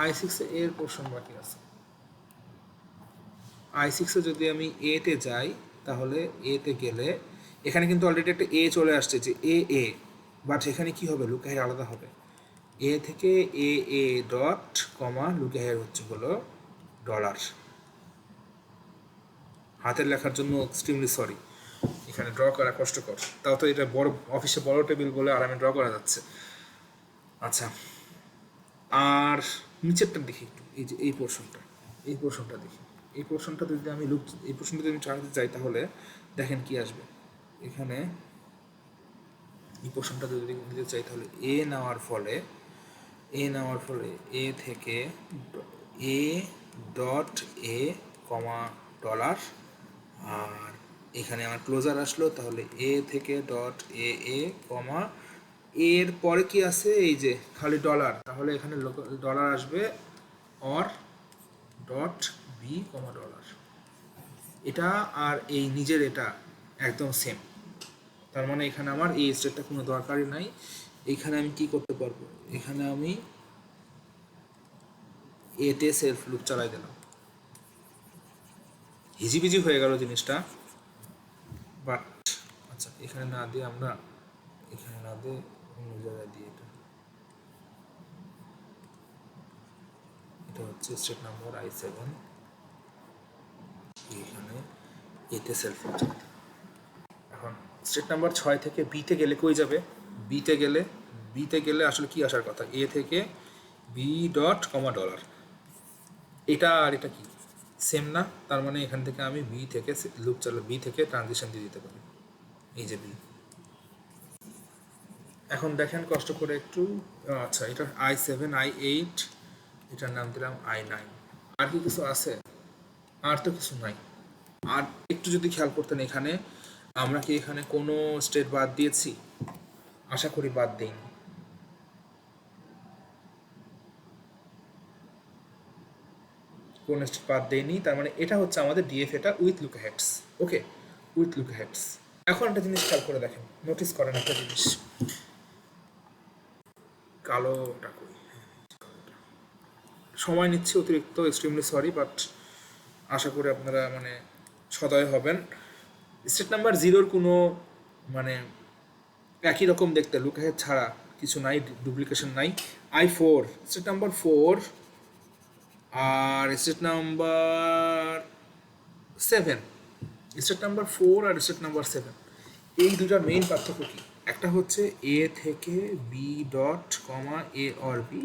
i6-এ এর পোর্শন বাকি আছে। i6-এ যদি আমি এতে যাই, তাহলে এতে গেলে এখানে কিন্তু অলরেডি একটা এ চলে আসছে, যে এ, বাট এখানে কি হবে, লুক অ্যাহেড আলাদা হবে, এ থেকে A dot comma look ahead হচ্ছে হলো ডলার। হাতের লেখার জন্য এক্সট্রিমলি সরি, এখানে ড্র করা কষ্টকর, তাও তো এটা বড় অফিসে বড় টেবিল বলে আরামে ড্র করা যাচ্ছে। আচ্ছা, আর নিচেরটা দেখি একটু, এই যে এই পোর্শনটা দেখি, এই পোর্শনটা যদি আমি এই পোর্শনটা যদি আমি চালাতে চাই, তাহলে দেখেন কি আসবে এখানে, এই পোর্শনটা যদি নিতে চাই, তাহলে এ নেওয়ার ফলে এ থেকে A dot A comma dollar, আর এখানে আমার ক্লোজার আসলো, তাহলে এ থেকে ডট এ কমা এর পরে কি আছে, এই যে খালি ডলার, তাহলে এখানে ডলার আসবে or dot B comma dollar. এটা আর এই নিজের এটা একদম সেম, তার মানে এখানে আমার এই স্টেটটা কোনো দরকারই নাই। এখানে আমি কি করতে পারবো, এখানে আমি এতে সেলফ লুপ চালাই দিলাম, হিজিবিজি হয়ে গেল জিনিসটা। বাট আচ্ছা, এখানে না দিয়ে আমরা এখানে না দিয়ে অন্য জায়গায় দিয়ে এটা হচ্ছে স্টেট নাম্বার i7, এখানে এতে সেলফ লুপ চালাই। এখন স্টেট নাম্বার 6 থেকে বিতে গেলে কই যাবে, বিতে গেলে আসলে কি আসার কথা, এ থেকে বি ডট কমা ডলার। এটা আর এটা কি সেম না, তার মানে এখান থেকে আমি বি থেকে লুপ চালা, বি থেকে ট্রানজিশন দিয়ে দিতে পারি, এই যে বি। এখন দেখেন কষ্ট করে একটু, আচ্ছা এটা i7 i8, এটার নাম দিলাম i9। আর কি কিছু আছে, আর তো কিছু নাই। আর একটু যদি খেয়াল করতেন, এখানে আমরা কি এখানে কোনো স্টেট বাদ দিয়েছি, আশা করি বাদ দেইনি। কোন স্টেট বাদ দেইনি, তার মানে এটা হচ্ছে আমাদের ডিএফ, এটা with look heads. Okay, with look heads. এখন একটা জিনিস খেয়াল করে দেখেন, নোটিস করেন একটা জিনিস, কালোটা কই, সময় নিচ্ছে অতিরিক্ত, এক্সট্রিমলি সরি, বাট আশা করি আপনারা মানে সদয় হবেন। স্টেট নাম্বার 0-র কোনো মানে একই রকম দেখতে, লুক হেড ছাড়া কিছু নাই, ডুপ্লিকেশন নাই। i4 স্টেট নাম্বার 4 আর স্টেট নাম্বার 7, স্টেট নাম্বার 4 আর স্টেট নাম্বার 7, এই দুটার মেইন পার্থক্য কি, একটা হচ্ছে এ থেকে B dot comma A or B,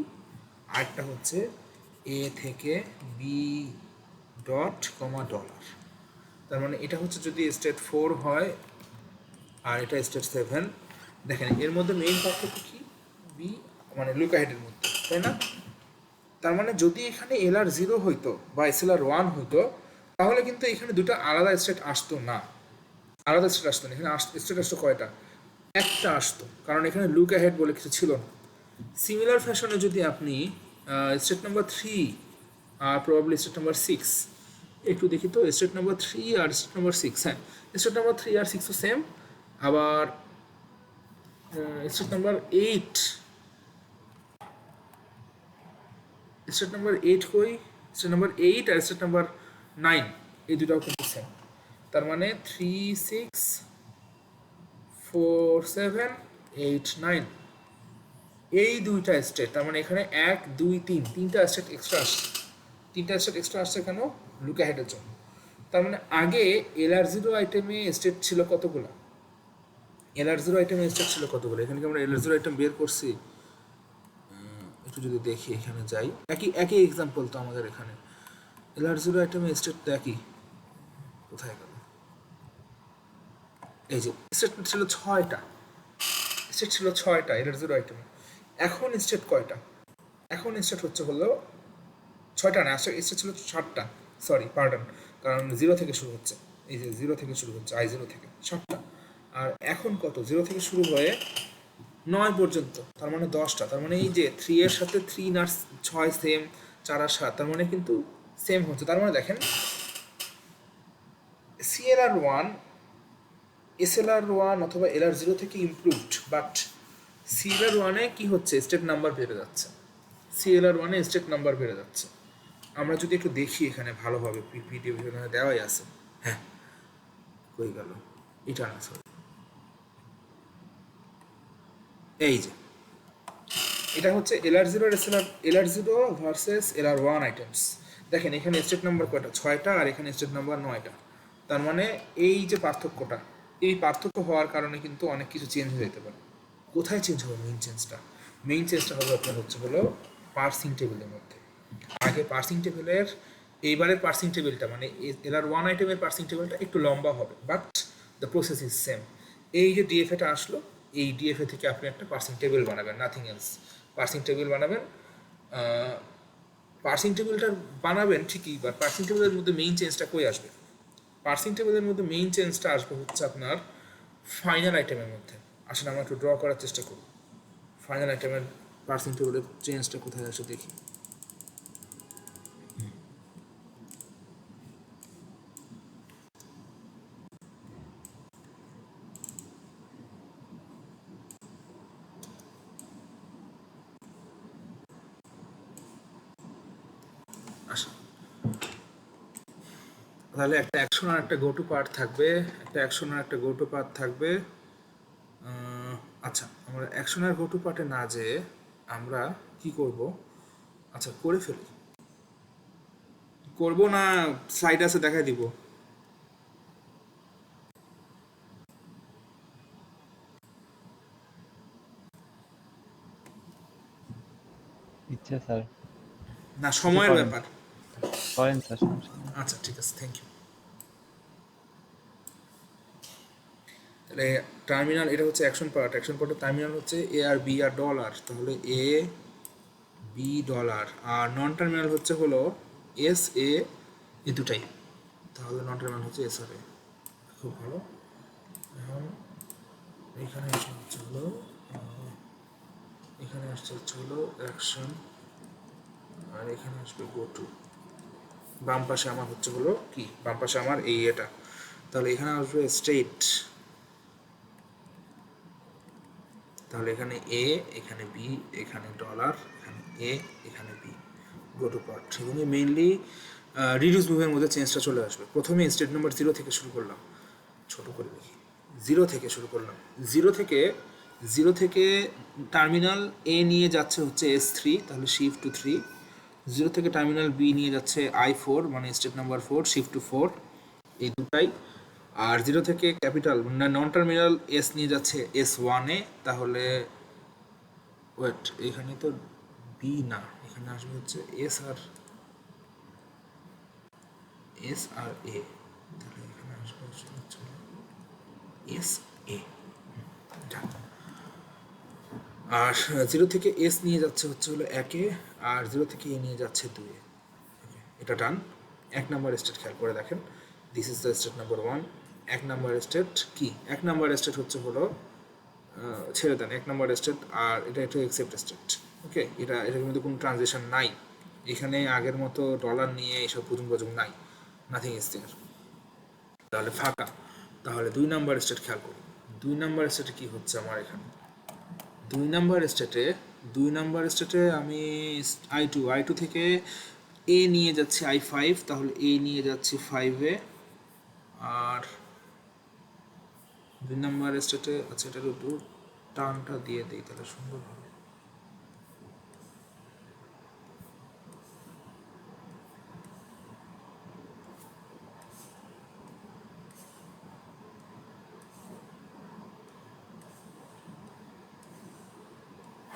আরেকটা হচ্ছে এ থেকে বি ডট কমা ডলার। তার মানে এটা হচ্ছে যদি স্টেট 4 হয় আর এটা স্টেট 7, দেখেন এর মধ্যে মেইন পার্থক্য কি, বি মানে লুক হেডের মধ্যে, তাই না? তার মানে যদি এখানে এলআর 0 হইতো বা এসএলআর 1 হইতো, তাহলে কিন্তু এখানে দুটো আলাদা স্টেট আসতো না, আলাদা স্টেট আসতো না। এখানে স্টেট আসতো কয়টা, একটা আসতো, কারণ এখানে লুক অ্যাহেড বলে কিছু ছিল না। সিমিলার ফ্যাশনে যদি আপনি স্টেট নাম্বার 3 আর প্রবাবলি স্টেট নাম্বার 6, একটু দেখি তো, স্টেট নাম্বার 3 আর স্টেট নাম্বার 6, হ্যাঁ স্টেট নাম্বার 3 আর 6 সেম। আবার স্টেট নাম্বার 8, স্টেট নাম্বার 8 কই, স্টেট নাম্বার 8 আর স্টেট নাম্বার 9, এই দুটাও কিন্তু সেম। তার মানে 3 6 4 7 8 9, এই দুইটা স্টেট, তার মানে এখানে 1 2 3 তিনটা স্টেট এক্সট্রা আসছে। তিনটা স্টেট এক্সট্রা আসছে কেন, লুক অ্যাহেডের জন্য। তার মানে আগে LR0 আইটেমে স্টেট ছিল কতগুলো, LR0 আইটেমে স্টেট ছিল কতগুলো, এখানে কি আমরা LR0 আইটেম বের করছি, একটু যদি দেখি এখানে যাই, একই এক্সাম্পল তো আমাদের এখানে LR0 আইটেমে স্টেট একই, কোথায় গেল, এই যে স্টেট ছিল 6টা, স্টেট ছিল 6টা LR0 আইটেমে। এখন স্টেট কয়টা, এখন স্টেট হচ্ছে হলো 6টা না, আসলে স্টেট ছিল 7টা, সরি পার্ডন, কারণ 0 থেকে শুরু হচ্ছে, এই যে 0 থেকে শুরু হচ্ছে, i0 থেকে 7টা। আর এখন কত, 0 থেকে শুরু হয়ে 9 পর্যন্ত, তার মানে 10টা। তার মানে এই যে 3 এর সাথে 3 আর 6 সেম, 4 আর 7, তার মানে কিন্তু সেম হচ্ছে। তার মানে দেখেন CLR1 SLR1 অথবা LR0 থেকে ইমপ্রুভড, বাট CLR1 এ কি হচ্ছে, স্টেট নাম্বার বেড়ে যাচ্ছে, CLR1 এ স্টেট নাম্বার বেড়ে যাচ্ছে। আমরা যদি একটু দেখি এখানে ভালোভাবে, পিডিএফ এখানে দেওয়াই আছে, হ্যাঁ কই গেল, এটা না সরি, এই যে এটা হচ্ছে LR0 আর LR0 ভার্সেস LR1 আইটেমস। দেখেন এখানে স্টেট নাম্বার কয়টা, 6টা, আর এখানে স্টেট নাম্বার 9টা। তার মানে এই যে পার্থক্যটা, এই পার্থক্য হওয়ার কারণে কিন্তু অনেক কিছু চেঞ্জ হয়ে যেতে পারে। কোথায় চেঞ্জ হবে মেইন চেঞ্জটা, মেইন চেঞ্জটা হবে আপনার হচ্ছে হলো পার্সিং টেবিলের মধ্যে। আগে পার্সিং টেবিলের, এইবারের পার্সিং টেবিলটা মানে LR1 আইটেমের পার্সিং টেবিলটা একটু লম্বা হবে, but the process is same. এই যে ডিএফএটা আসলো, এই ডিএফএ থেকে আপনি একটা পার্সিং টেবিল বানাবেন, নাথিং এলস। পার্সিং টেবিল বানাবেন, পার্সিং টেবিলটা বানাবেন ঠিকই, বা পার্সিং টেবিলের মধ্যে মেইন চেঞ্জটা কই আসবে, পার্সিং টেবিলের মধ্যে মেইন চেঞ্জটা আসবে হচ্ছে আপনার ফাইনাল আইটেমের মধ্যে। আসলে আমরা একটু ড্র করার চেষ্টা করি, ফাইনাল আইটেমের পার্সেন্টেজের চেঞ্জটা কোথায় আসে দেখি। আসা, তাহলে একটা অ্যাকশন আর একটা গো টু পার্ট থাকবে, একটা অ্যাকশন আর একটা গো টু পার্ট থাকবে। আচ্ছা, আমরা অ্যাকশন আর গো টু পার্টে না যেয়ে আমরা কি করব, আচ্ছা করে ফেলি, করব না স্লাইড আছে দেখাই দিব। ইচ্ছা স্যার, না সময়ের করেন ব্যাপার। করেন স্যার, সমস্যা নেই। আচ্ছা ঠিক আছে, থ্যাংক ইউ। তাহলে টার্মিনাল, এটা হচ্ছে অ্যাকশন পার্ট, অ্যাকশন পার্টের টার্মিনাল হচ্ছে এ আর বি আর ডলার, তাহলে A B dollar, R non terminal হচ্ছে হলো এস এ, এই দুটাই, তাহলে নন টার্মিনাল হচ্ছে এস আর এ। খুব ভালো। এখন এখানে এসে হচ্ছে হলো এখানে আসছে হচ্ছে হলো অ্যাকশন, আর এখানে আসবে গো টু। বাম পাশে আমার হচ্ছে হলো কি, বাম পাশে আমার এই এটা, তাহলে এখানে আসবে স্টেট, তাহলে এখানে এ, এখানে বি, এখানে ডলার, এখানে এ, এখানে বি, গো টু পার্ট। এবং মেইনলি রিডিউস মুভের মধ্যে চেঞ্জটা চলে আসবে। প্রথমে স্টেট নাম্বার 0 থেকে শুরু করলাম, ছোট করে দেখি, 0 থেকে শুরু করলাম, 0 থেকে টার্মিনাল এ নিয়ে যাচ্ছে হচ্ছে S3, তাহলে শিফট টু 3। 0 থেকে টার্মিনাল বি নিয়ে যাচ্ছে I4, মানে স্টেট নাম্বার 4, শিফট টু 4, এই দুটাই। আর 0 থেকে ক্যাপিটাল নন টার্মিনাল এস নিয়ে যাচ্ছে S1 এ, তাহলে ওয়েট, এখানে তো বি না, এখানে আসবে হচ্ছে এস আর এ, তাহলে এখানে আসবে হচ্ছে এস এ। আর 0 থেকে এস নিয়ে যাচ্ছে হচ্ছে হলো 1 এ, আর 0 থেকে এ নিয়ে যাচ্ছে 2 এ। এটা ডান। 1 নাম্বার স্টেট খেয়াল করে দেখেন, this is the state number 1। 1 number state কি, 1 নাম্বার স্টেট হচ্ছে হলো ছেড়ে দেন 1 নাম্বার স্টেট, আর এটা একটু এক্সেপ্ট স্টেট। ওকে, এটার মধ্যে কোনো ট্রানজিশন নাই, এখানে আগের মতো ডলার নিয়ে এইসব প্রথম নাই, নাথিং ইজ দেয়ার, তাহলে ফাঁকা। তাহলে 2 নাম্বার স্টেট খেয়াল করুন, 2 নাম্বার স্টেটে কি হচ্ছে আমার এখানে, 2 নাম্বার স্টেটে আমি I2 থেকে এ নিয়ে যাচ্ছি I5, তাহলে এ নিয়ে যাচ্ছি 5 এ। আর 2 নাম্বার স্টেটে, আচ্ছা এটার একটু টানটা দিয়ে দিই তাহলে সুন্দর হবে।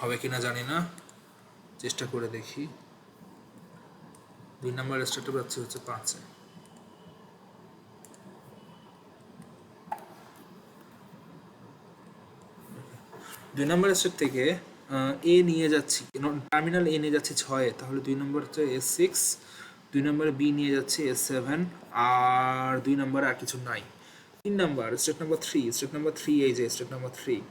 হবে কিনা জানি না, চেষ্টা করে দেখি। 2 নাম্বার স্টেটে যাচ্ছে হচ্ছে 5 এ। 2 নাম্বার স্টেট থেকে এ নিয়ে যাচ্ছি, টার্মিনাল এ নিয়ে যাচ্ছি 6 এ, তাহলে 2 নম্বর হচ্ছে S6, 2 নম্বরে বি নিয়ে যাচ্ছি S7, আর 2 নম্বরে আর কিছু নাই। 3 নাম্বার স্টেট নাম্বার 3, এই যে স্টেট নাম্বার 3,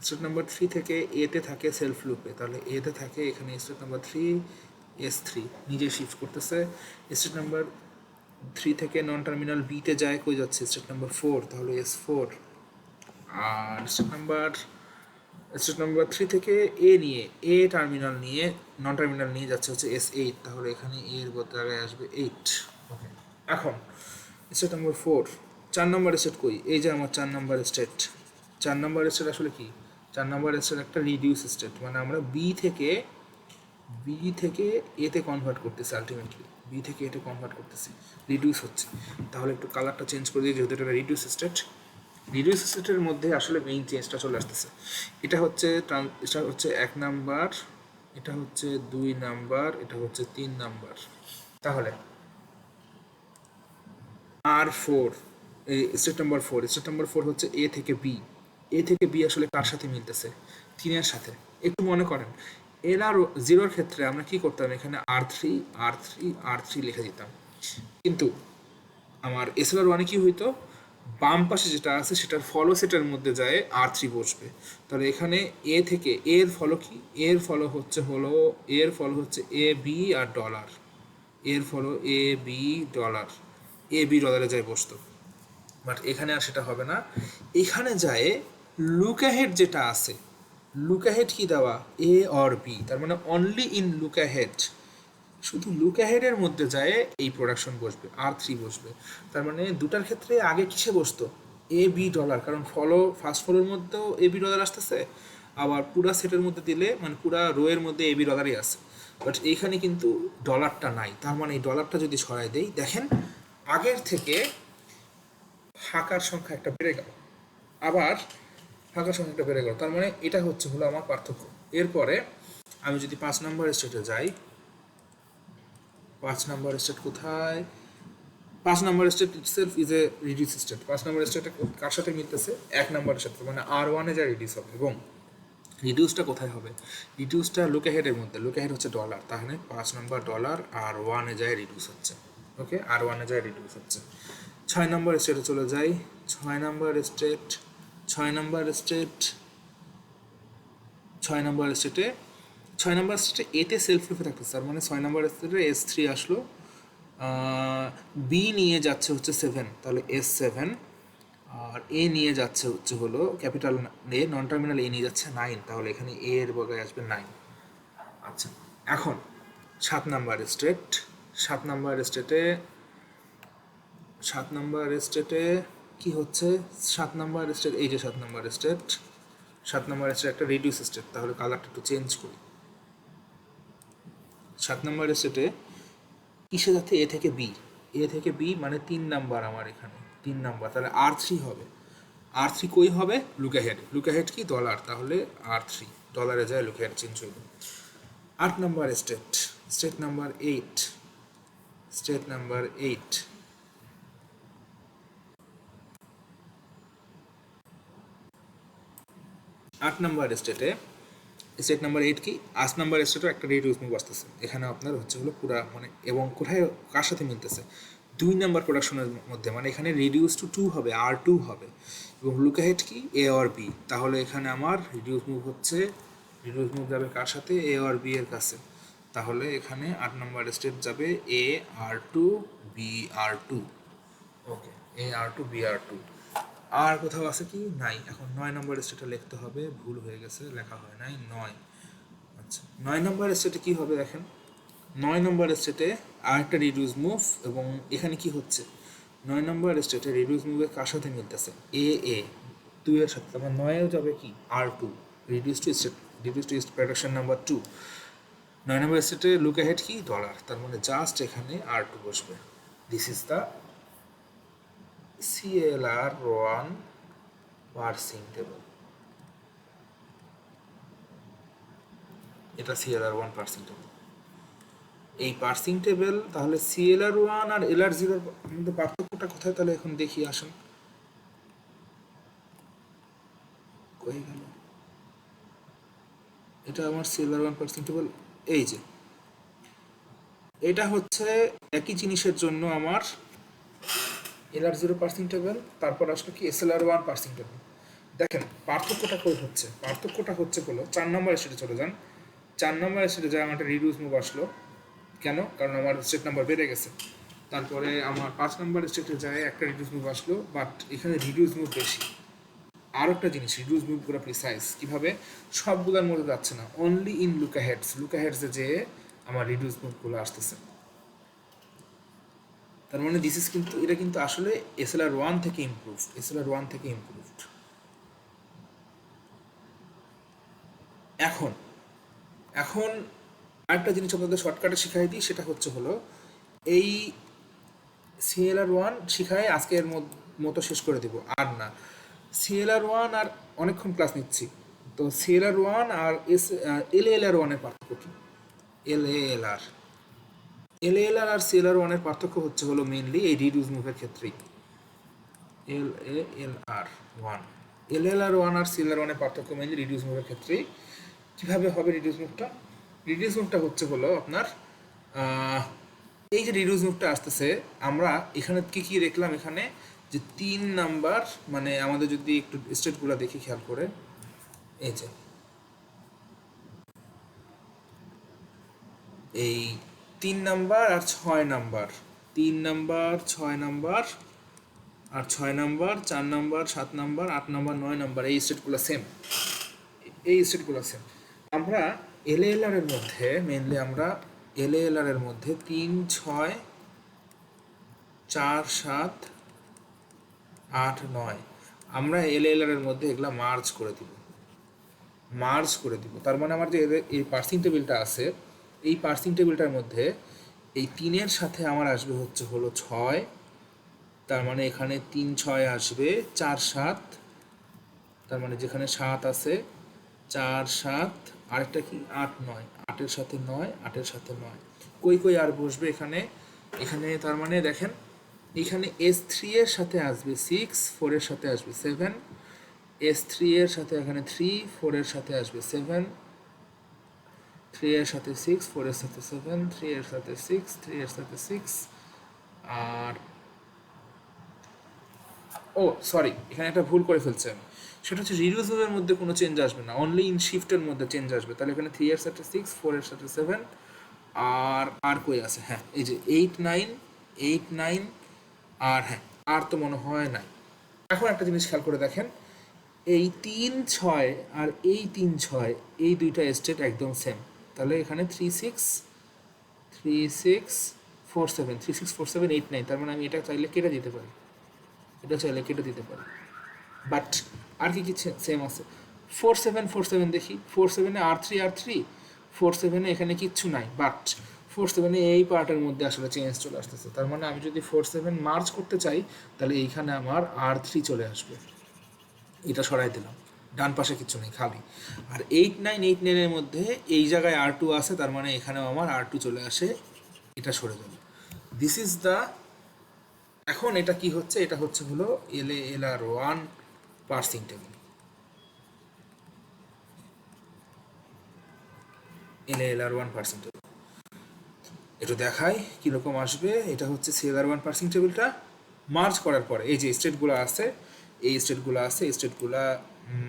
স্টেট নাম্বার 3 থেকে এতে থাকে সেলফ লুপে, তাহলে এতে থাকে এখানে স্টেট নাম্বার 3 S3 নিজে শিফট করতেছে। স্টেট নাম্বার 3 থেকে নন টার্মিনাল বিতে যায়, কই যাচ্ছে স্টেট নাম্বার 4, তাহলে S4। আর স্টেট নাম্বার 3 থেকে এ টার্মিনাল নিয়ে নন টার্মিনাল নিয়ে যাচ্ছে হচ্ছে S8, তাহলে এখানে এ এর বদলে আসবে 8। ওকে, এখন স্টেট নাম্বার 4, 4 নাম্বার স্টেট কই, এই যে আমার 4 নাম্বার স্টেট। 4 নাম্বার স্টেট আসলে কি, 4 নাম্বার স্টেট একটা রিডিউস স্টেট, মানে আমরা বি থেকে এতে কনভার্ট করতেছি, আলটিমেটলি বি থেকে এতে কনভার্ট করতেছি, রিডিউস হচ্ছে। তাহলে একটু কালারটা চেঞ্জ করে দিই, যেহেতু এটা রিডিউস স্টেটের মধ্যে আসলে মেইন চেঞ্জটা চলে আসতেছে। এটা হচ্ছে 1 নাম্বার, এটা হচ্ছে 2 নাম্বার, এটা হচ্ছে 3 নাম্বার। তাহলে R4, এই স্টেট নাম্বার 4 হচ্ছে এ থেকে বি আসলে কার সাথে মিলতেছে, 3 এর সাথে। একটু মনে করেন এল আর 0-র ক্ষেত্রে আমরা কি করতাম, এখানে R3 লিখে দিতাম, কিন্তু আমার SLR 1-এ কি হইতো, বাম পাশে যেটা আছে সেটার ফলো সেটের মধ্যে যায় R3 বসবে। তাহলে এখানে এ থেকে এর ফলো কি, এর ফলো হচ্ছে এ বি আর ডলার, এর follow A B dollar, A B ডলারে যায় বসতো। বাট এখানে আর সেটা হবে না, এখানে যায় লুক অ্যাহেড যেটা আছে, লুক অ্যাহেড কি দেওয়া এ অর বি, তার মানে অনলি ইন লুক অ্যাহেড, শুধু লুক অ্যাহেডের মধ্যে যায় এই প্রোডাকশন বসবে, R3 বসবে। তার মানে দুটার ক্ষেত্রে আগে কিসে বসতো এ বি ডলার, কারণ ফার্স্ট ফলোর মধ্যেও এ বি ডলার আসতেছে, আবার পুরা সেটের মধ্যে দিলে মানে পুরা রো এর মধ্যে এ বি ডলারই আছে। বাট এইখানে কিন্তু ডলারটা নাই, তার মানে এই ডলারটা যদি সরাই দেই, দেখেন আগের থেকে ফাঁকার সংখ্যা একটা বেড়ে গেল, আবার ফাঁকার সংখ্যা একটা বেড়ে গেল, তার মানে এটা হলো আমার পার্থক্য। এরপরে আমি যদি 5 নম্বর স্টেটে যাই, 5 নম্বর স্টেট কোথায়, 5 number state itself is a reduce state. 5 number স্টেটে কার সাথে মিলতেছে 1 নম্বরের সাথে, মানে R1-এ যা রিডিউস হবে। এবং রিডিউসটা কোথায় হবে, রিডিউসটা লুক অ্যাহেডের মধ্যে, লুক অ্যাহেড হচ্ছে ডলার, তাহলে 5 নম্বর ডলার R1-এ যায় রিডিউস হচ্ছে। ওকে, R1-এ যায় রিডিউস হচ্ছে। 6 নম্বর স্টেটে চলে যাই, 6 নম্বর স্টেট, 6 নম্বর স্টেট, 6 নম্বর স্টেটে, 6 নম্বর স্টেটে এতে সেলফ লিফে থাকতেছে, তার মানে 6 নম্বর স্টেটে S3 আসলো, বি নিয়ে যাচ্ছে হচ্ছে 7, তাহলে S7, আর এ নিয়ে যাচ্ছে হলো ক্যাপিটাল এ, নন টার্মিনাল এ নিয়ে যাচ্ছে 9, তাহলে এখানে এ এর বগায় আসবে 9। আচ্ছা, এখন 7 নাম্বার স্টেট, 7 নাম্বার স্টেটে, 7 নাম্বার স্টেটে কি হচ্ছে, 7 নাম্বার স্টেট, এই যে 7 নাম্বার স্টেট, 7 নাম্বার স্টেট একটা রিডিউস স্টেট, তাহলে কালারটা একটু চেঞ্জ করি। 7 নাম্বার স্টেটে কিসে যাচ্ছে এ থেকে বি, এ থেকে বি মানে 3 নাম্বার, আমার এখানে 3 নাম্বার, তাহলে R3 হবে। R3 কই হবে লুক অ্যাহেড, লুক অ্যাহেড কি ডলার, তাহলে R3 ডলারে যায় লুক অ্যাহেড চেঞ্জ হইল। 8 number state, state number 8, state number 8, 8 number স্টেটে, স্টেট নাম্বার 8 কি 8 নাম্বার স্টেটও একটা রিডিউস মুভ আসতেছে, এখানে আপনার হলো পুরা মানে, এবং কোথায় কার সাথে মিলতেছে 2 নাম্বার প্রোডাকশনের মধ্যে, মানে এখানে রিডিউস টু 2 হবে, R2 হবে, এবং লুক অ্যাহেড কি এ অর বি, তাহলে এখানে আমার রিডিউস মুভ হচ্ছে, রিডিউস মুভ যাবে কার সাথে এ অর বি এর কাছে, তাহলে এখানে 8 নাম্বার স্টেট যাবে এ R2 বি R2। ওকে, এ R2 বি R2, আর কোথাও আছে কি নাই। এখন 9 নম্বর স্টেটে লিখতে হবে, ভুল হয়ে গেছে লেখা হয় নাই 9। আচ্ছা, 9 নম্বর স্টেটে কি হবে দেখেন, 9 নম্বর স্টেটে আরেকটা রিডিউস মুভ, এবং এখানে কি হচ্ছে 9 নম্বর স্টেটে রিডিউস মুভের কার সাথে মিলতেছে এ 2 এর সাথে, তারপর 9 যাবে কি R2, reduce to state, reduce to production number 2। 9 নম্বর স্টেটে লুক অ্যাহেড কি ডলার, তার মানে জাস্ট এখানে R2 বসবে। This is the CLR1 parsing table, এটা CLR1 পার্সিং টেবল। এই পার্সিং টেবল, তাহলে CLR1 আর LR0 এর মধ্যে পার্থক্যটা কোথায়, তাহলে এখন দেখি আসুন, কই গেল, এটা আমার CLR1 পার্সিং টেবল, এই যে এটা হচ্ছে একই জিনিসের জন্য আমার LR0 পার্সিং টেবল, তারপর আসলো কি SLR1 পার্সিং টেবল। দেখেন পার্থক্যটা কই হচ্ছে, পার্থক্যটা হচ্ছে হলো 4 নম্বর স্টেটে চলে যান, 4 নম্বর স্টেটে যায় আমার একটা রিডিউস মুভ আসলো, কেন, কারণ আমার স্টেট নাম্বার বেড়ে গেছে। তারপরে আমার 5 নম্বর স্টেটে যায় একটা রিডিউস মুভ আসলো, বাট এখানে রিডিউস মুভ বেশি। আর একটা জিনিস, রিডিউস মুভগুলো প্রিসাইজ কীভাবে, সবগুলোর মধ্যে যাচ্ছে না, অনলি ইন লুক অ্যাহেডসে যে আমার রিডিউস মুভগুলো আসতেছে। তার মানে দিস ইজ কিন্তু, এটা কিন্তু আসলে SLR1 থেকে ইমপ্রুভ, SLR1 থেকে ইমপ্রুভড। এখন আরেকটা জিনিস আপনাদের শর্টকাটে শিখাই দিই, সেটা হলো এই CLR1 শিখায় আজকের মতো শেষ করে দেব, আর না CLR1 আর অনেকক্ষণ ক্লাস নিচ্ছি, তো CLR1 আর LALR1 এর পার্থক্য কি, LALR আর CLR1 এর পার্থক্য হলো মেইনলি এই রিডিউস মুভের ক্ষেত্রেই। LALR1 আর CLR1 এর পার্থক্য মেইনলি রিডিউস মুভের ক্ষেত্রেই। কীভাবে হবে রিডিউস মুভটা, রিডিউস মুভটা হলো আপনার এই যে রিডিউস মুভটা আসতেছে, আমরা এখানে কি দেখলাম, এখানে যে 3 নাম্বার, মানে আমাদের যদি একটু স্টেটগুলো দেখি খেয়াল করে, এই যে এই 3 নাম্বার আর 6 নাম্বার, 3 নাম্বার 6 নাম্বার আর 6 number 4 number 7 number 8 number 9 number, এই স্টেটগুলো সেম, এই স্টেটগুলো সেম। আমরা এলএএলআর এর মধ্যে মেইনলি আমরা এলএএলআর এর মধ্যে 3 6 4 7 8 9 আমরা এলএএলআর এর মধ্যে এগুলা মার্জ করে দিব, মার্জ করে দিব। তার মানে আমার যে এই পার্সিং টেবিলটা আছে, এই পার্সিং টেবিলটার মধ্যে এই 3-এর সাথে আমার আসবে হচ্ছে হলো 6, তার মানে এখানে 3 6 আসবে 4 7, তার মানে যেখানে 7 আছে 4 7, আরেকটা কি 8 9, 8-এর সাথে 9, 8-এর সাথে 9, কই কই আর বসবে এখানে, এখানে তার মানে দেখেন এখানে S3 এর সাথে আসবে 6, 4 এর সাথে আসবে 7, S3 এর সাথে এখানে 3, 4 এর সাথে আসবে 7, 3 এর সাথে 6, 4 এর সাথে 7, 3 এর সাথে 6, 3 এর সাথে 6, আর ও সরি এখানে একটা ভুল করে ফেলছি আমি, সেটা হচ্ছে রিডিউসিবলের মধ্যে কোনো চেঞ্জ আসবে না, অনলি ইন শিফটের মধ্যে চেঞ্জ আসবে। তাহলে এখানে 3 এর সাথে 6, 4 এর সাথে 7, আর কই আছে, হ্যাঁ এই যে 8 9, 8 9, আর হ্যাঁ আর তো মনে হয় নাই। এখন একটা জিনিস খেয়াল করে দেখেন, এই 3 6 আর এই 3 6 এই দুইটা স্টেট একদম সেম। তাহলে এখানে 3 6 3 6 4 7, 3 6 4 7 8 9, তার মানে আমি এটা চাইলে কেটে দিতে পারি, এটা চাইলে কেটে দিতে পারি। বাট আর কি কি সেম আছে, 4 7 4 7 দেখি, 4 7-এ R3 R3, 4 7-এ এখানে কিচ্ছু নাই, বাট 4 7-এ এই পার্টের মধ্যে আসলে চেঞ্জ চলে আসতেছে। তার মানে আমি যদি 4 7 মার্চ করতে চাই তাহলে এইখানে আমার R3 চলে আসবে, এটা সরাই দিলাম, ডান পাশে কিছু নেই খালি। আর 8 9 8 9-এর মধ্যে এই জায়গায় R2 আছে, তার মানে এখানেও আমার R2 চলে আসে, এটা সরে যাবে। দিস ইজ দ্য, এখন এটা কি হচ্ছে, এটা হচ্ছে হলো LALR1 parsing table, LALR1 parsing table. একটু দেখাই কীরকম আসবে। এটা হচ্ছে CLR1 পার্সিং টেবিলটা মার্চ করার পরে এই যে স্টেটগুলো আছে, এই স্টেটগুলো আছে, এই স্টেটগুলো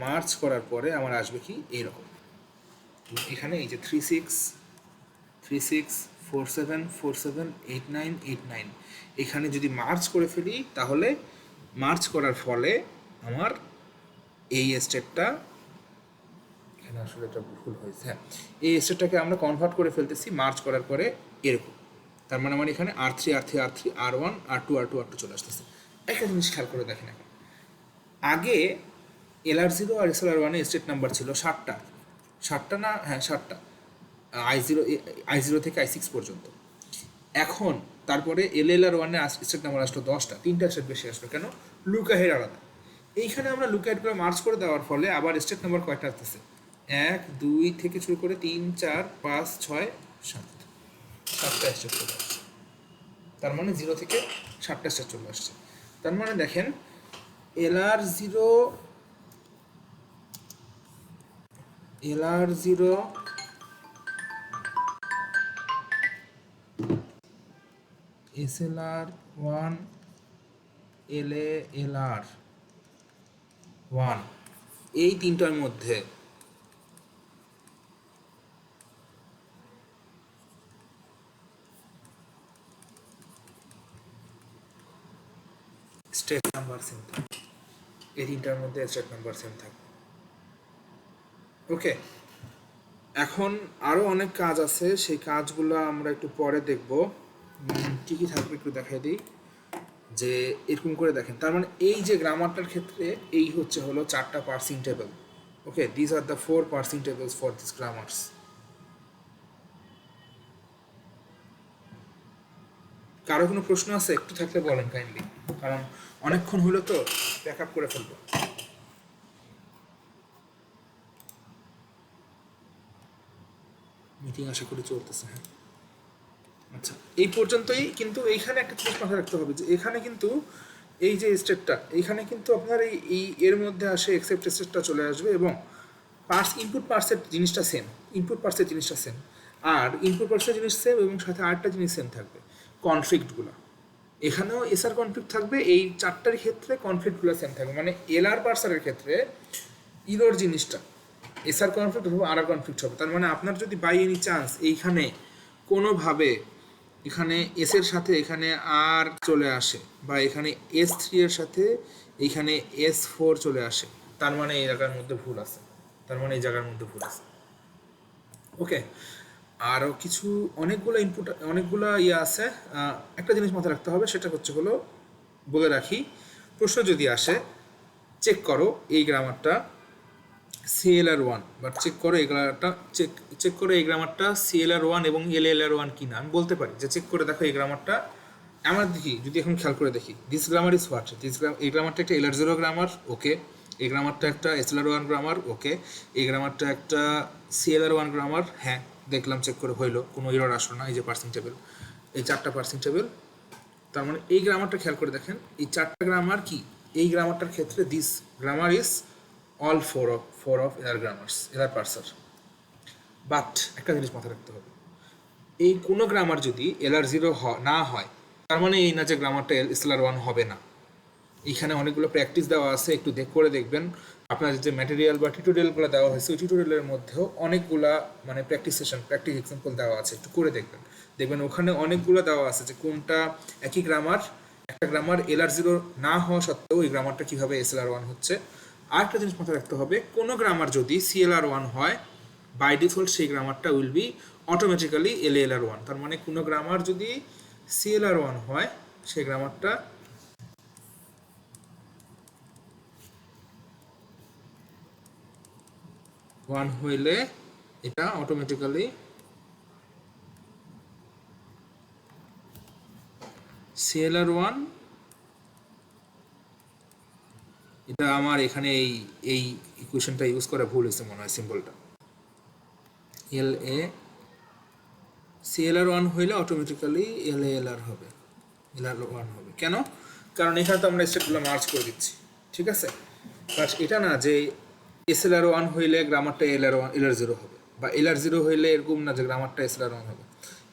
মার্চ করার পরে আমার আসবে কি এইরকম, এখানে এই যে 3 6 3 6 4 7 4 7 8 9 8 9, এখানে যদি মার্চ করে ফেলি তাহলে মার্চ করার ফলে আমার এই স্টেটটা, এখানে আসলে এটা ভুল হয়েছে, হ্যাঁ এই স্টেটটাকে আমরা কনভার্ট করে ফেলতেছি মার্চ করার পরে এরকম। তার মানে আমার এখানে R3 R3 R3 R1 R2 R2 R2 চলে আসতেছে। একটা জিনিস খেয়াল করে দেখেন, এখন আগে LR0 R SLR1 a state number ছিল 7টা, 7টা না, হ্যাঁ 7টা, I0 থেকে I6 পর্যন্ত। এখন তারপরে LLR1 এ স্টেট নাম্বার আসলো 10টা, 3টা স্টেট বেশি আসলো, কেন, লুক অ্যাহেড আলাদা। এইখানে আমরা লুক অ্যাহেড করে মার্চ করে দেওয়ার ফলে আবার স্টেট নাম্বার কয়টা আসতেছে, 1 2 থেকে শুরু করে 3 4 5 6 7, 7টা স্টেট চলে আসছে। তার মানে 0 থেকে 7টা স্টেট চলে আসছে। তার মানে দেখেন LR0 SLR1 LALR1 এই তিনটার মধ্যে স্টেট নাম্বার সেম থাকবে, এই তিনটার মধ্যে স্টেট নাম্বার সেম থাকবে। ওকে, এখন আরও অনেক কাজ আছে, সেই কাজগুলো আমরা একটু পরে দেখব। কী কী থাকবে একটু দেখাই দিই, যে এরকম করে দেখেন। তার মানে এই যে গ্রামারটার ক্ষেত্রে এই হচ্ছে হলো 4টা parsing table. Okay, this are the 4 parsing tables for this grammars. কারো কোনো প্রশ্ন আছে একটু থাকলে বলেন কাইন্ডলি, কারণ অনেকক্ষণ হলো তো, ব্যাক আপ করে ফেলবো। মিটিং আশা করি চলতেছে, হ্যাঁ আচ্ছা এই পর্যন্তই। কিন্তু এইখানে একটা জিনিস মাথায় রাখতে হবে, যে এখানে কিন্তু এই যে স্টেটটা, এইখানে কিন্তু আপনার এই এর মধ্যে আসে এক্সেপ্ট স্টেটটা চলে আসবে, এবং ইনপুট পার্সের জিনিসটা সেম, ইনপুট পার্সের জিনিসটা সেম, আর ইনপুট পার্সের জিনিস সেম এবং সাথে আরেকটা জিনিস সেম থাকবে, কনফ্লিক্টগুলো। এখানেও এসআর কনফ্লিক্ট থাকবে, এই চারটার ক্ষেত্রে কনফ্লিক্টগুলো সেম থাকবে, মানে এলআর পার্সারের ক্ষেত্রে ইরোর জিনিসটা এসআর কনফ্লিক্ট অথবা আরআর কনফ্লিক্ট হবে। তার মানে আপনার যদি বাই এনি চান্স এইখানে কোনোভাবে এখানে এস এর সাথে এখানে আর চলে আসে, বা এখানে S3 এর সাথে এইখানে S4 চলে আসে, তার মানে এই জায়গার মধ্যে ভুল আছে, তার মানে এই জায়গার মধ্যে ভুল আছে। ওকে, আরও কিছু অনেকগুলো ইনপুট, অনেকগুলো ইয়ে আছে। একটা জিনিস মাথায় রাখতে হবে, সেটা হলো বলে রাখি, প্রশ্ন যদি আসে চেক করো এই গ্রামারটা CLR1, বাট চেক করো এই গ্রামারটা চেক করো এই গ্রামারটা CLR1 এবং LLR1 কিনা। আমি বলতে পারি যে চেক করে দেখো এই গ্রামারটা, আমরা দেখি যদি এখন খেয়াল করে দেখি, দিস গ্রামার ইজ হোয়াট, এই গ্রামারটা একটা LR0 গ্রামার, ওকে, এই গ্রামারটা একটা SLR1 গ্রামার, ওকে, এই গ্রামারটা একটা CLR1 গ্রামার, হ্যাঁ দেখলাম চেক করে হইলো, কোনো এরর আসলো না, এই যে পার্সিং টেবিল, এই চারটা পার্সিং টেবিল। তার মানে এই গ্রামারটা খেয়াল করে দেখেন, এই চারটা গ্রামার কি, এই গ্রামারটার ক্ষেত্রে this grammar is all four of LR grammars, LR parser. But একটা জিনিস মাথায় রাখতে হবে, এই কোনো গ্রামার যদি LR0 না হয়, তার মানে এই না যে গ্রামারটা SLR1 হবে না। এইখানে অনেকগুলো প্র্যাকটিস দেওয়া আছে, একটু করে দেখবেন। আপনার যে ম্যাটেরিয়াল বা টিউটোরিয়ালগুলো দেওয়া হয়েছে, ওই টিউটোরিয়ালের মধ্যেও অনেকগুলা মানে প্র্যাকটিস সেশন, প্র্যাকটিস এক্সাম্পল দেওয়া আছে, একটু করে দেখবেন। দেখবেন ওখানে অনেকগুলো দেওয়া আছে যে কোনটা একই গ্রামার, একটা গ্রামার LR0 না হওয়া সত্ত্বেও ওই গ্রামারটা কীভাবে SLR1 হচ্ছে। আর একটা জিনিস মাথায় রাখতে হবে, কোনো গ্রামার যদি CLR1 হয়, বাই ডিফল্ট সেই গ্রামারটা উইল বি অটোমেটিক্যালি LLR1। তার মানে কোনো গ্রামার যদি CLR1 হয়, সেই গ্রামারটা ওয়ান হইলে এটা অটোমেটিক্যালি CLR1। এটা আমার এখানে এই ইকুয়েশনটা ইউজ করা ভুল হয়েছে মনে হয়, সিম্বলটা CLR1 হইলে অটোমেটিক্যালি LALR হবে, LR1 হবে। কেন? কারণ এখানে তো আমরা স্টেপগুলো মার্চ করে দিচ্ছি, ঠিক আছে। বাট এটা না যে SLR1 হইলে গ্রামারটা LR0 হবে, বা LR0 হইলে এরকম না যে গ্রামারটা SLR1 হবে।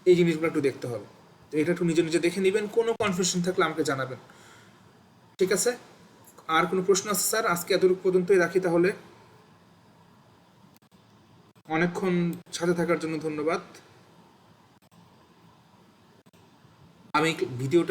এই জিনিসগুলো একটু দেখতে হবে, তো এটা একটু নিজে নিজে দেখে নেবেন, কোনো কনফিউশন থাকলে আমাকে জানাবেন, ঠিক আছে। আর কোনো প্রশ্ন আছে স্যার? আজকে এতটুকু পর্যন্তই রাখি তাহলে। অনেকক্ষণ সাথে থাকার জন্য ধন্যবাদ। আমি ভিডিওটা